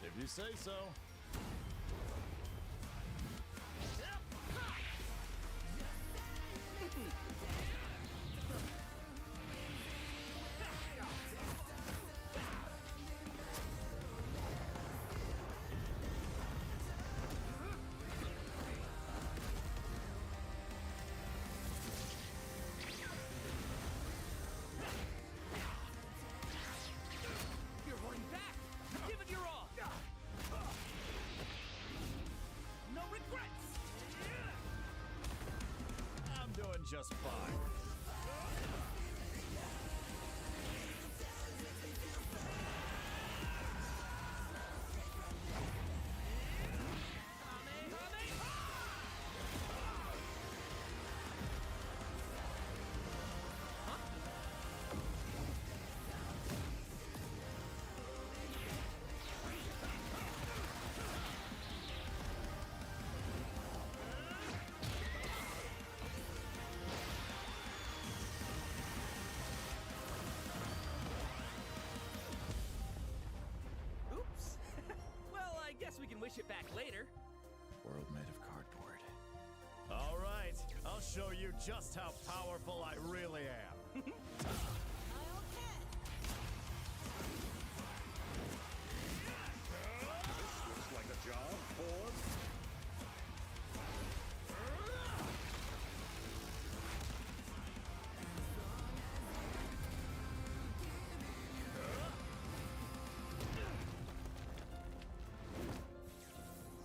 If you say so. You're holding back. Give it your all. No regrets. I'm doing just fine. Oops. Well, I guess we can wish it back later. World made of cardboard. All right, I'll show you just how powerful I really am. Looks like a job, boys.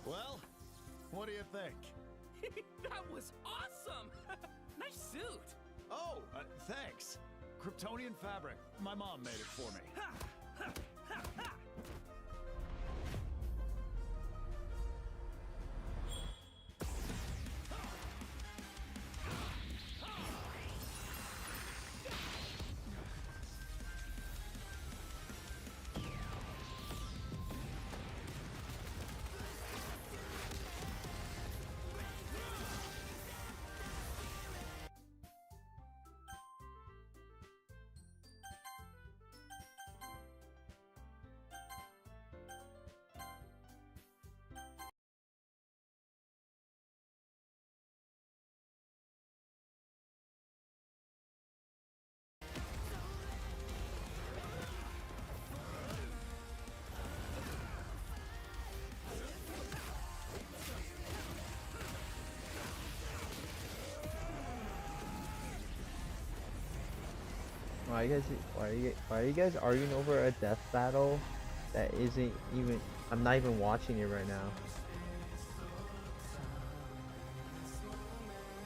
Well, what do you think? That was awesome. Nice suit. Oh, thanks. Kryptonian fabric. My mom made it for me. Why are you guys arguing over a death battle that isn't even, I'm not even watching it right now.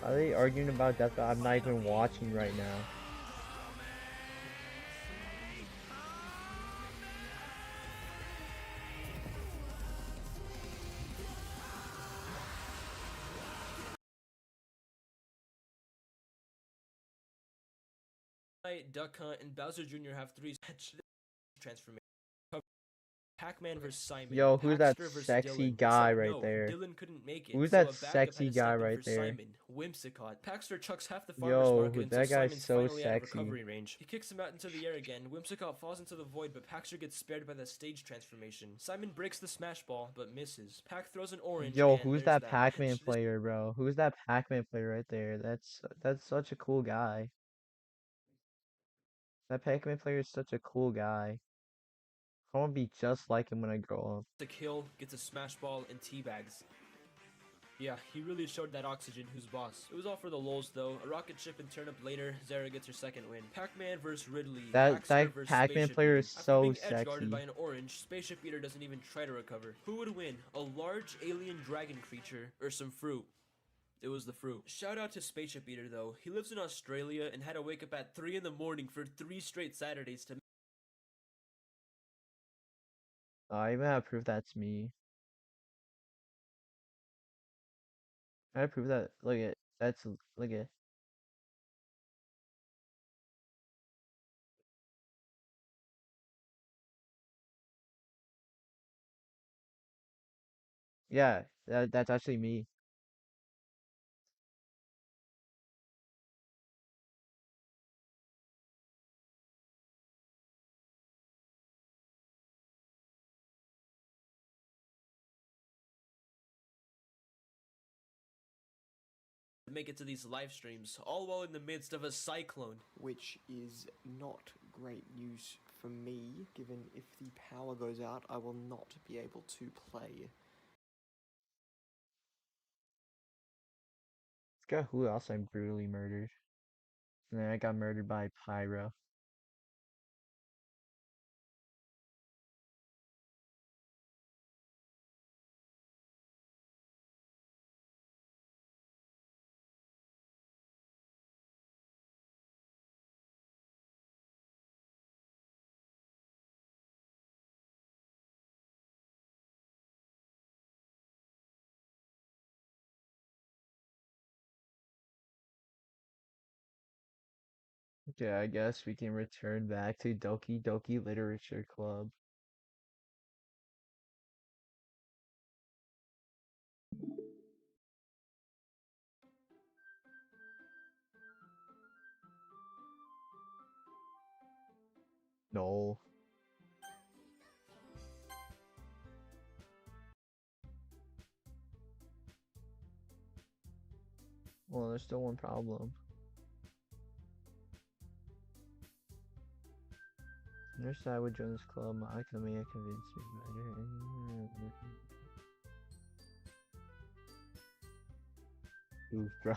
Why are they arguing about death battle I'm not even watching right now? Duck Hunt, and Bowser Jr. have three transformations. Pac-Man vs. Simon. Yo, who's that Paxter versus sexy Dylan. guy Except right no, there? Dylan couldn't make it. Who's so that a backup sexy had to guy step in right for there? Simon. Whimsicott. Paxter chucks half the farmer's Yo, market until that guy's Simon's so finally out of sexy. recovery range. He kicks him out into the air again. Whimsicott falls into the void, but Paxter gets spared by the stage transformation. Simon breaks the smash ball, but misses. Pac throws an orange. Yo, and who's there's that Pac-Man match. player, bro? Who's that Pac-Man player right there? That's such a cool guy. That Pac-Man player is such a cool guy. I want to be just like him when I grow up. The kill, gets a smash ball, and teabags. Yeah, he really showed that Oxygen who's boss. It was all for the lulz though. A rocket ship and turn up later, Zara gets her second win. Pac-Man vs. Ridley. That Paxter versus Pac-Man Spaceship player Eater. is After so being edge-guarded sexy. by an orange, Spaceship Eater doesn't even try to recover. Who would win? A large alien dragon creature or some fruit? It was the fruit. Shout out to Spaceship Eater though. He lives in Australia and had to wake up at 3 in the morning for 3 straight Saturdays to I even have proof that's me. I have proof that. Look at look at. Yeah, that's actually me. make it to these live streams, all while in the midst of a cyclone. Which is not great news for me, given if the power goes out, I will not be able to play. Forgot who else I brutally murdered. And then I got murdered by Pyro. Okay, I guess we can return back to Doki Doki Literature Club. No. Well, there's still one problem. Nurse I would join this club. My Akame convinced me better. Oof, bro.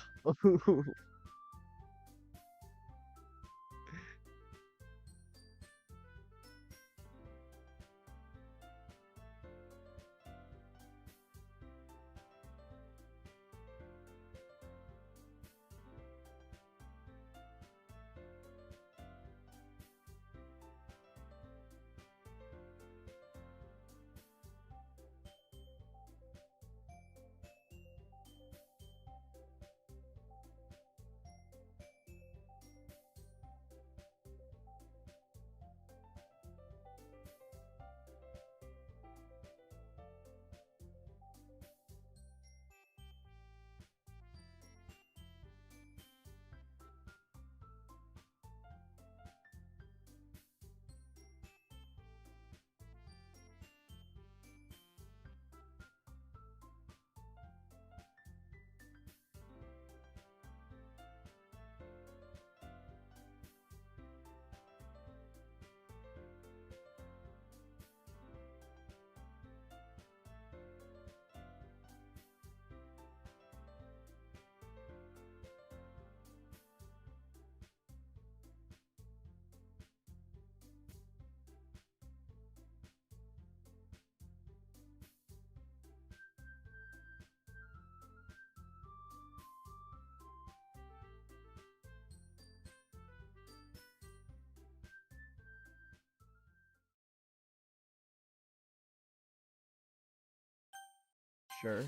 Sure.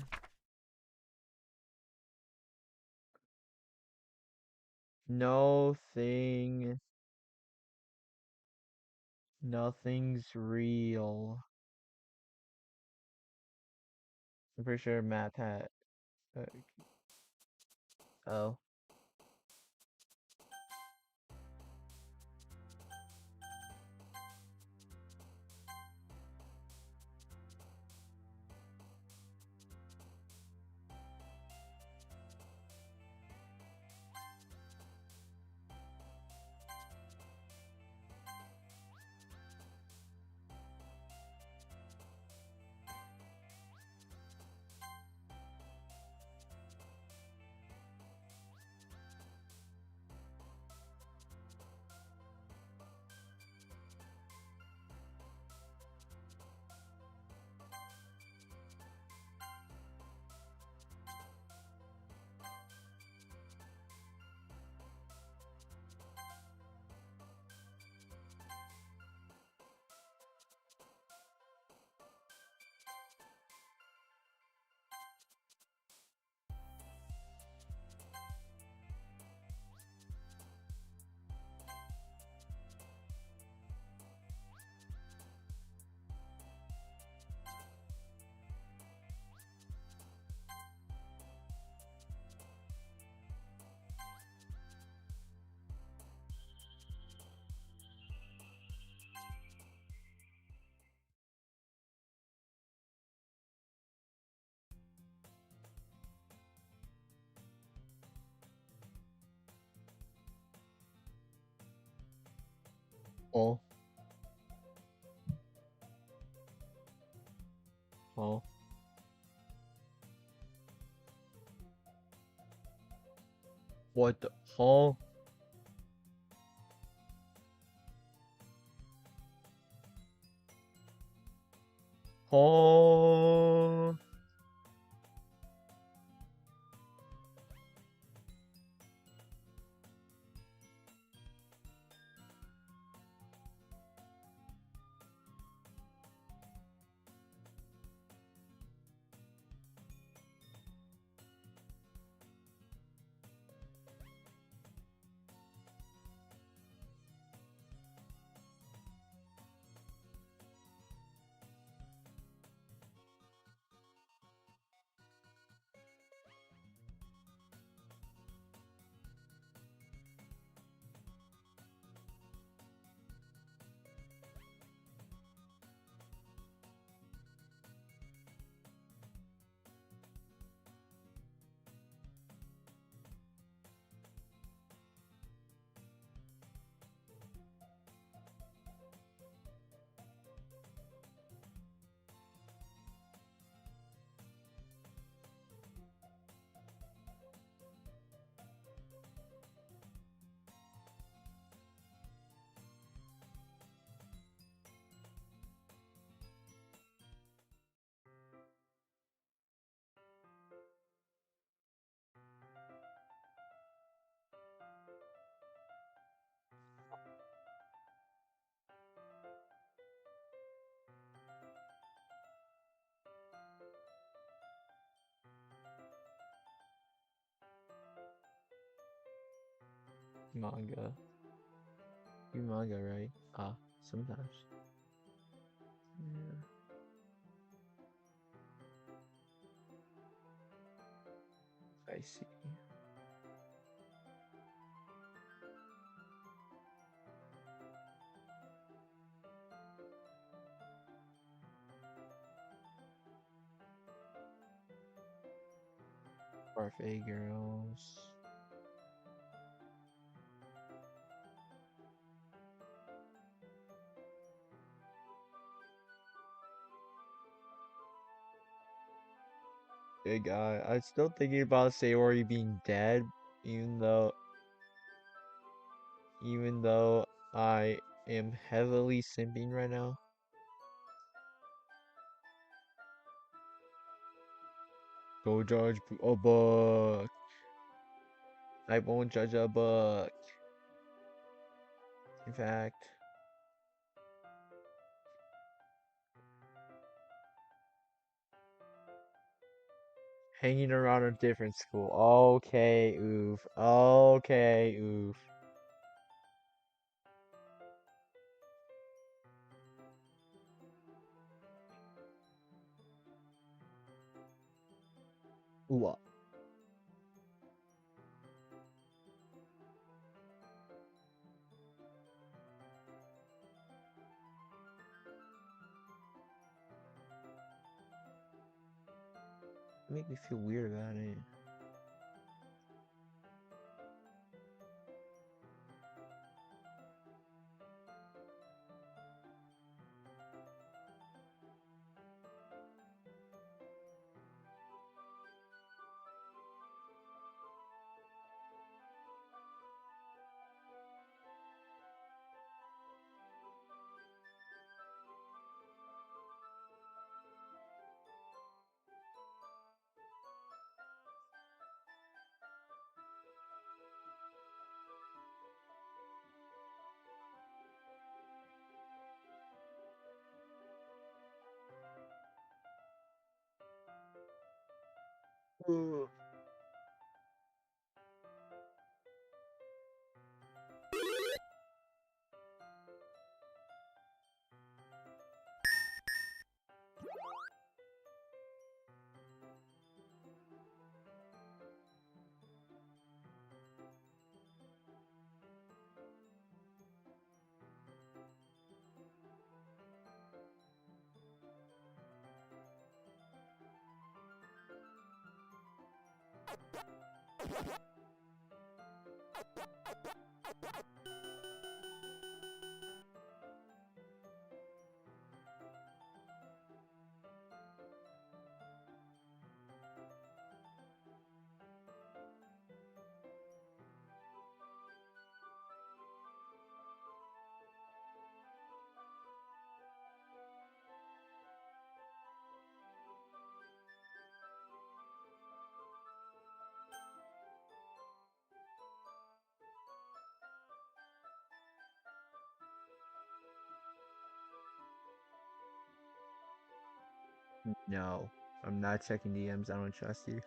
Nothing's real. I'm pretty sure Matt had. Oh. Oh. Oh. What the? Oh. Oh. Manga. You manga, right? Ah, sometimes. Yeah. I see. Parfait girls. Hey guy, I'm still thinking about Sayori being dead, even though even though I am heavily simping right now. Go judge a book. I won't judge a book. In fact, hanging around a different school. Okay, oof. Okay, oof. Ooh. Make me feel weird about it. Ugh. No, I'm not checking DMs. I don't trust you.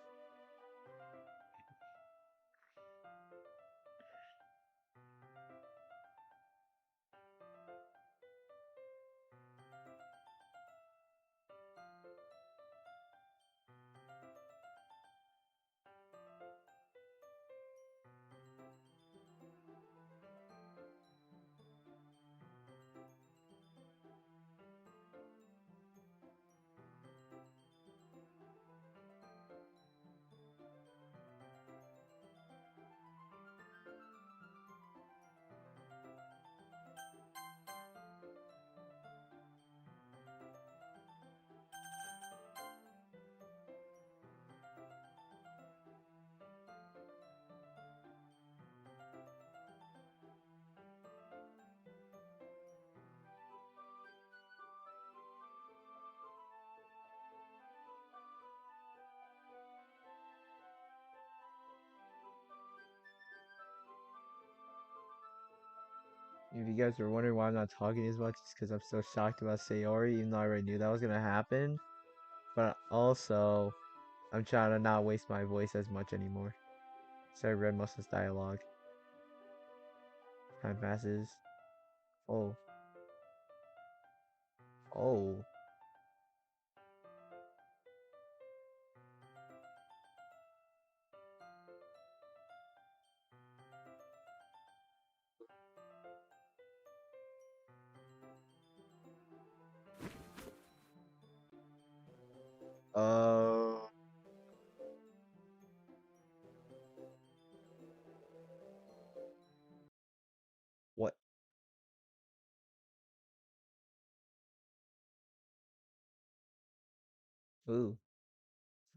If you guys were wondering why I'm not talking as much, it's because I'm so shocked about Sayori, even though I already knew that was gonna happen. But also, I'm trying to not waste my voice as much anymore. So I read most of this dialogue. Time passes. Oh. Oh. Uh. What? Ooh.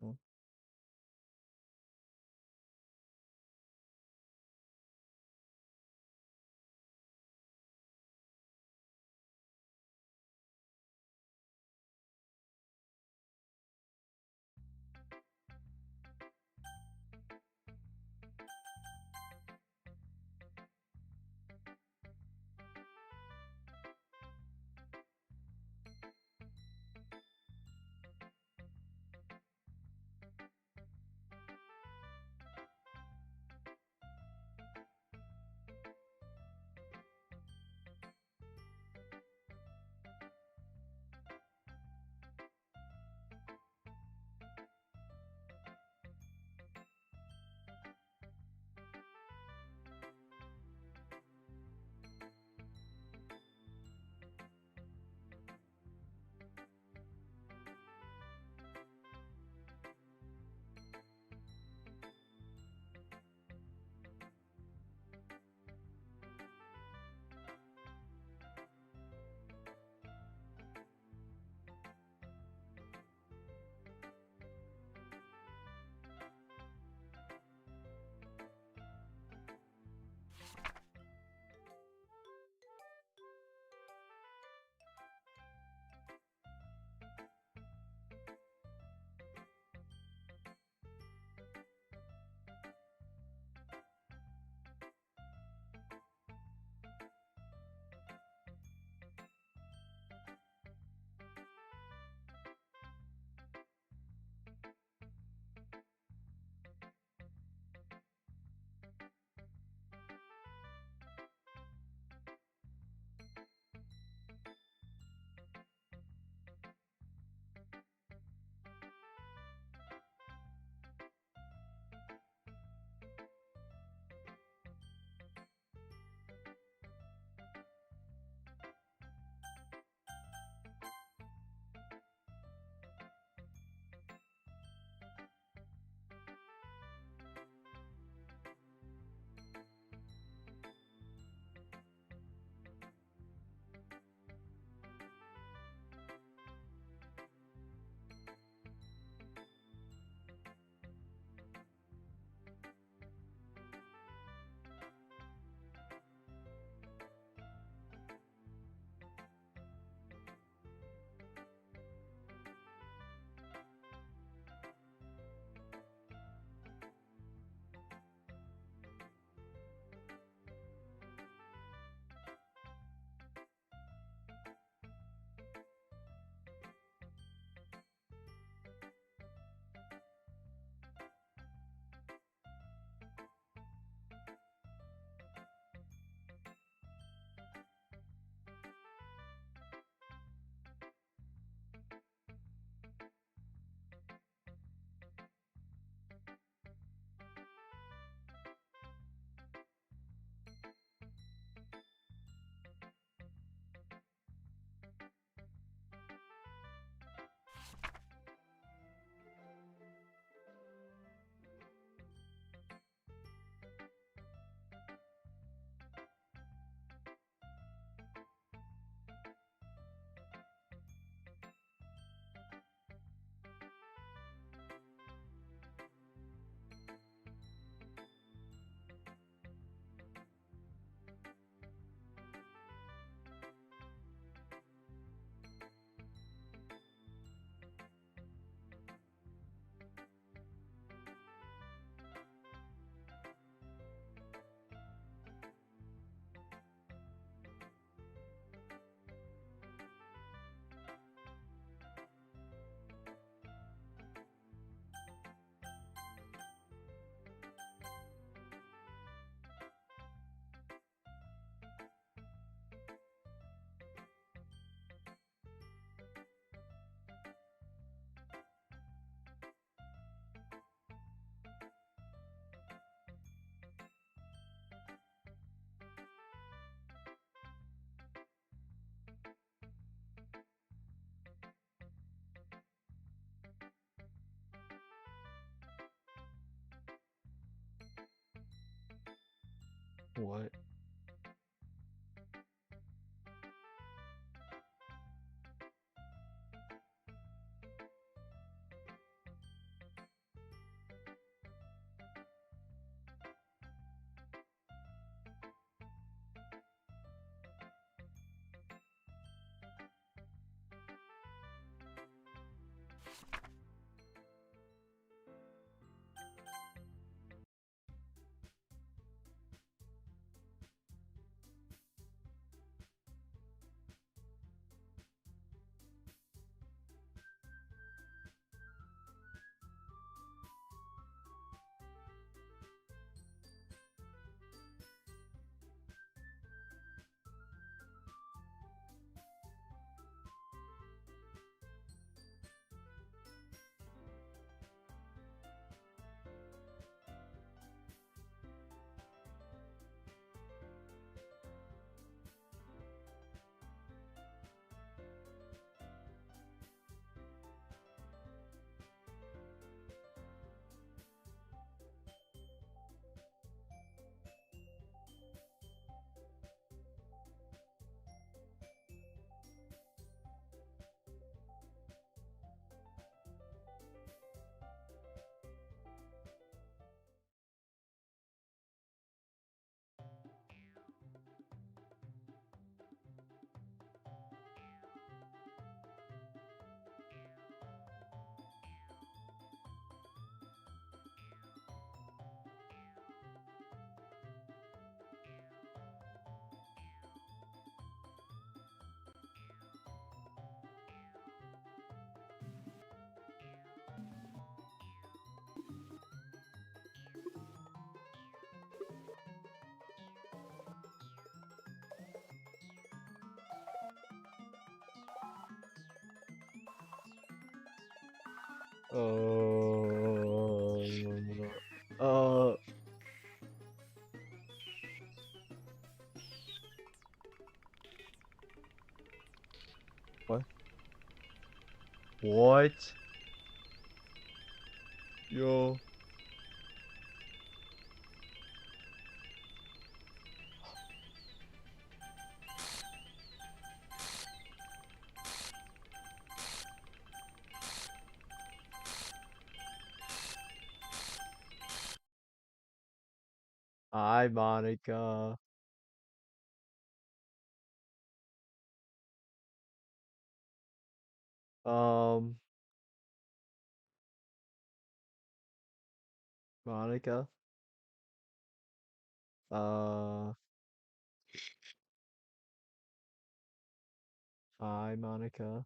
Oh. What? Oh. What? What? Yo. Hi, Monica. Um, Monica. Uh, Hi, Monica.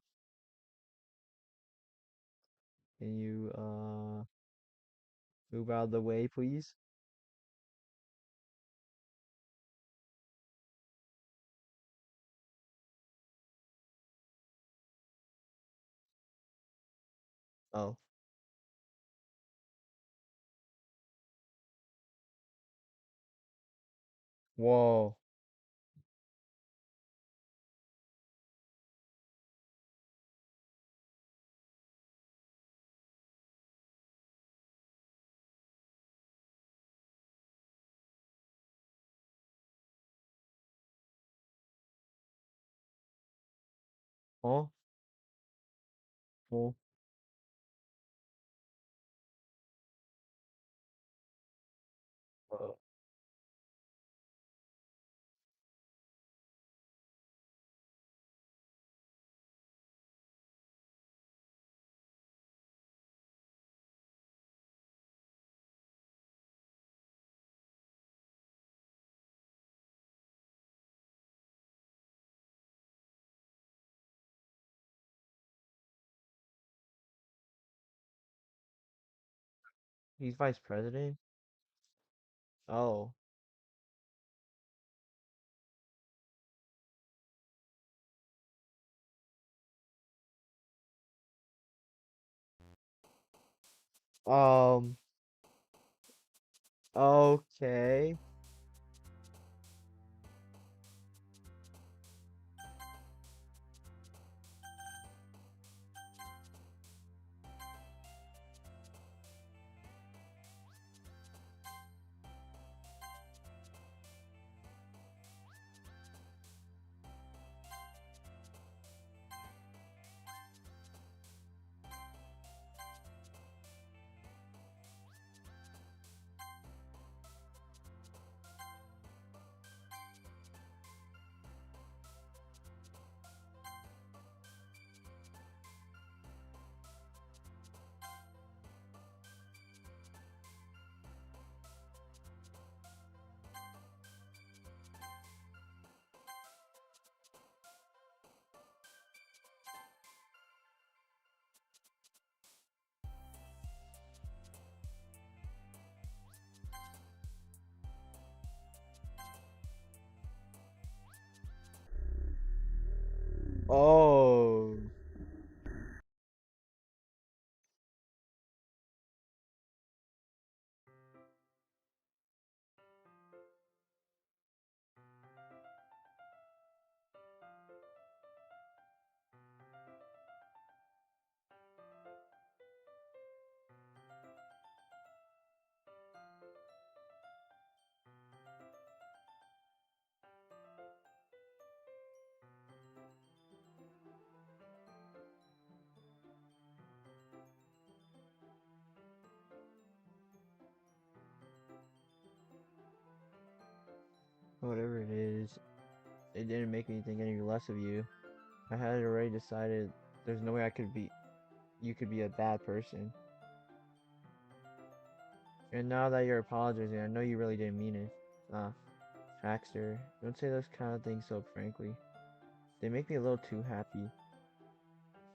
Can you move out of the way, please? Oh. Whoa. Huh? Oh. Uh, He's vice president? Oh. Um, okay. Oh. Whatever it is, it didn't make me think any less of you. I had already decided there's no way you could be a bad person. And now that you're apologizing, I know you really didn't mean it. Ah, Hackster, don't say those kind of things so frankly. They make me a little too happy.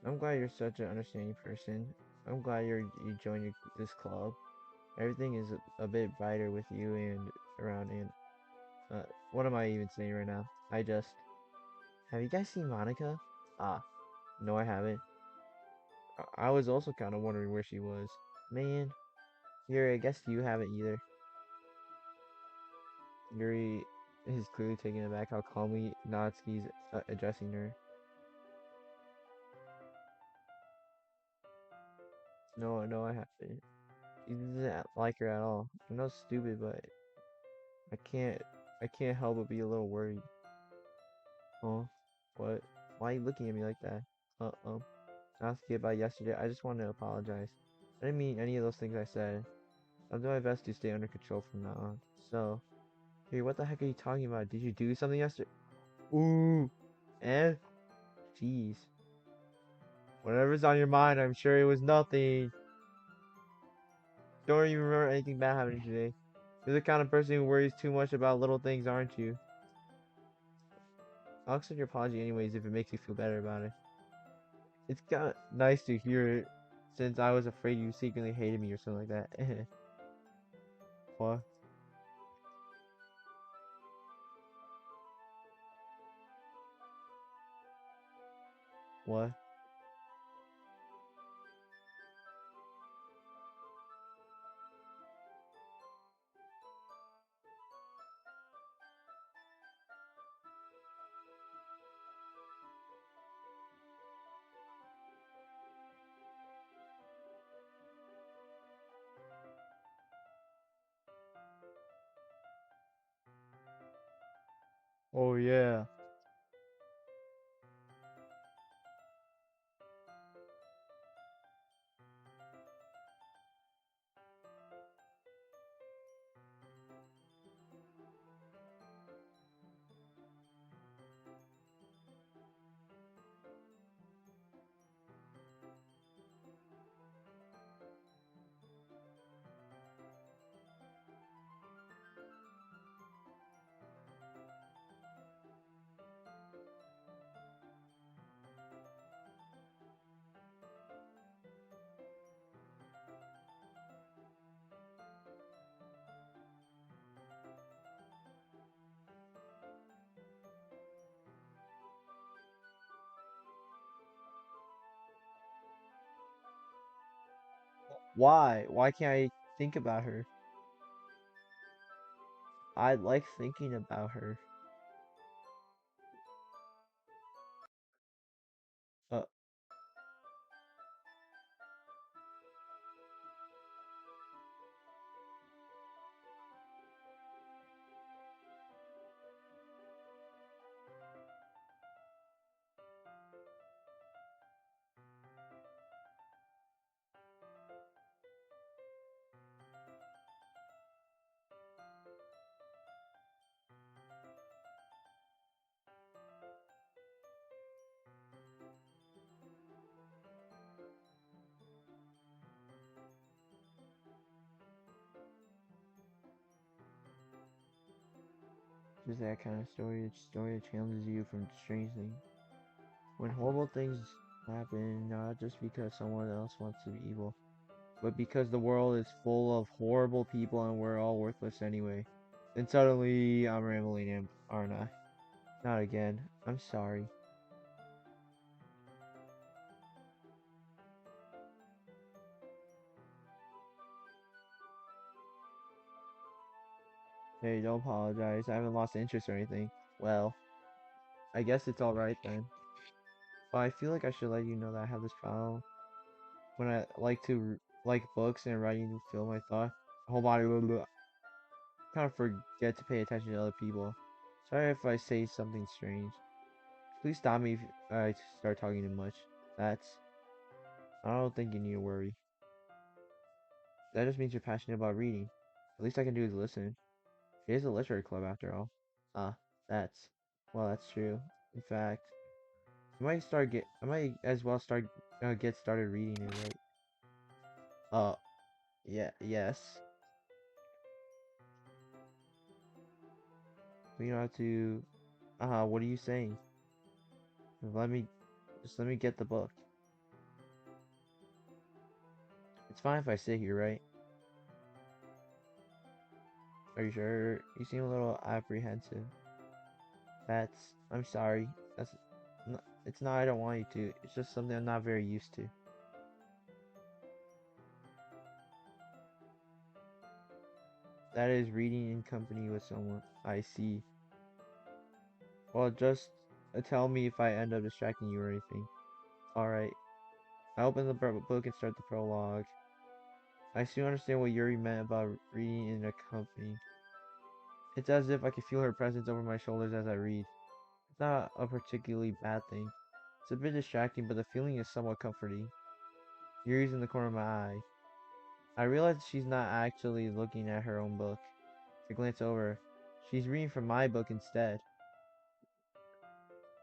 I'm glad you're such an understanding person. I'm glad you joined this club. Everything is a bit brighter with you and around and what am I even saying right now? Have you guys seen Monica? Ah, no I haven't. I was also kind of wondering where she was. Man, Yuri, I guess you haven't either. Yuri is clearly taken aback how calmly Natsuki's addressing her. No, no, I haven't. He doesn't like her at all. I'm not stupid, but I can't, I can't help but be a little worried. Huh? What? Why are you looking at me like that? Natsuki, about yesterday, I just wanted to apologize. I didn't mean any of those things I said. I'll do my best to stay under control from now on. So, hey, what the heck are you talking about? Did you do something yesterday? Ooh, and? Jeez. Whatever's on your mind, I'm sure it was nothing. Don't even remember anything bad happening today. You're the kind of person who worries too much about little things, aren't you? I'll accept your apology anyways if it makes you feel better about it. It's kind of nice to hear it, since I was afraid you secretly hated me or something like that. What? What? Oh yeah. Why? Why can't I think about her? I like thinking about her. Uh, just that kind of story. A story that challenges you from strange things. When horrible things happen, not just because someone else wants to be evil, but because the world is full of horrible people and we're all worthless anyway. And suddenly, I'm rambling, aren't I? Not again. I'm sorry. Hey, don't apologize. I haven't lost interest or anything. Well, I guess it's alright then. But I feel like I should let you know that I have this problem when I like to like books and writing to fill my thought. Whole body kind of forget to pay attention to other people. Sorry if I say something strange. Please stop me if I start talking too much. That's I don't think you need to worry. That just means you're passionate about reading. The least I can do is listen. It is a literary club after all. Ah, that's well, that's true. In fact, I might as well start get started reading it right. Uh, yeah, yes. We don't have to. What are you saying? Let me let me get the book. It's fine if I sit here, right? Are you sure? You seem a little apprehensive. I'm sorry. It's not I don't want you to. It's just something I'm not very used to. That is reading in company with someone. I see. Well, just tell me if I end up distracting you or anything. Alright. I open the book and start the prologue. I soon understand what Yuri meant about reading in a company. It's as if I can feel her presence over my shoulders as I read. It's not a particularly bad thing. It's a bit distracting, but the feeling is somewhat comforting. Yuri's in the corner of my eye. I realize she's not actually looking at her own book. I glance over. She's reading from my book instead.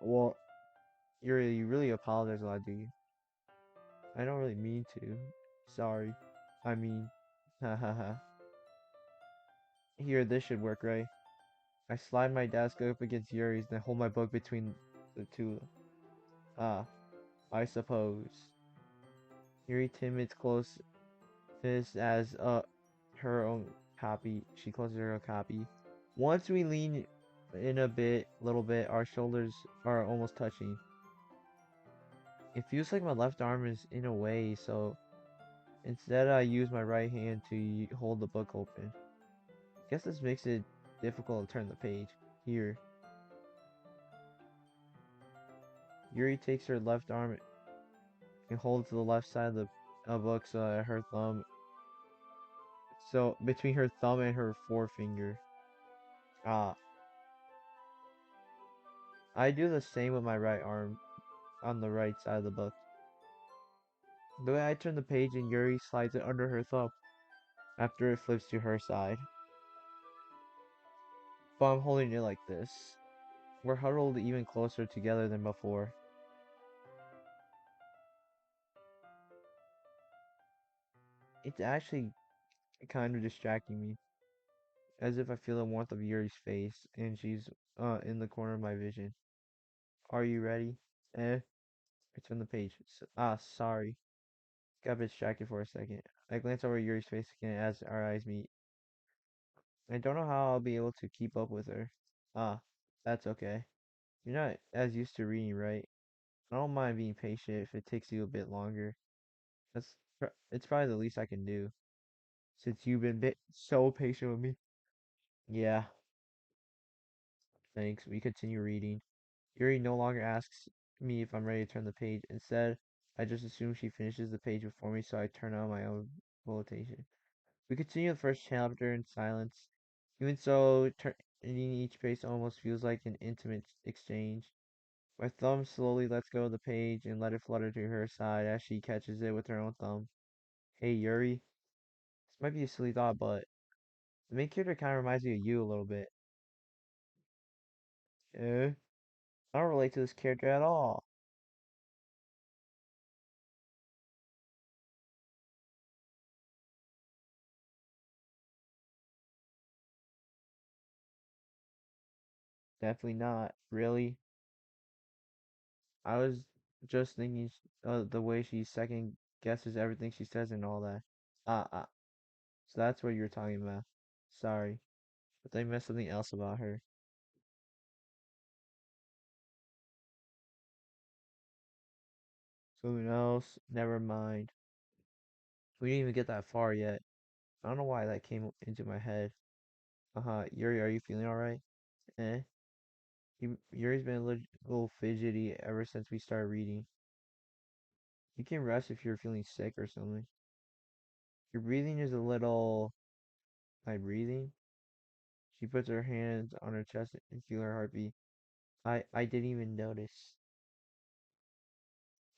Well, you really apologize a lot, do you? I don't really mean to. Sorry. I mean, hahaha. Here, this should work, right? I slide my desk up against Yuri's, then hold my book between the two. Ah, I suppose. Yuri timid close this as her own copy. She closes her own copy. Once we lean in little bit, our shoulders are almost touching. It feels like my left arm is in a way, so instead I use my right hand to hold the book open. Guess this makes it difficult to turn the page. Here, Yuri takes her left arm and holds the left side of the book so that her thumb, so between her thumb and her forefinger. Ah, I do the same with my right arm on the right side of the book. The way I turn the page and Yuri slides it under her thumb after it flips to her side. But I'm holding it like this. We're huddled even closer together than before. It's actually kind of distracting me, as if I feel the warmth of Yuri's face, and she's in the corner of my vision. Are you ready? Eh? I turn the page. Sorry. Got a bit distracted for a second. I glance over Yuri's face again as our eyes meet. I don't know how I'll be able to keep up with her. Ah, that's okay. You're not as used to reading, right? I don't mind being patient if it takes you a bit longer. It's probably the least I can do, since you've been so patient with me. Yeah, thanks. We continue reading. Yuri no longer asks me if I'm ready to turn the page. Instead, I just assume she finishes the page before me, so I turn on my own quotation. We continue the first chapter in silence. Even so, turning each page almost feels like an intimate exchange. My thumb slowly lets go of the page and let it flutter to her side as she catches it with her own thumb. Hey, Yuri. This might be a silly thought, but the main character kind of reminds me of you a little bit. Eh? I don't relate to this character at all. Definitely not. Really? I was just thinking the way she second guesses everything she says and all that. Ah. So that's what you're talking about. Sorry, but they missed something else about her. Something else? Never mind. We didn't even get that far yet. I don't know why that came into my head. Yuri, are you feeling alright? Eh? Yuri's been a little fidgety ever since we started reading. You can rest if you're feeling sick or something. Your breathing is a little... My breathing? She puts her hands on her chest and feel her heartbeat. I didn't even notice.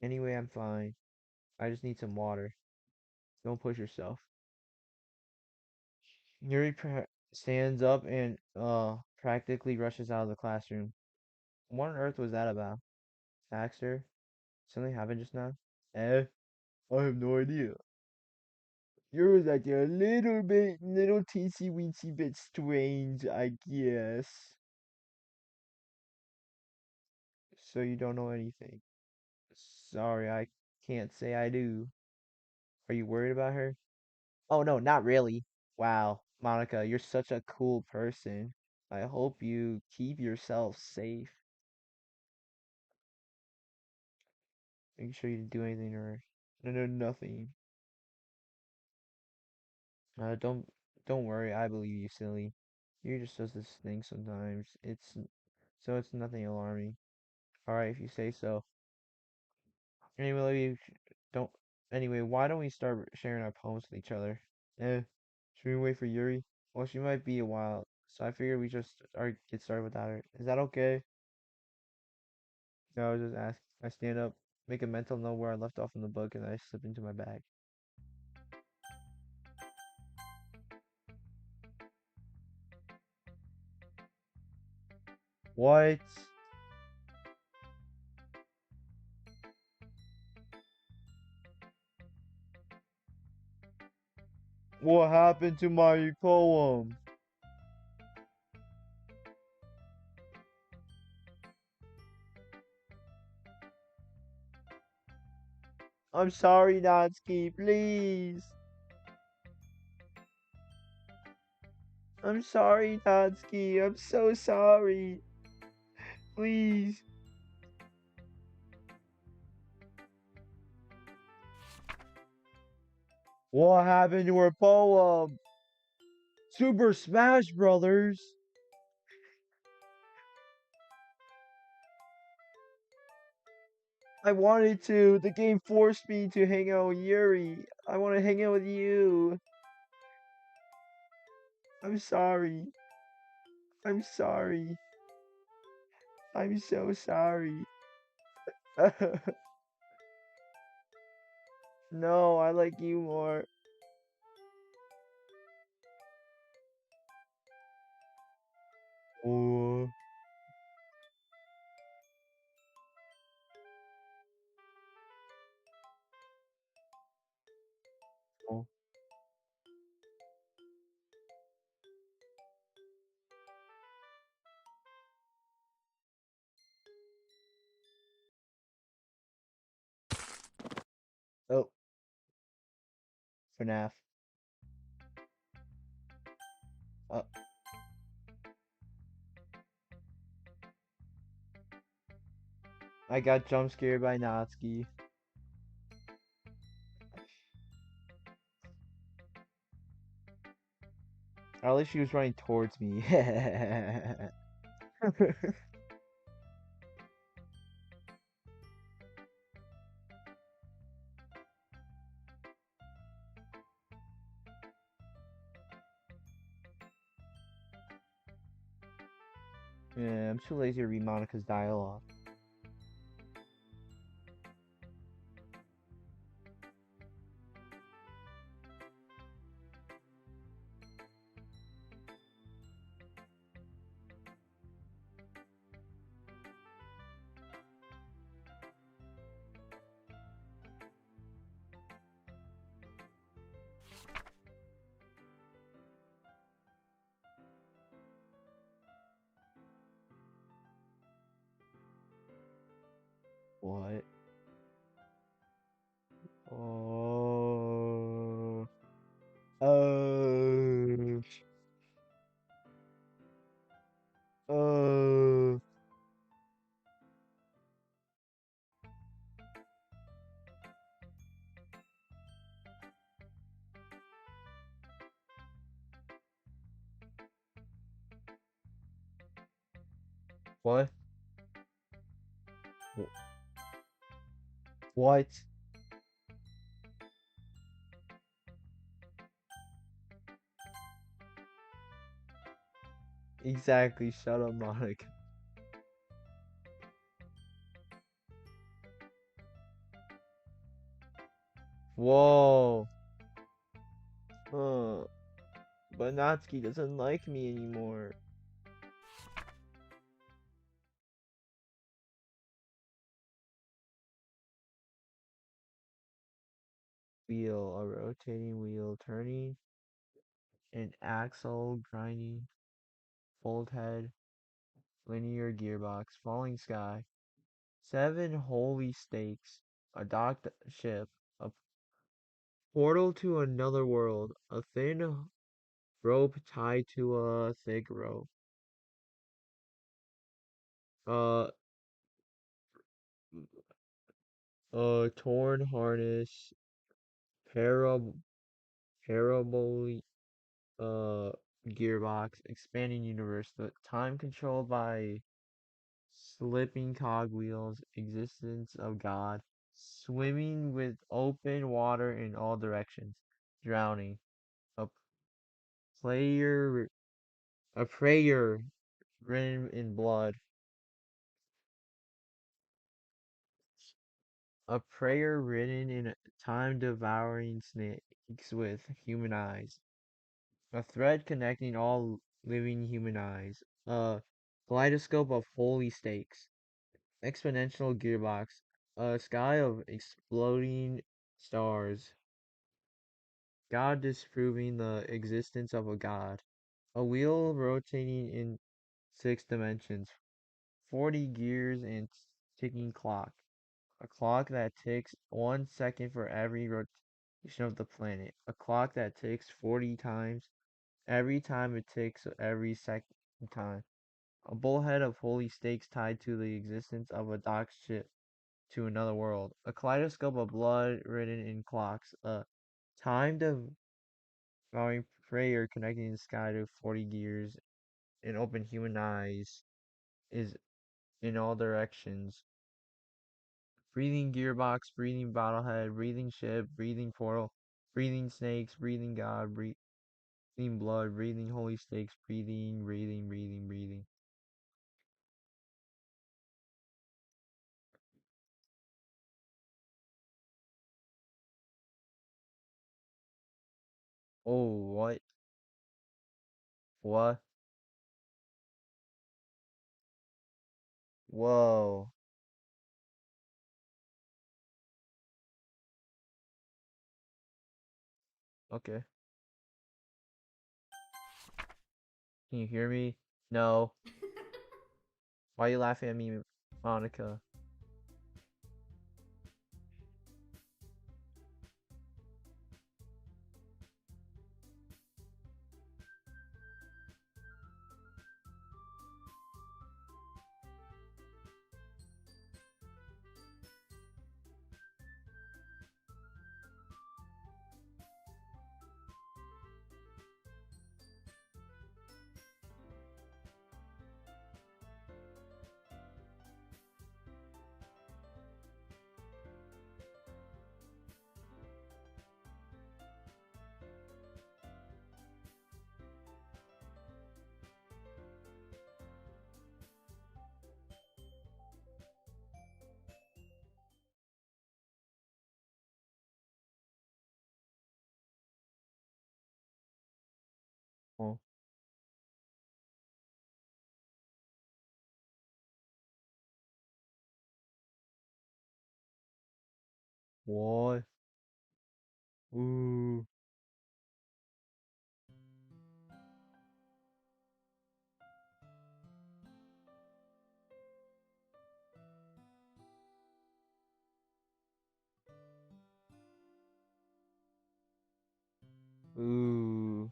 Anyway, I'm fine. I just need some water. Don't push yourself. Yuri stands up and practically rushes out of the classroom. What on earth was that about? Baxter? Something happened just now? I have no idea. Yuri was acting a little teensy weensy bit strange, I guess. So you don't know anything. Sorry, I can't say I do. Are you worried about her? Oh no, not really. Wow, Monica, you're such a cool person. I hope you keep yourself safe. Make sure you didn't do anything to her. No, nothing. Don't worry, I believe you, silly. You just does this thing sometimes. It's nothing alarming. Alright, if you say so. Anyway, don't. Anyway, why don't we start sharing our poems with each other? Should we wait for Yuri? Well, she might be a while, so I figured we just get started without her. Is that okay? No, I was just asking. I stand up, make a mental note where I left off in the book, and I slip into my bag. What? What happened to my poem? I'm sorry, Natsuki, please. I'm sorry, Natsuki. I'm so sorry. Please. What happened to her poem? Super Smash Brothers. I wanted to. The game forced me to hang out with Yuri. I want to hang out with you. I'm sorry. I'm sorry. I'm so sorry. No, I like you more. Oh. Oh. Oh. FNAF. Uh, I got jump scared by Natsuki. At least she was running towards me. Yeah, I'm too lazy to read Monica's dialogue. What? Oh. Oh. Oh. What? Wh- What? Exactly, shut up, Monica. Whoa. Huh. But Natsuki doesn't like me anymore. Wheel, a rotating wheel, turning, an axle, grinding, fold head, linear gearbox, falling sky, 7 holy stakes, a docked ship, a portal to another world, a thin rope tied to a thick rope, uh, a torn harness, parab parabolic uh gearbox, expanding universe, the time controlled by slipping cogwheels, existence of God, swimming with open water in all directions, drowning, a player, a prayer written in blood, a prayer written in time-devouring snakes with human eyes, a thread connecting all living human eyes, a kaleidoscope of holy stakes, exponential gearbox, a sky of exploding stars, God disproving the existence of a God, a wheel rotating in 6 dimensions, 40 gears and ticking clock, a clock that ticks 1 second for every rotation of the planet, a clock that ticks 40 times every time it ticks every second time, a bullhead of holy stakes tied to the existence of a docked ship to another world, a kaleidoscope of blood written in clocks, a time devouring prayer connecting the sky to 40 gears and open human eyes is in all directions. Breathing gearbox, breathing bottlehead, breathing ship, breathing portal, breathing snakes, breathing God, breathing blood, breathing holy stakes, breathing. Oh, what? What? Whoa. Okay. Can you hear me? No. Why are you laughing at me, Monica? Oh, what? Ooh. Ooh.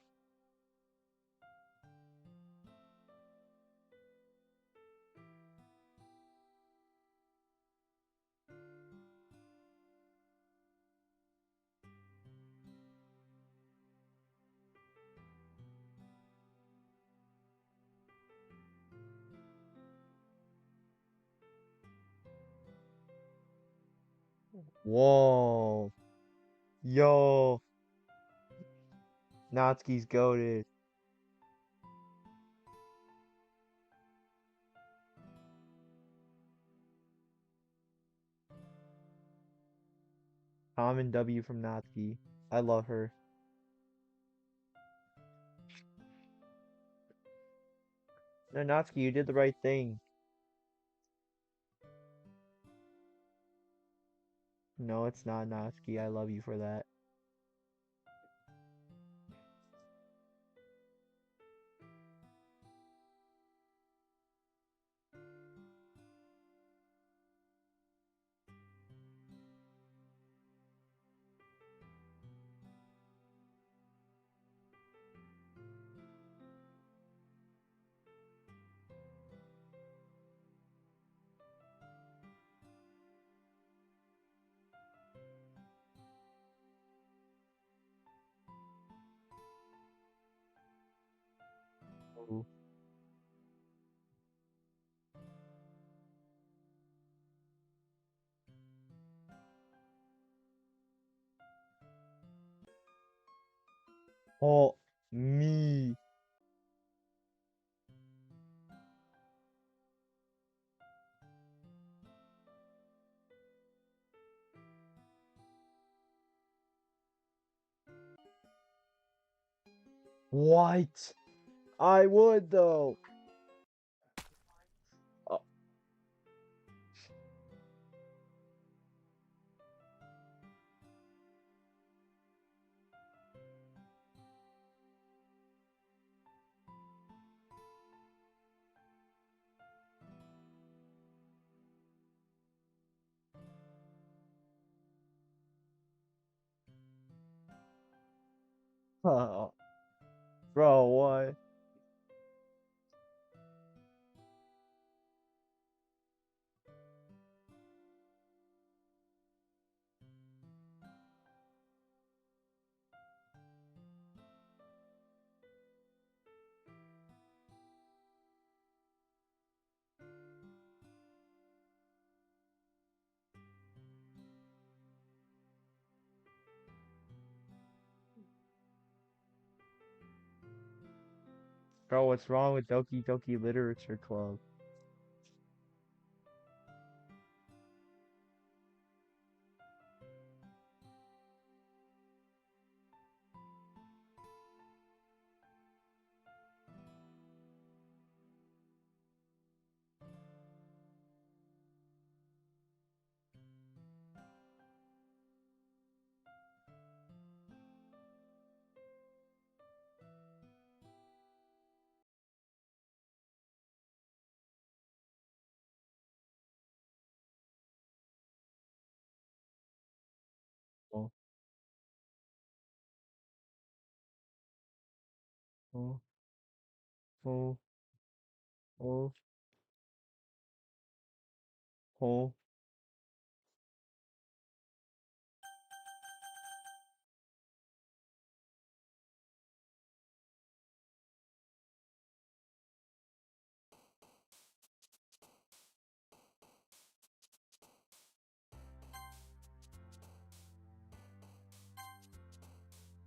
Whoa. Yo. Natsuki's goated. Common W from Natsuki. I love her. No, Natsuki, you did the right thing. No, it's not Natsuki. I love you for that. Ooh. Oh, me. What? I would though. Oh, oh. Bro, what? Bro, what's wrong with Doki Doki Literature Club? Oh, oh, oh, oh, oh.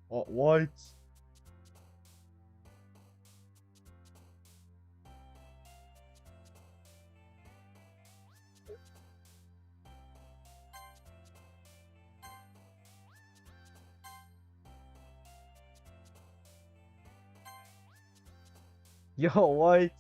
What? Yo, what?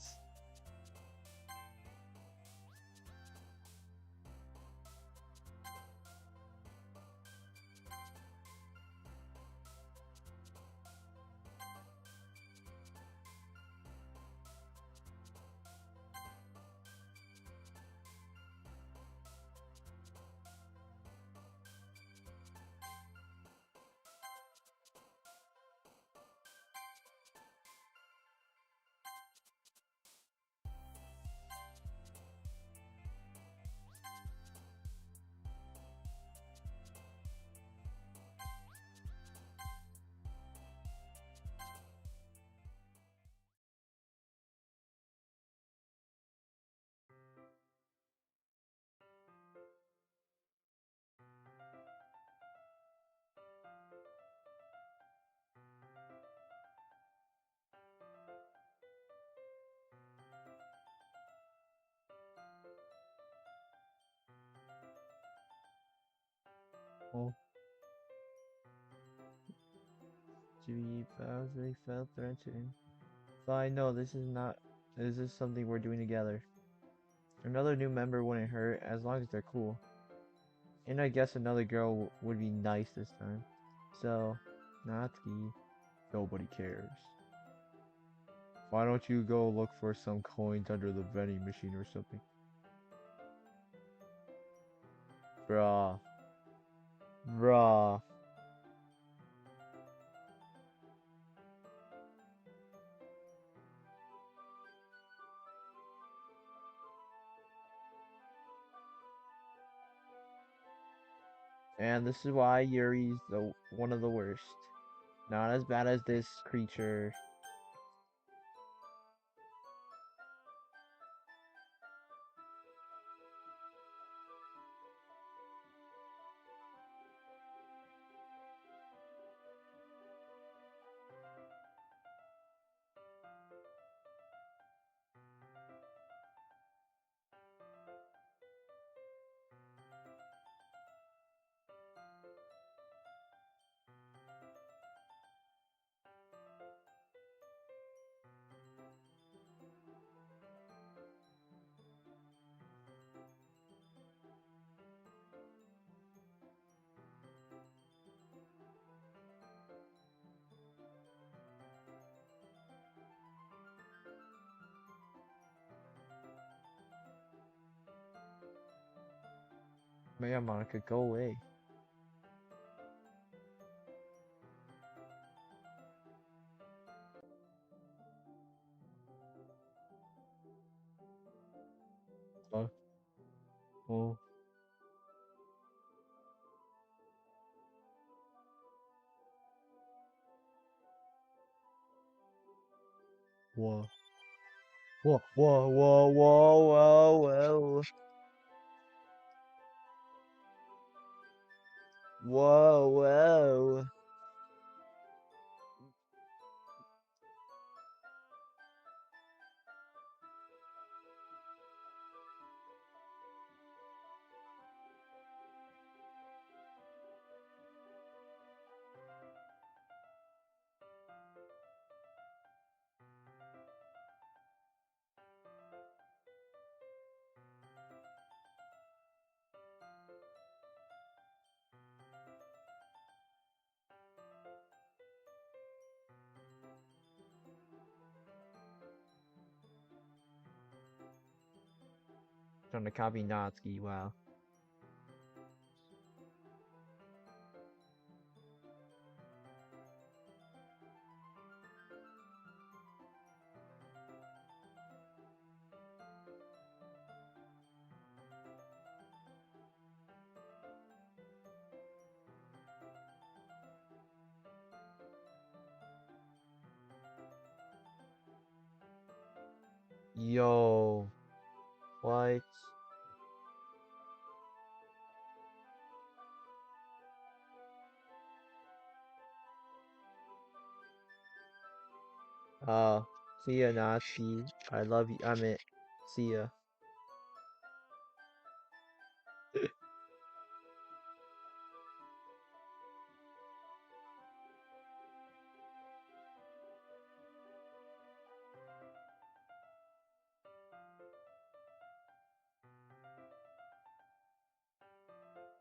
Oh. Jimmy Bowser felt threatened. Fine, no, this is not. This is something we're doing together. Another new member wouldn't hurt as long as they're cool. And I guess another girl would be nice this time. So, Natsuki, nobody cares. Why don't you go look for some coins under the vending machine or something? Bruh. Bruh. And this is why Yuri's one of the worst. Not as bad as this creature. Man, Monica, go away. Oh. Oh. Whoa. Whoa, whoa, whoa, whoa, whoa, whoa. Whoa, whoa. Trying to copy Natsuki, wow. Yo. What? Uh, See ya, Natsuki. I love you. See ya.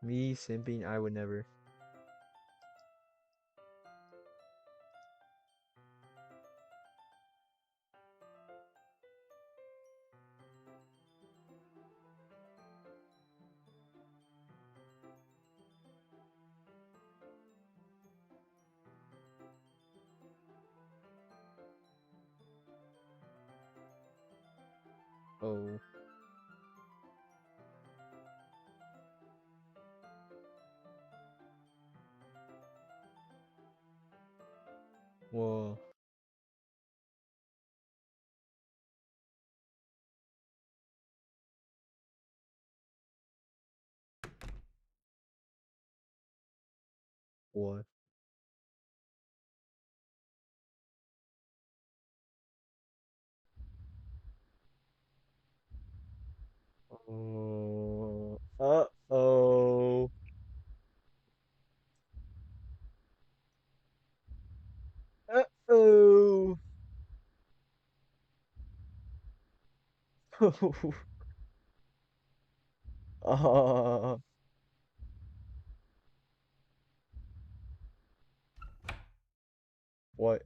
Me simping, I would never. Oh. Whoa. What? Oh. Uh-oh. Uh, what?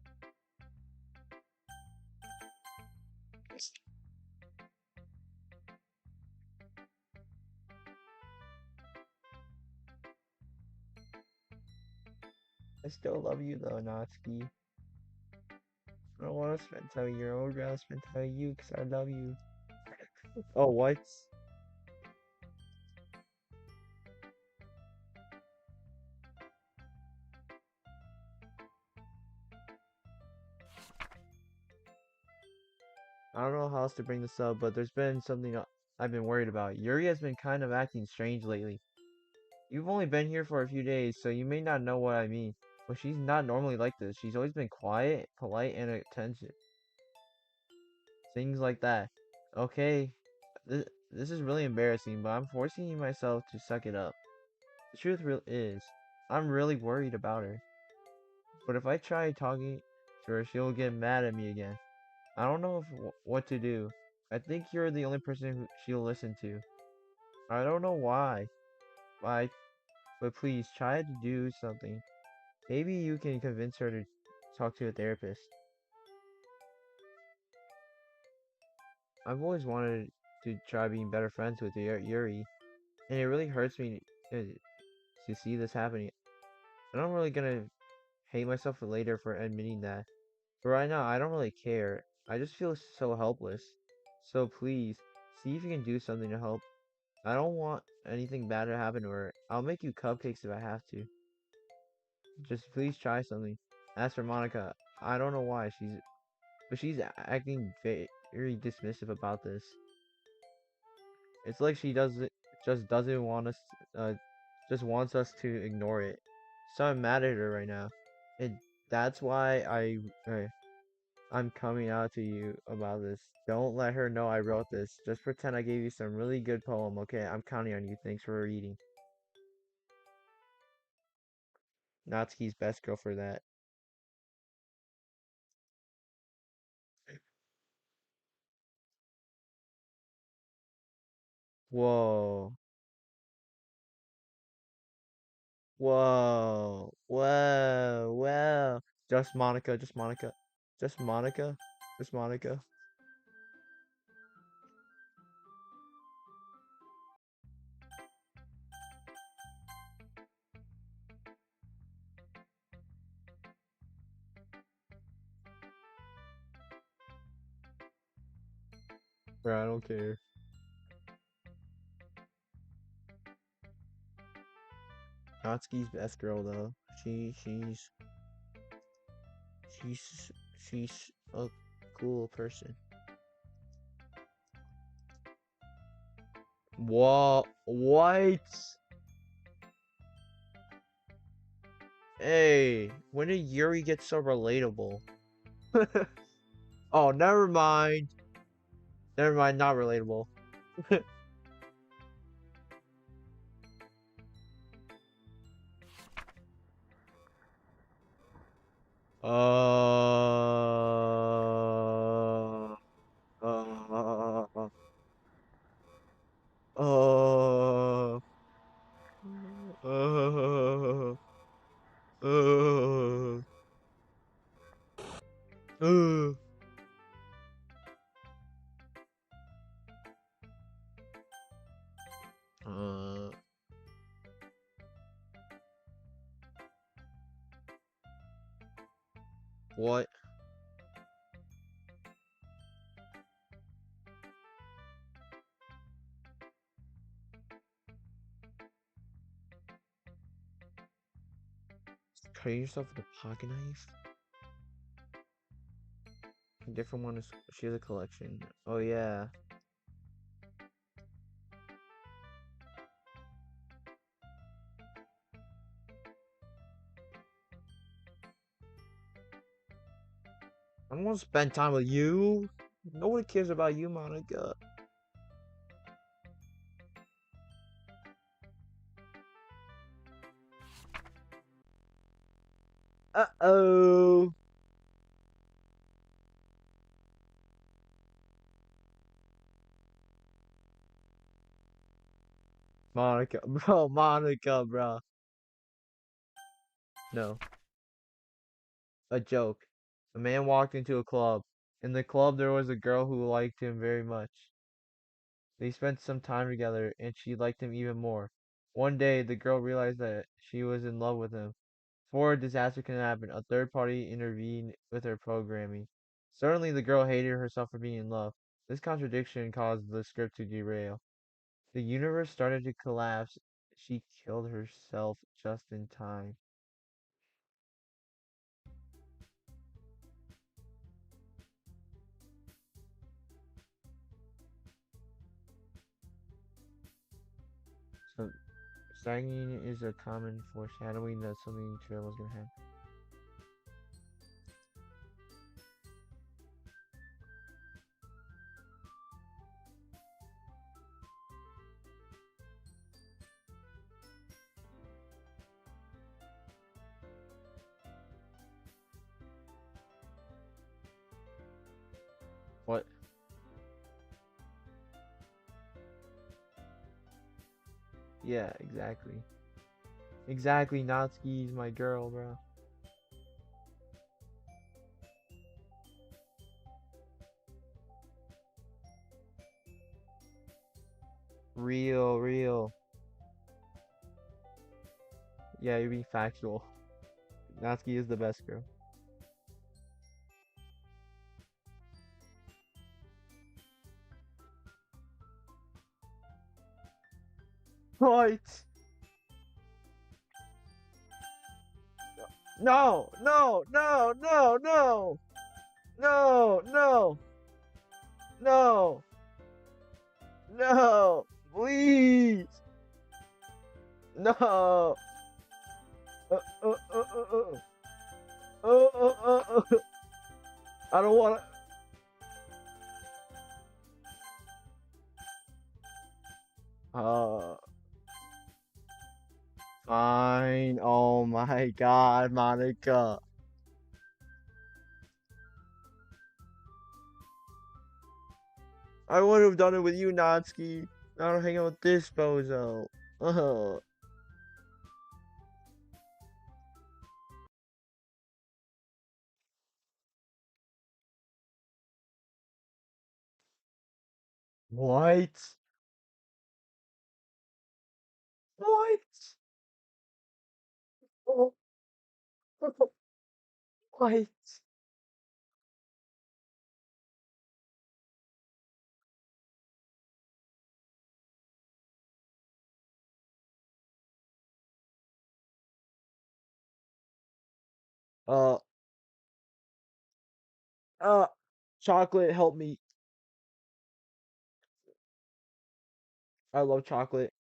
I still love you though, Natsuki. I don't want to spend time with you. I would rather spend time with you because I love you. Oh, what? I don't know how else to bring this up, but there's been something I've been worried about. Yuri has been kind of acting strange lately. You've only been here for a few days, so you may not know what I mean. But she's not normally like this. She's always been quiet, polite, and attentive. Things like that. Okay, this is really embarrassing, but I'm forcing myself to suck it up. The truth is, I'm really worried about her. But if I try talking to her, she'll get mad at me again. I don't know what to do. I think you're the only person who she'll listen to. I don't know why. Why? But please try to do something. Maybe you can convince her to talk to a therapist. I've always wanted to try being better friends with Yuri, and it really hurts me to see this happening. And I'm really gonna hate myself for later for admitting that. But right now, I don't really care. I just feel so helpless. So please, see if you can do something to help. I don't want anything bad to happen to her. I'll make you cupcakes if I have to. Just please try something. As for Monica, I don't know why but she's acting very dismissive about this. It's like she doesn't want us, just wants us to ignore it. So I'm mad at her right now, and that's why I'm coming out to you about this. Don't let her know I wrote this. Just pretend I gave you some really good poem, okay? I'm counting on you. Thanks for reading. Natsuki's best girl for that. Whoa. Whoa. Whoa. Whoa. Just Monica. Just Monica. Just Monica. Just Monica. Bro, I don't care. Natsuki's best girl though. She's she's a cool person. What? Hey, when did Yuri get so relatable? Oh, never mind. Never mind, not relatable. Uh, uh, uh, uh, uh, uh, what? Cutting yourself with a pocket knife? A different one is she has a collection. Oh yeah. I don't want to spend time with you. Nobody cares about you, Monica. Uh-oh. Monica, bro, Monica, bro. No, a joke. A man walked into a club. In the club, there was a girl who liked him very much. They spent some time together, and she liked him even more. One day, the girl realized that she was in love with him. Before a disaster can happen, a third party intervened with her programming. Suddenly, the girl hated herself for being in love. This contradiction caused the script to derail. The universe started to collapse. She killed herself just in time. So, sagging is a common foreshadowing that something terrible is gonna happen. What? Yeah, exactly. Exactly, Natsuki's my girl, bro. Real, real. Yeah, you're being factual. Natsuki is the best girl. What? No, no, no, no, no, no, no, no, no, please, no. Uh, uh, uh, uh, uh. I don't wanna. Uh, fine. Oh my God, Monica. I would have done it with you, Natsuki. I don't hang out with this bozo. Uh, what? What? Oh, what? Uh, uh, chocolate, help me. I love chocolate.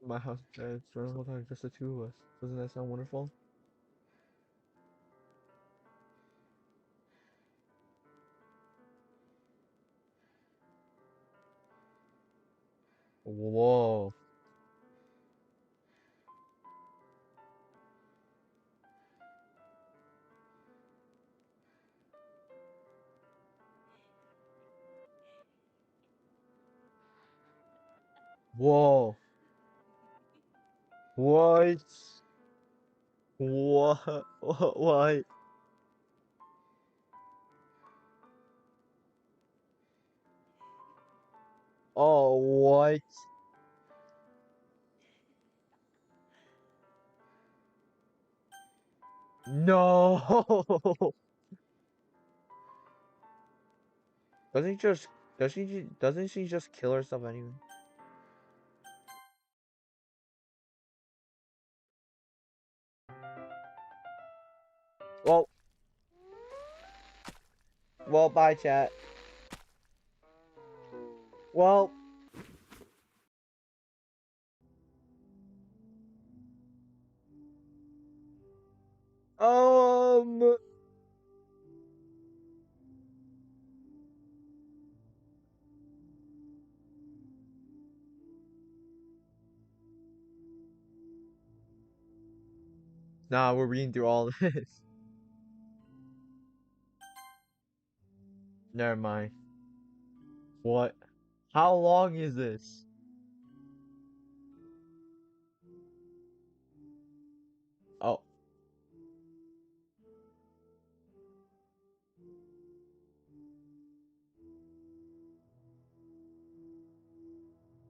My house bed for the whole time, just the two of us. Doesn't that sound wonderful? Whoa. Whoa. What? What? What? Oh, what? No. Doesn't he just doesn't she just kill herself anyway? Well, well, bye, chat. Well, um, Nah, we're reading through all this. Never mind. What? How long is this? Oh.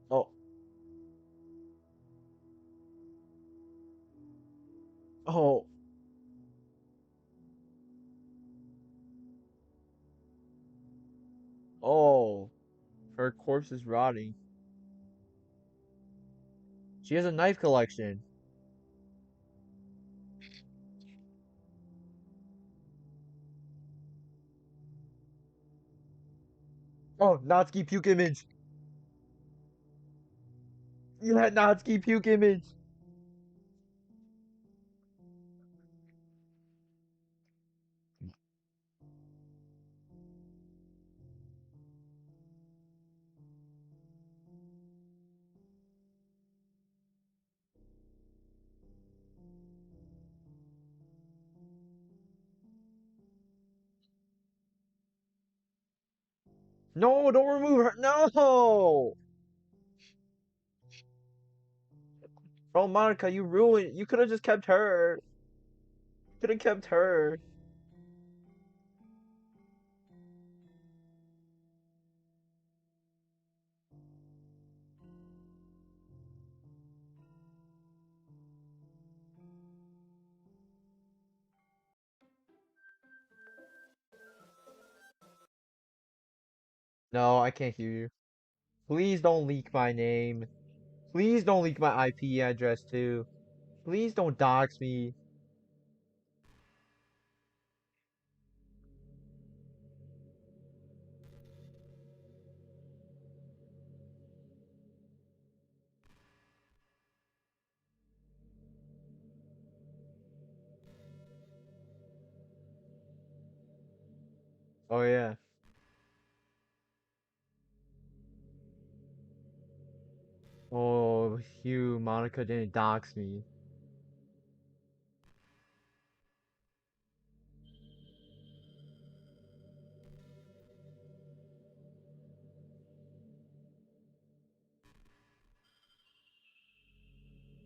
Oh. Oh. Oh. Her corpse is rotting. She has a knife collection. Oh, Natsuki puke image. You had Natsuki puke image. No, don't remove her. No. Bro, Monica, you ruined. You could have just kept her. Could have kept her. No, I can't hear you. Please don't leak my name. Please don't leak my IP address too. Please don't dox me. Oh yeah. Oh, Hugh, Monica didn't dox me.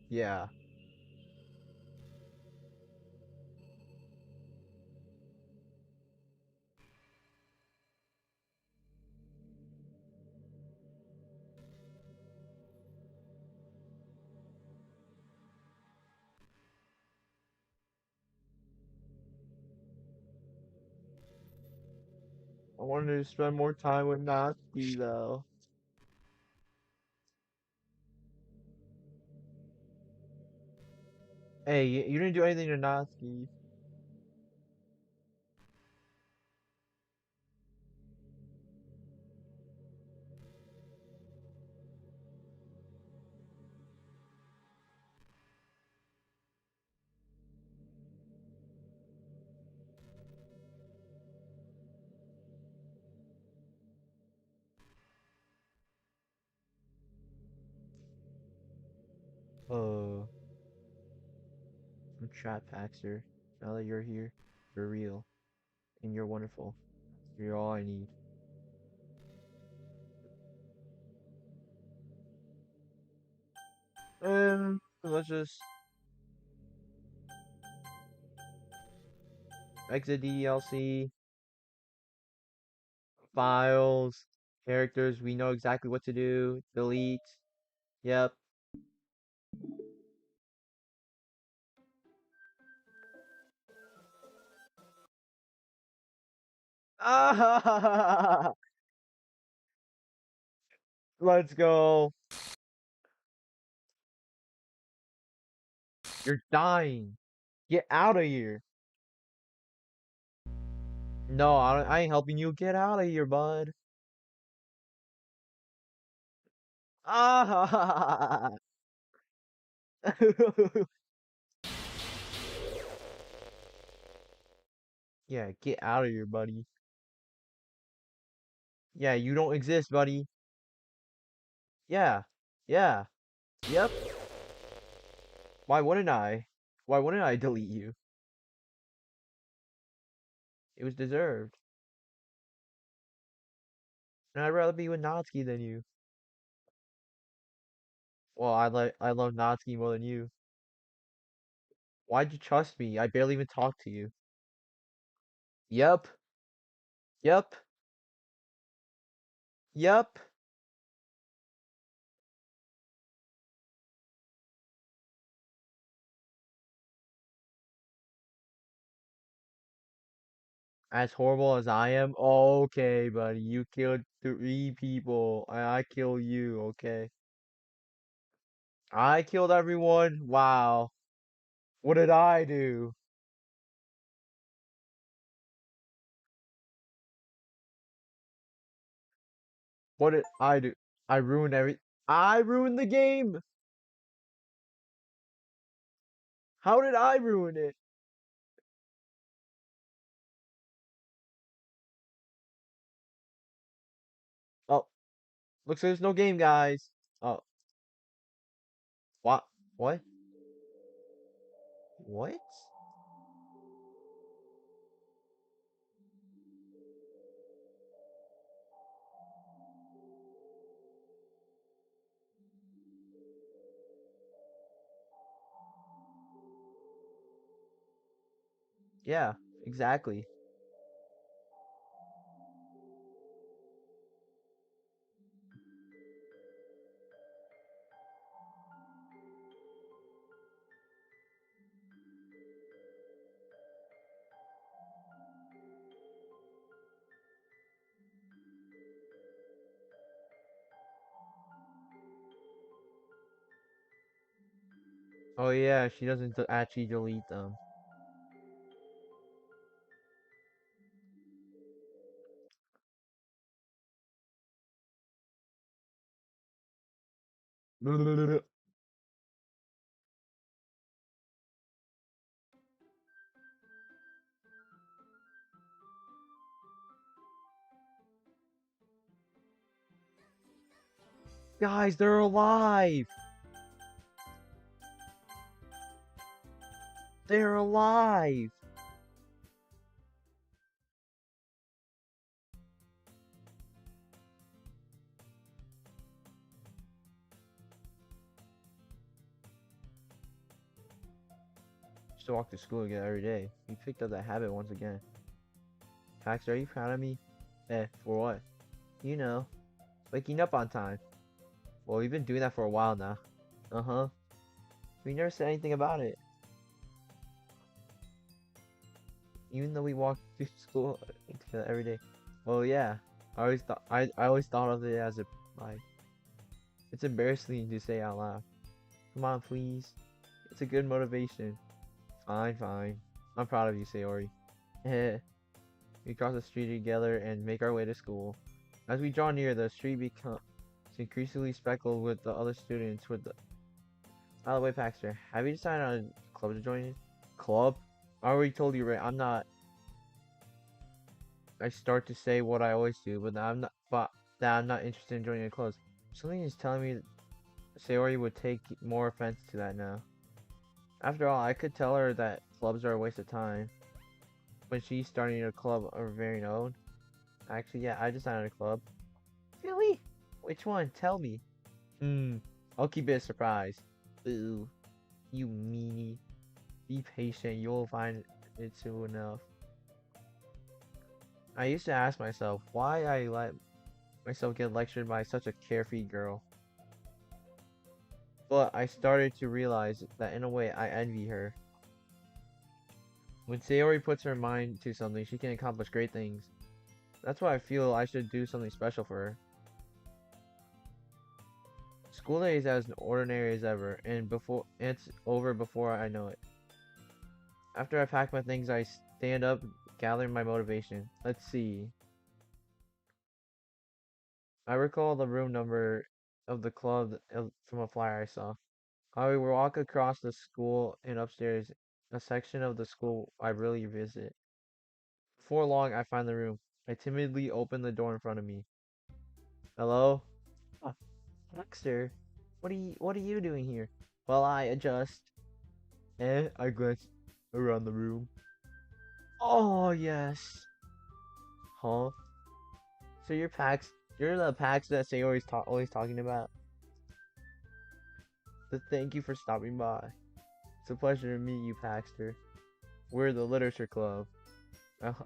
Yeah. I wanted to spend more time with Natsuki though. Hey, you didn't do anything to Natsuki. Oh, I'm Trap Paxer. Now that you're here, you're real. And you're wonderful. You're all I need. Let's just exit ddlc, files, characters, we know exactly what to do, delete, yep. Ah, let's go. You're dying. Get out of here. No, I ain't helping you. Get out of here, bud. Ah. Yeah, get out of here, buddy. Yeah, you don't exist, buddy. Yeah. Yeah. Yep. Why wouldn't I? Why wouldn't I delete you? It was deserved. And I'd rather be with Natsuki than you. Well, I love Natsuki more than you. Why'd you trust me? I barely even talked to you. Yep. Yep. Yep. As horrible as I am? Okay, buddy. You killed 3 people. I kill you, okay? I killed everyone? Wow. What did I do? What did I do? I ruined I ruined the game! How did I ruin it? Oh, looks like there's no game, guys. Oh, what? What? What? Yeah, exactly. Oh yeah, she doesn't actually delete them. Guys, they're alive! They're alive! Used to walk to school again every day. We picked up that habit once again. Pax, are you proud of me? For what? You know, waking up on time. Well, we've been doing that for a while now. Uh-huh. We never said anything about it. Even though we walk to school together every day. Well, yeah. I always thought of it as a like. It's embarrassing to say out loud. Come on, please. It's a good motivation. Fine, fine. I'm proud of you, Sayori. We cross the street together and make our way to school. As we draw near, the street becomes increasingly speckled with the other students with the... By the way, Paxter, have you decided on a club to join in? Club? I already told you, right? I'm not... I start to say what I always do, but that I'm not interested in joining a club. Something is telling me that Sayori would take more offense to that now. After all, I could tell her that clubs are a waste of time. When she's starting a club of her very own. Actually, yeah, I decided a club. Really? Which one? Tell me. I'll keep it a surprise. Ooh, you meanie. Be patient, you'll find it soon enough. I used to ask myself why I let myself get lectured by such a carefree girl. But I started to realize that in a way I envy her. When Sayori puts her mind to something, she can accomplish great things. That's why I feel I should do something special for her. School day is as ordinary as ever, and it's over before I know it. After I pack my things, I stand up, gathering my motivation. Let's see. I recall the room number of the club from a flyer I saw. I would walk across the school and upstairs, a section of the school I really visit. Before long, I find the room. I timidly open the door in front of me. Hello? Ah, Dexter, what are you doing here? Well, I adjust. I glance around the room. Oh, yes. Huh? So you're the Pax that Sayori's always talking about? So thank you for stopping by. It's a pleasure to meet you, Paxter. We're the Literature Club.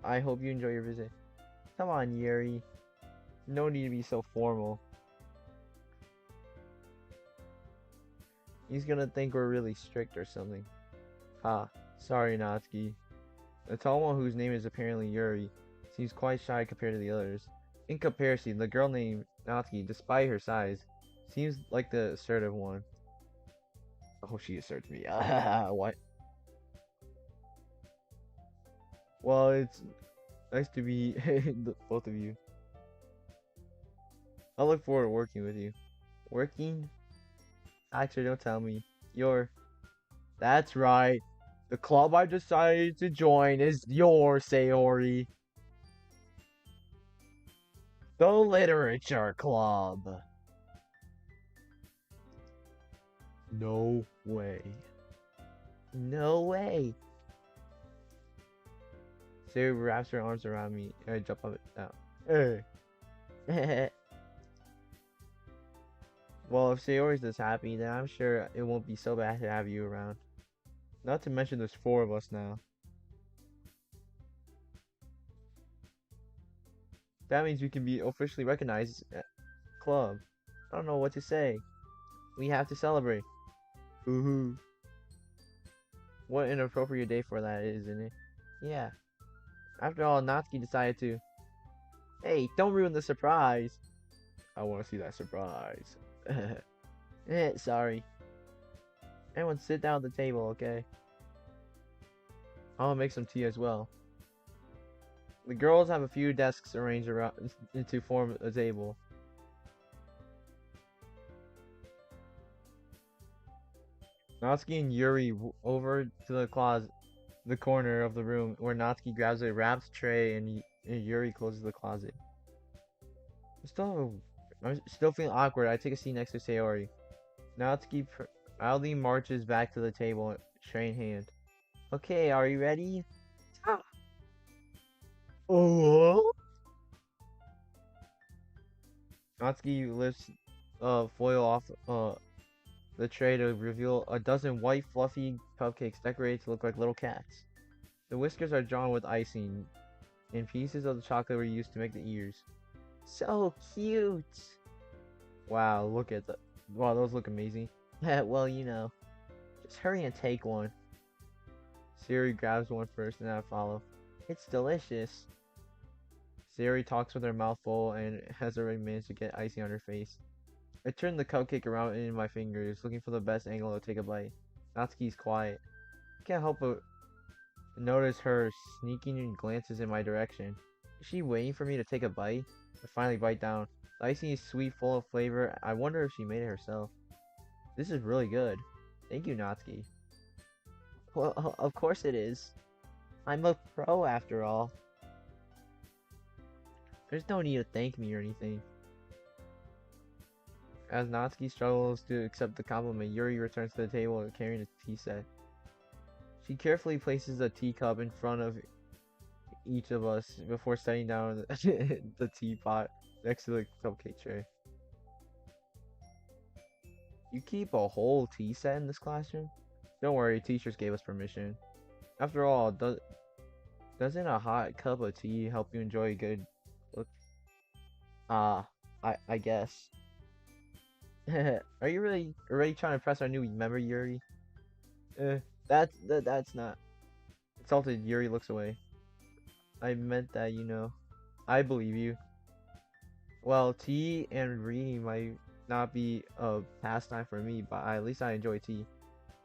I hope you enjoy your visit. Come on, Yuri. No need to be so formal. He's gonna think we're really strict or something. Ha, sorry, Natsuki. The tall one, whose name is apparently Yuri, seems quite shy compared to the others. In comparison, the girl named Natsuki, despite her size, seems like the assertive one. Oh, she asserts me. What? Well, it's nice to meet both of you. I look forward to working with you. Working? Actually, don't tell me. That's right. The club I decided to join is yours, Sayori. The Literature Club. No way. No way. Sayori wraps her arms around me and I jump up and down. Hey. Well, if Sayori's this happy, then I'm sure it won't be so bad to have you around. Not to mention there's 4 of us now. That means we can be officially recognized as a club. I don't know what to say. We have to celebrate. Hoo-hoo. What an appropriate day for that, isn't it? Yeah. After all, Natsuki decided to... Hey, don't ruin the surprise. I want to see that surprise. Sorry. Everyone sit down at the table, okay? I'll make some tea as well. The girls have a few desks arranged around to form a table. Natsuki and Yuri over to the corner of the room where Natsuki grabs a wrapped tray and Yuri closes the closet. I'm still feeling awkward. I take a seat next to Sayori. Natsuki proudly marches back to the table, tray in hand. Okay, are you ready? Ah. Oh! Natsuki lifts foil off the tray to reveal a dozen white, fluffy cupcakes decorated to look like little cats. The whiskers are drawn with icing, and pieces of the chocolate were used to make the ears. So cute! Wow, wow, those look amazing. Well, you know. Just hurry and take one. Sayori grabs one first and I follow. It's delicious. Sayori talks with her mouth full and has already managed to get icing on her face. I turn the cupcake around in my fingers, looking for the best angle to take a bite. Natsuki's quiet. I can't help but notice her sneaking glances in my direction. Is she waiting for me to take a bite? I finally bite down. The icing is sweet, full of flavor. I wonder if she made it herself. This is really good. Thank you, Natsuki. Well, of course it is. I'm a pro after all. There's no need to thank me or anything. As Natsuki struggles to accept the compliment, Yuri returns to the table carrying a tea set. She carefully places a teacup in front of each of us before setting down the teapot next to the cupcake tray. You keep a whole tea set in this classroom? Don't worry, teachers gave us permission. After all, doesn't a hot cup of tea help you enjoy a good look? I guess. Are you really already trying to impress our new member, Yuri? That's not. Insulted, Yuri looks away. I meant that, you know. I believe you. Well, tea and reading might not be a pastime for me, but at least I enjoy tea.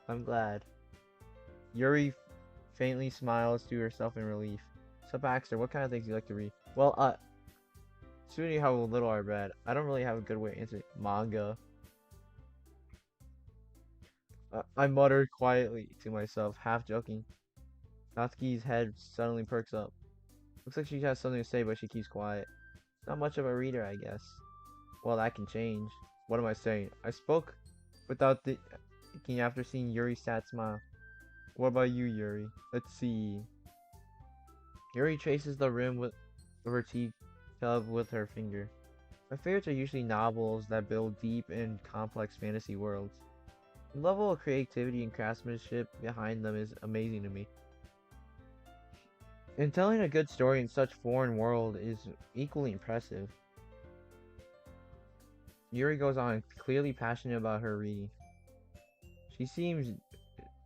I'm glad. Yuri faintly smiles to herself in relief. So Baxter, what kind of things do you like to read? Well, considering how little I read, I don't really have a good way to answer manga. I muttered quietly to myself, half joking. Natsuki's head suddenly perks up. Looks like she has something to say, but she keeps quiet. Not much of a reader, I guess. Well, that can change. What am I saying? I spoke without thinking after seeing Yuri's sad smile. What about you, Yuri? Let's see. Yuri traces the rim with her teacup with her finger. My favorites are usually novels that build deep and complex fantasy worlds. The level of creativity and craftsmanship behind them is amazing to me. And telling a good story in such foreign world is equally impressive. Yuri goes on, clearly passionate about her reading. She seems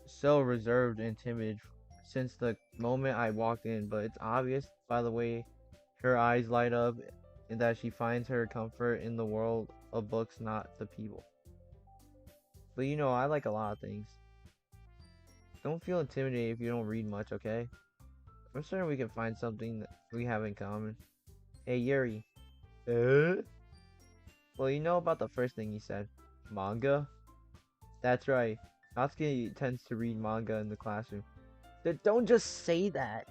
so reserved and timid since the moment I walked in, but it's obvious by the way her eyes light up and that she finds her comfort in the world of books, not the people. But you know, I like a lot of things. Don't feel intimidated if you don't read much, okay? I'm certain we can find something that we have in common. Hey, Yuri. Well, you know about the first thing you said. Manga? That's right. Natsuki tends to read manga in the classroom. Don't just say that.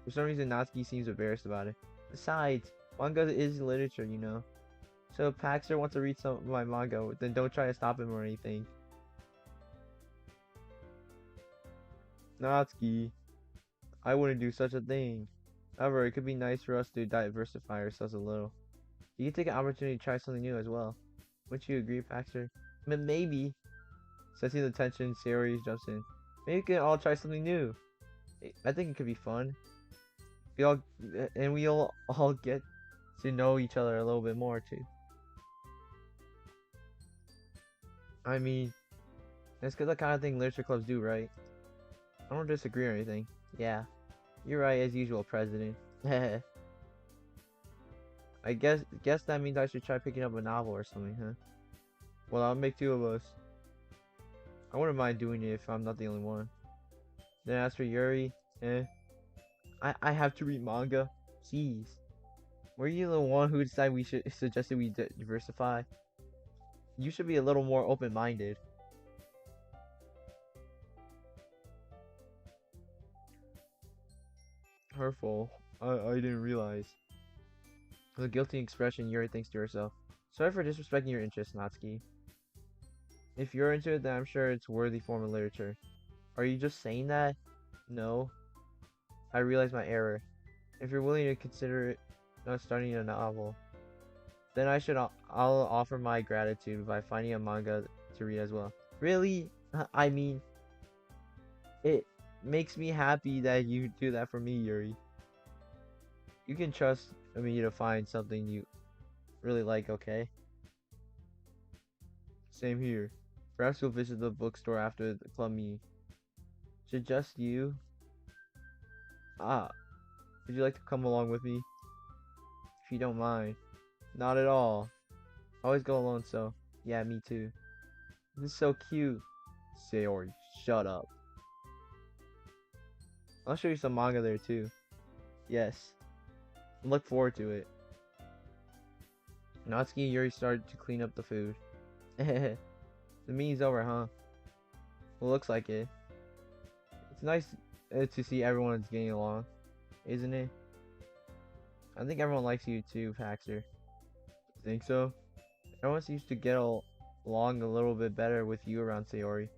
For some reason, Natsuki seems embarrassed about it. Besides, manga is literature, you know. So if Paxter wants to read some of my manga, then don't try to stop him or anything. Natsuki, I wouldn't do such a thing. However, it could be nice for us to diversify ourselves a little. You can take an opportunity to try something new as well. Wouldn't you agree, Paxter? Maybe. Sensing the tension, Sayori jumps in. Maybe we can all try something new. I think it could be fun. We'll all get to know each other a little bit more too. I mean, that's the kind of thing literature clubs do, right? I don't disagree or anything. Yeah, you're right as usual, President. I guess that means I should try picking up a novel or something, huh? Well, I'll make two of us. I wouldn't mind doing it if I'm not the only one. Then as for Yuri, I have to read manga. Jeez. Were you the one who decided we suggested we diversify? You should be a little more open-minded. Hurtful. I didn't realize. With a guilty expression, Yuri thinks to herself. Sorry for disrespecting your interests, Natsuki. If you're into it, then I'm sure it's a worthy form of literature. Are you just saying that? No. I realize my error. If you're willing to consider it starting a novel, then I'll offer my gratitude by finding a manga to read as well. Really? I mean, it makes me happy that you do that for me, Yuri. You can trust me to find something you really like, okay? Same here. Perhaps we'll visit the bookstore after the club meeting. Should just you? Ah, would you like to come along with me? If you don't mind. Not at all. I always go alone, so yeah, me too. This is so cute. Sayori, shut up. I'll show you some manga there too. Yes. Look forward to it. Natsuki and Yuri started to clean up the food. The meeting's over, huh? Well, looks like it. It's nice to see everyone's getting along, isn't it? I think everyone likes you too, Paxter. Think so? Everyone seems to get along a little bit better with you around Sayori.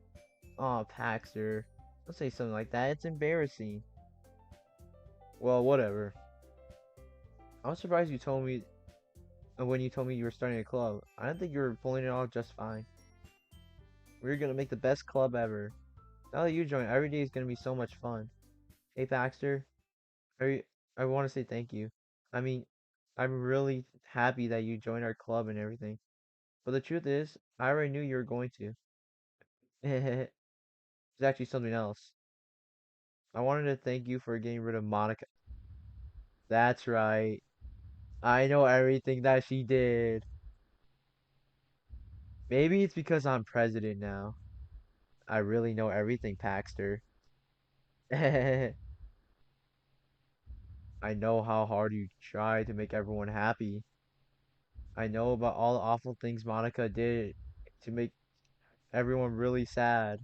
Aw, Paxter. Don't say something like that. It's embarrassing. Well, whatever. I was surprised you told me when you told me you were starting a club. I didn't think you were pulling it off just fine. We're gonna make the best club ever. Now that you joined, every day is gonna be so much fun. Hey, Paxter. I want to say thank you. I mean, I'm really happy that you joined our club and everything. But the truth is, I already knew you were going to. It's actually something else. I wanted to thank you for getting rid of Monica. That's right. I know everything that she did. Maybe it's because I'm president now. I really know everything, Paxter. I know how hard you try to make everyone happy. I know about all the awful things Monica did to make everyone really sad.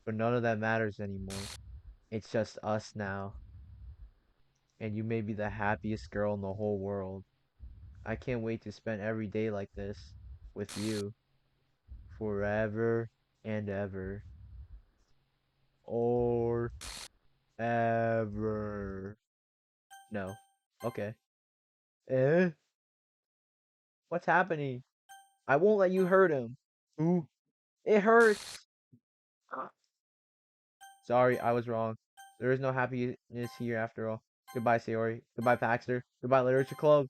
But none of that matters anymore. It's just us now. And you may be the happiest girl in the whole world. I can't wait to spend every day like this with you forever and ever. or ever. No. Okay. Eh? What's happening? I won't let you hurt him. Ooh. It hurts. Sorry, I was wrong. There is no happiness here after all. Goodbye, Sayori. Goodbye, Paxter. Goodbye, Literature Club.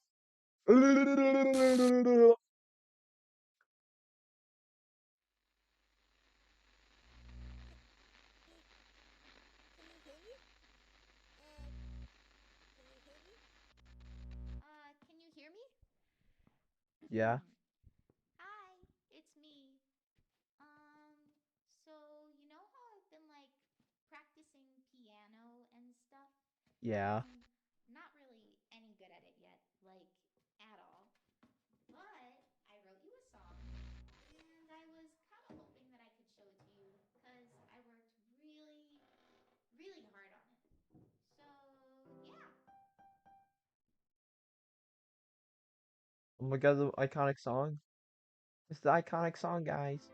Can you hear me? Can you hear me? Can you hear me? Yeah, Hi, it's me. So you know how I've been like practicing piano and stuff? yeah. I'm not really any good at it yet, like at all. But I wrote you a song, and I was kind of hoping that I could show it to you because I worked really, really hard on it. So, yeah. Oh my god, the iconic song. It's the iconic song, guys.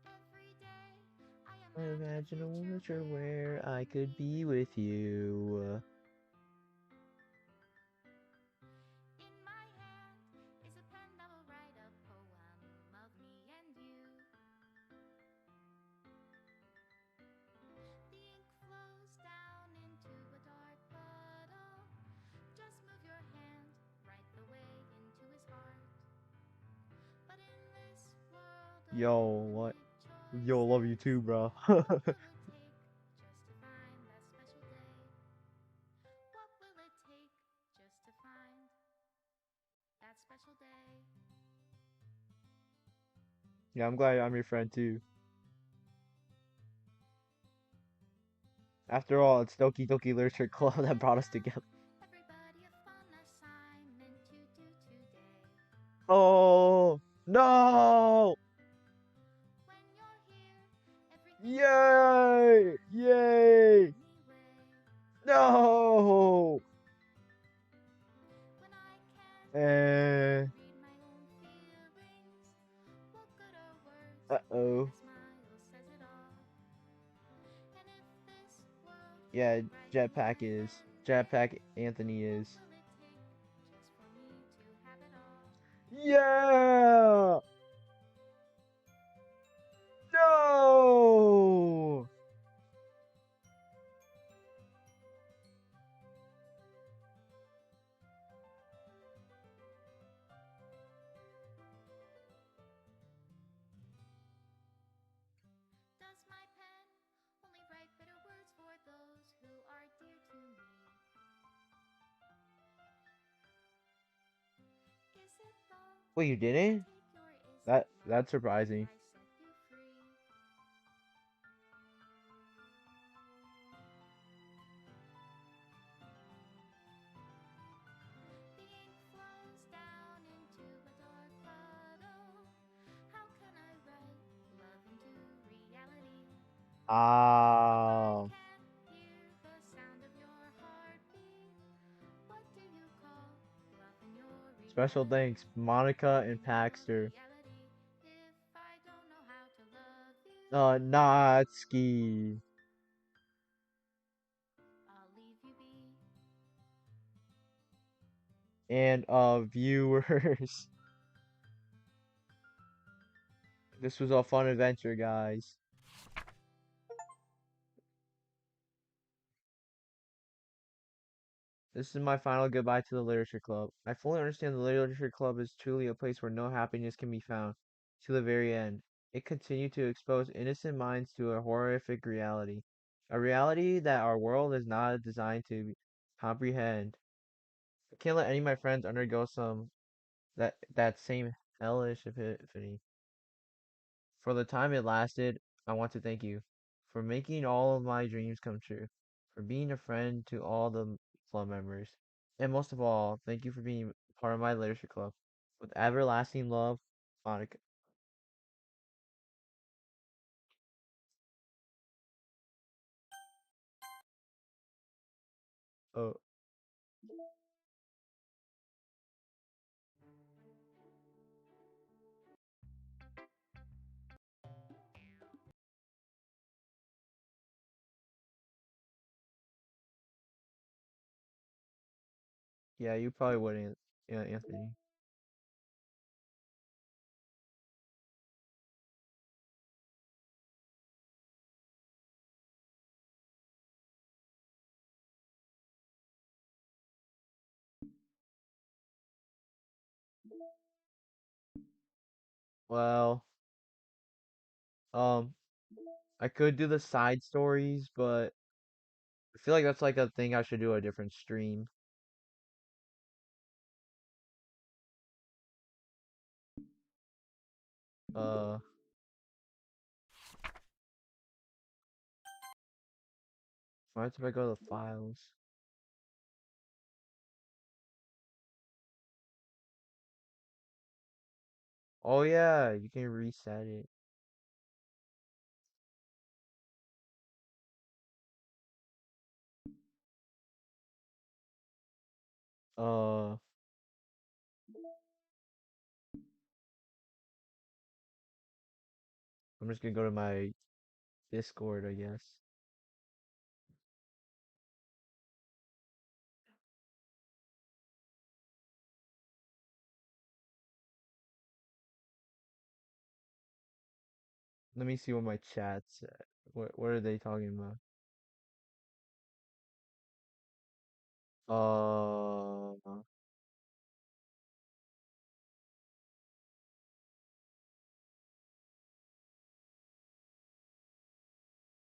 Every day I Imagine a future future where where I I could could be be with with you. you. In my hand is a pen that will write a poem of me and you. The ink flows down into a dark puddle. Just move your hand right the way into his heart. But in this world of Yo, what? infinite Yo, love you choices, too, bro. what will it take just to find that special day? What will it take just to find that special day? Yeah, I'm glad I'm your friend too. After all, it's Doki Doki Literature Club that brought us together. Everybody a fun assignment to do today. Oh no! When you're here, everything Yay! Yay! anyway. No! When I can't Eh. read my own feelings, what good are words when Uh-oh. a smile says it all? And if this world Yeah, isn't right Jetpack for is. one day, Jetpack Anthony what is. will it take just for me to have it all? Yeah! No! Does my pen only write bitter words for those who are dear to me? Is it love Wait, you that I didn't? take, or is it That's love surprising. if I set you free? The ink flows down into a dark puddle. How can I write love into reality if I Ah. can't hear the sound of your heartbeat? What do you call love in your Special reality? thanks, Monica Love and in your Paxter. reality. If I don't know how to love you, Natsuki. I'll leave you be. And viewers. This was a fun adventure, guys. This is my final goodbye to the Literature Club. I fully understand the Literature Club is truly a place where no happiness can be found. To the very end, it continued to expose innocent minds to a horrific reality. A reality that our world is not designed to comprehend. I can't let any of my friends undergo that same hellish epiphany. For the time it lasted, I want to thank you for making all of my dreams come true, for being a friend to all the club members, and most of all, thank you for being part of my literature club. With everlasting love, Monica. Oh, Yeah, you probably wouldn't, yeah, Anthony. Well, um, I could do the side stories, but I feel like that's like a thing I should do a different stream. Uh, why if I go to the files? Oh yeah, you can reset it. Uh, I'm just gonna go to my Discord, I guess. Let me see what my chat's at. What are they talking about?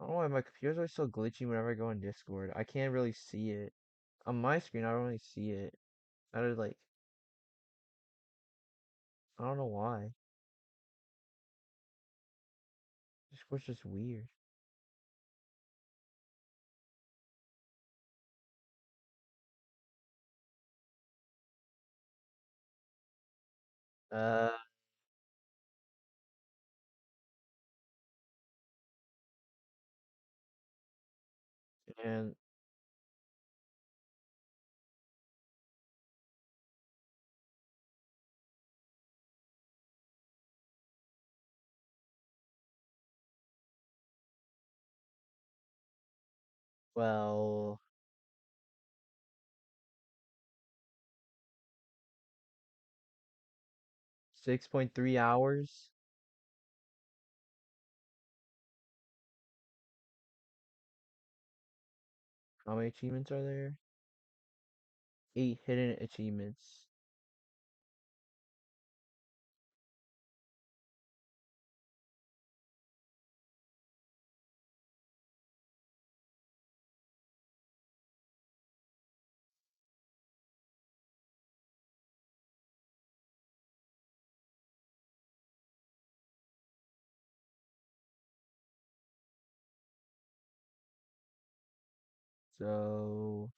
I don't know why my computer's always so glitchy whenever I go on Discord. I can't really see it. On my screen, I don't really see it. I don't like, I don't know why. Discord's just weird. Uh, and well, 6.3 hours. How many achievements are there? 8 hidden achievements. So,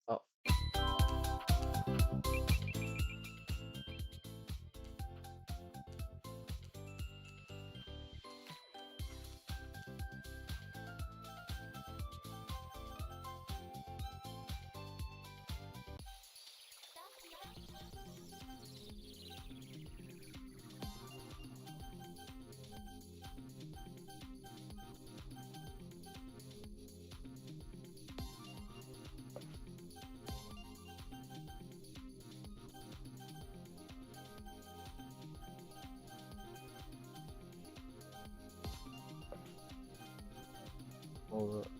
oh, hold up.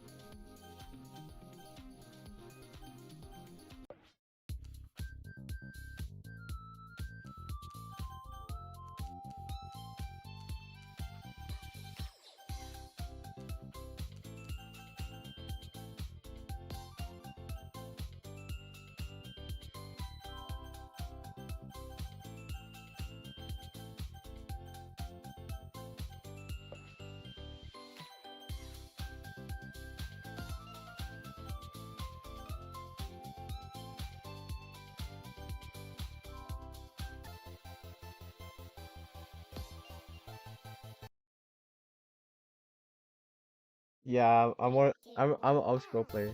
Yeah, I'm an up-scroll player.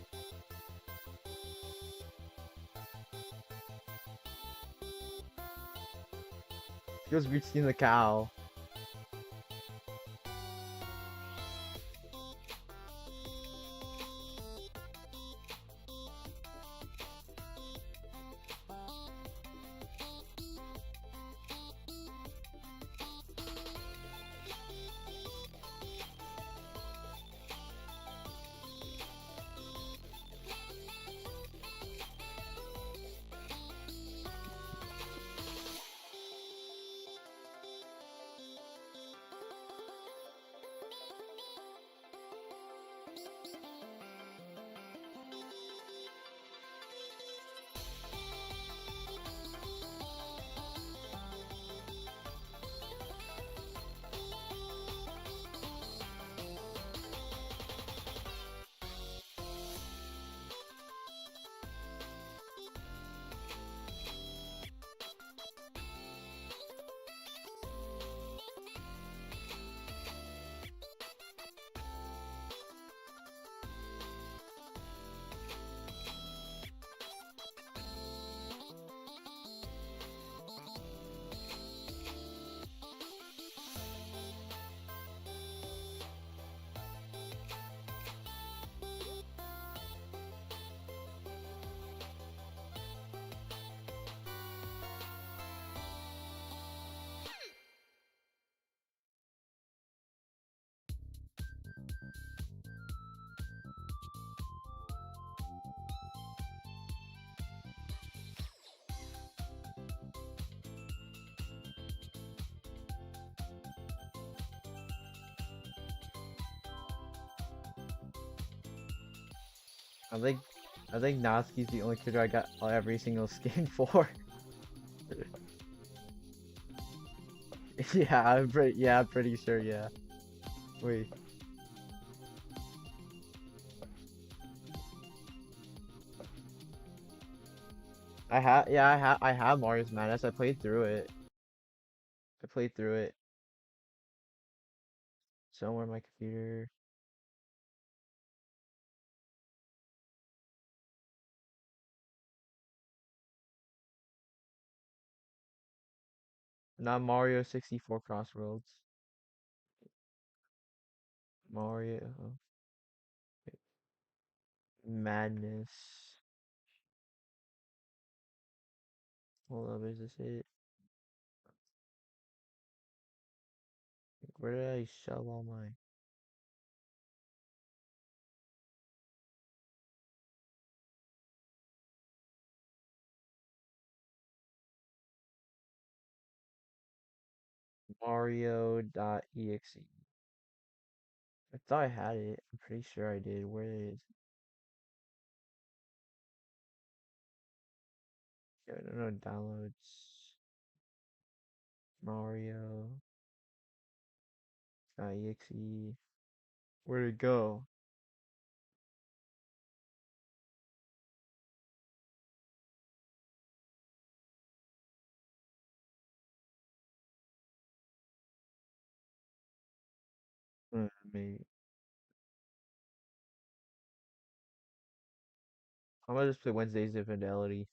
Feels weird seeing the cow. I think I think Natsuki's the only character I got every single skin for. Yeah, I'm pretty sure, yeah. Wait. I have Mario's Madness. I played through it. I played through it somewhere on my computer. Not Mario 64 Crossroads. Mario Madness. Hold up, is this it? Where did I shove all my Mario.exe? I thought I had it. I'm pretty sure I did. Where is it? I don't know. Downloads. Mario.exe. Where'd it go? Maybe. I'm gonna just play Wednesday's Infidelity.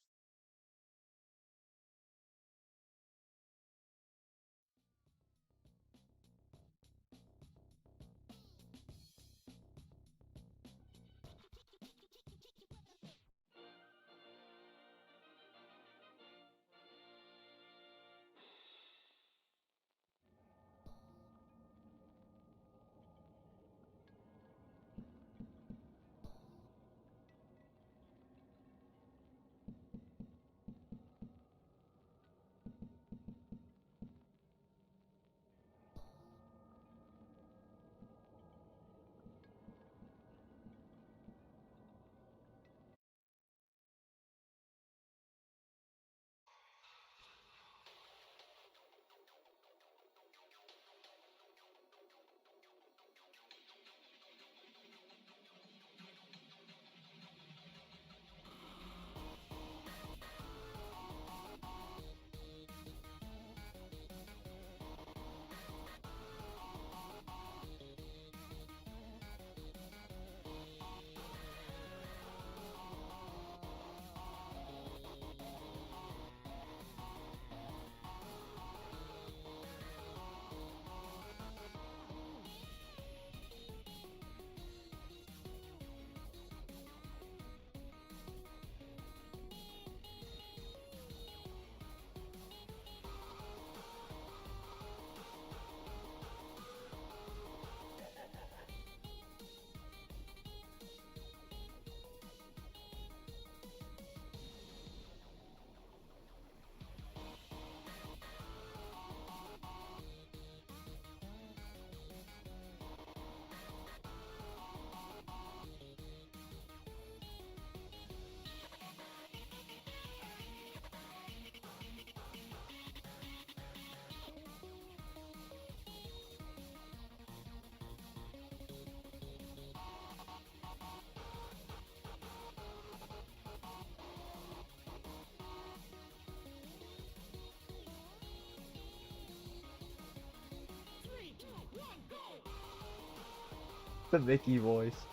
The Mickey voice.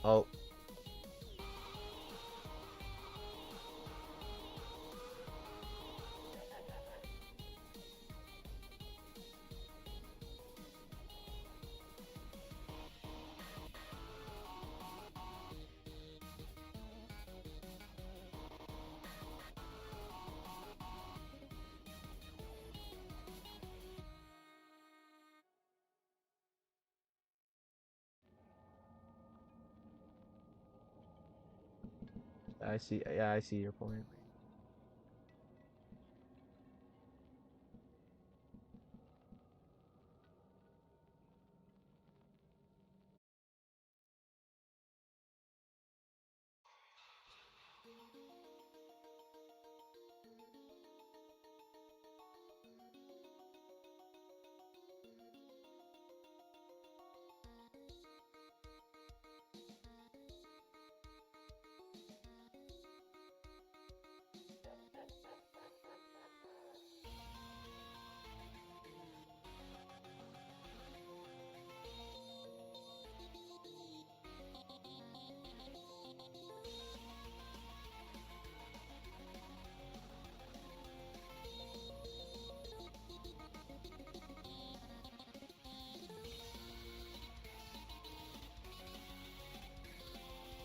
Oh. I see. Yeah, I see your point.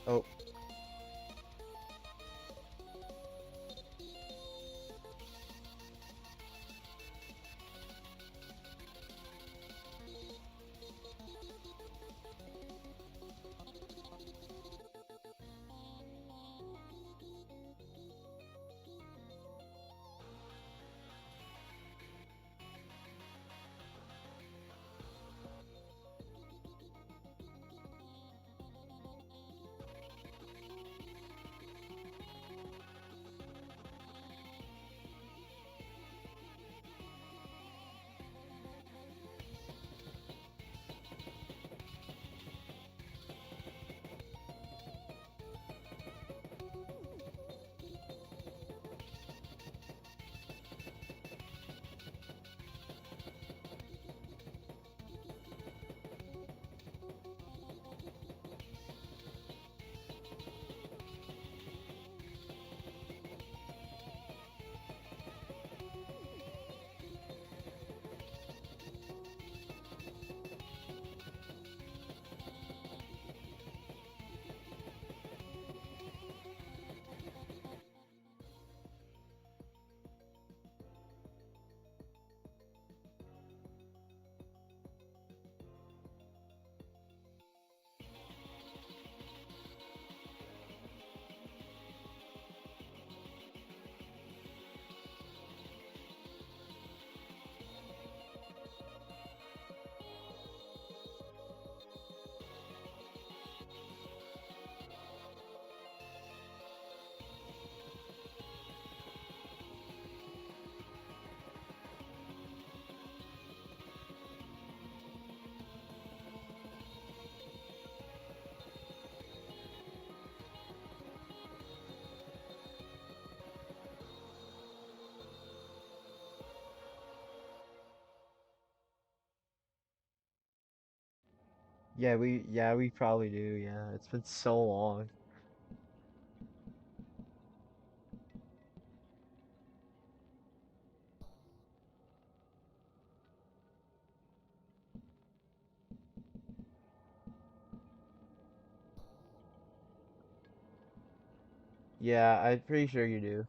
Oh. Yeah, we probably do. Yeah, it's been so long. Yeah, I'm pretty sure you do.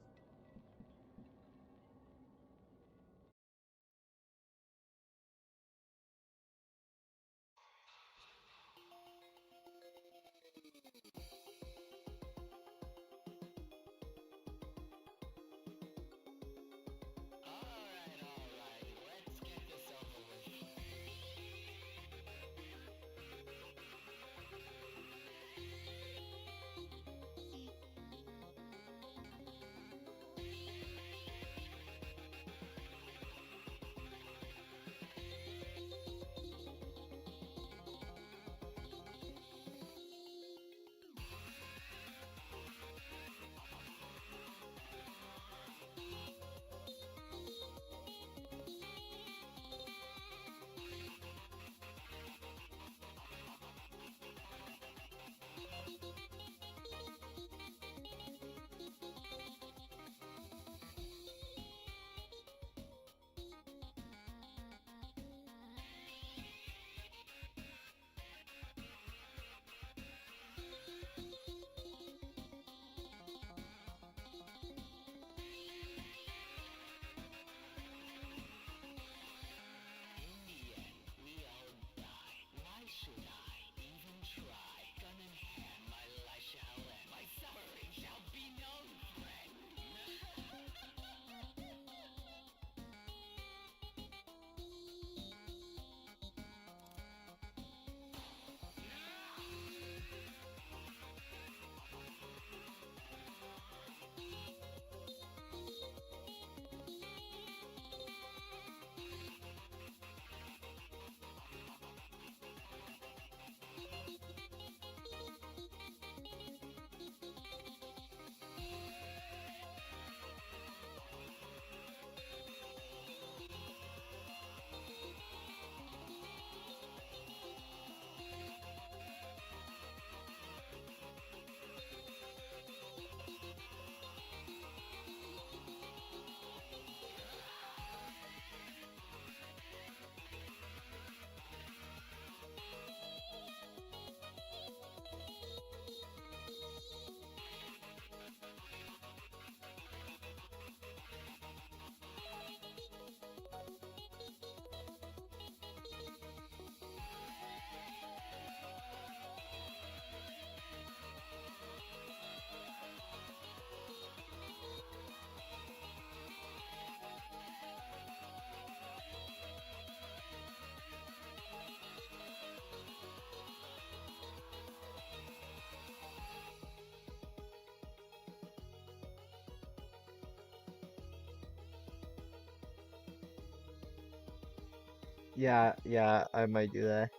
Yeah, yeah, I might do that.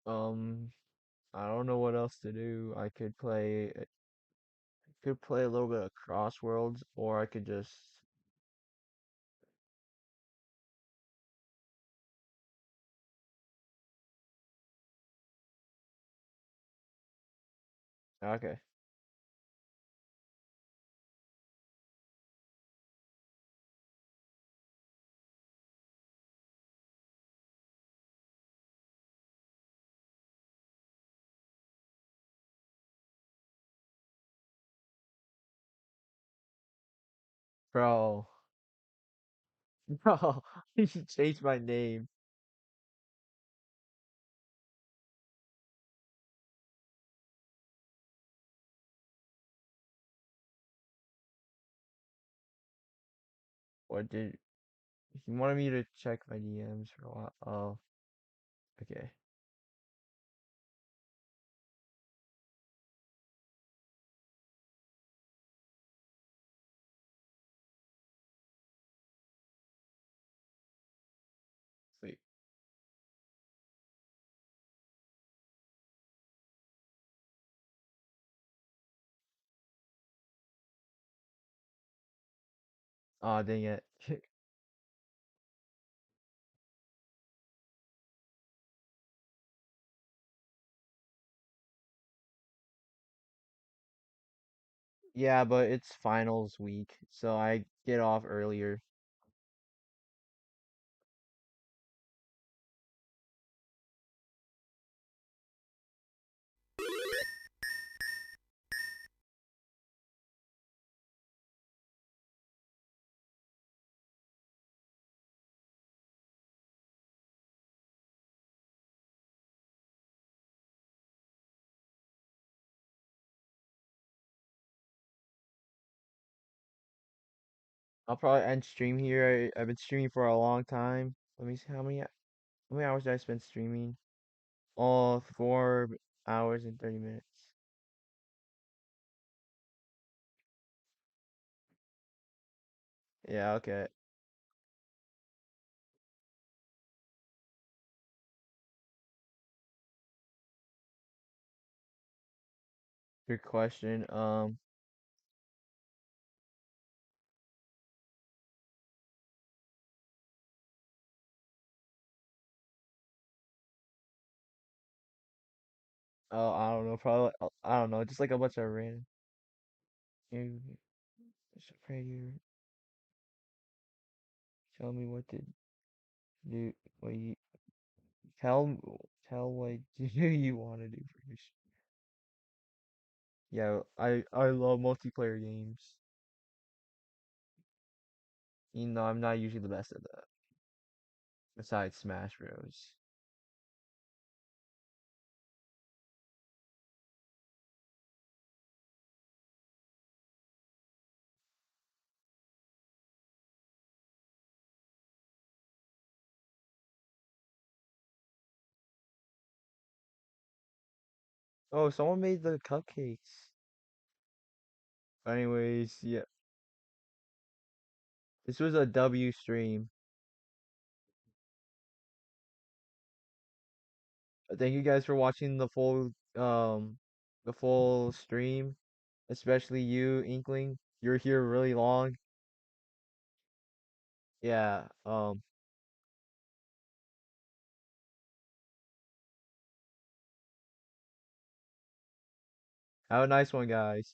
Um, I don't know what else to do. I could play a little bit of Crossworlds, or I could just. Okay. Bro. Bro, you should change my name. What did he wanted me to check my DMs for a while? Oh, okay. Sweet. Oh, dang it. Yeah, but it's finals week, so I get off earlier. I'll probably end stream here. I've been streaming for a long time. Let me see how many hours did I spend streaming? Oh, 4 hours and 30 minutes. Yeah, okay. Good question. Oh, I don't know. Probably, I don't know. Just like a bunch of random. You, just afraid you tell me what to do. What you tell tell what do you want to do for your. Yeah, I love multiplayer games. You know, I'm not usually the best at that. Besides Smash Bros. Oh, someone made the cupcakes. Anyways, yeah, this was a W stream. Thank you guys for watching the full stream, especially you, Inkling. You're here really long. Yeah, have a nice one, guys.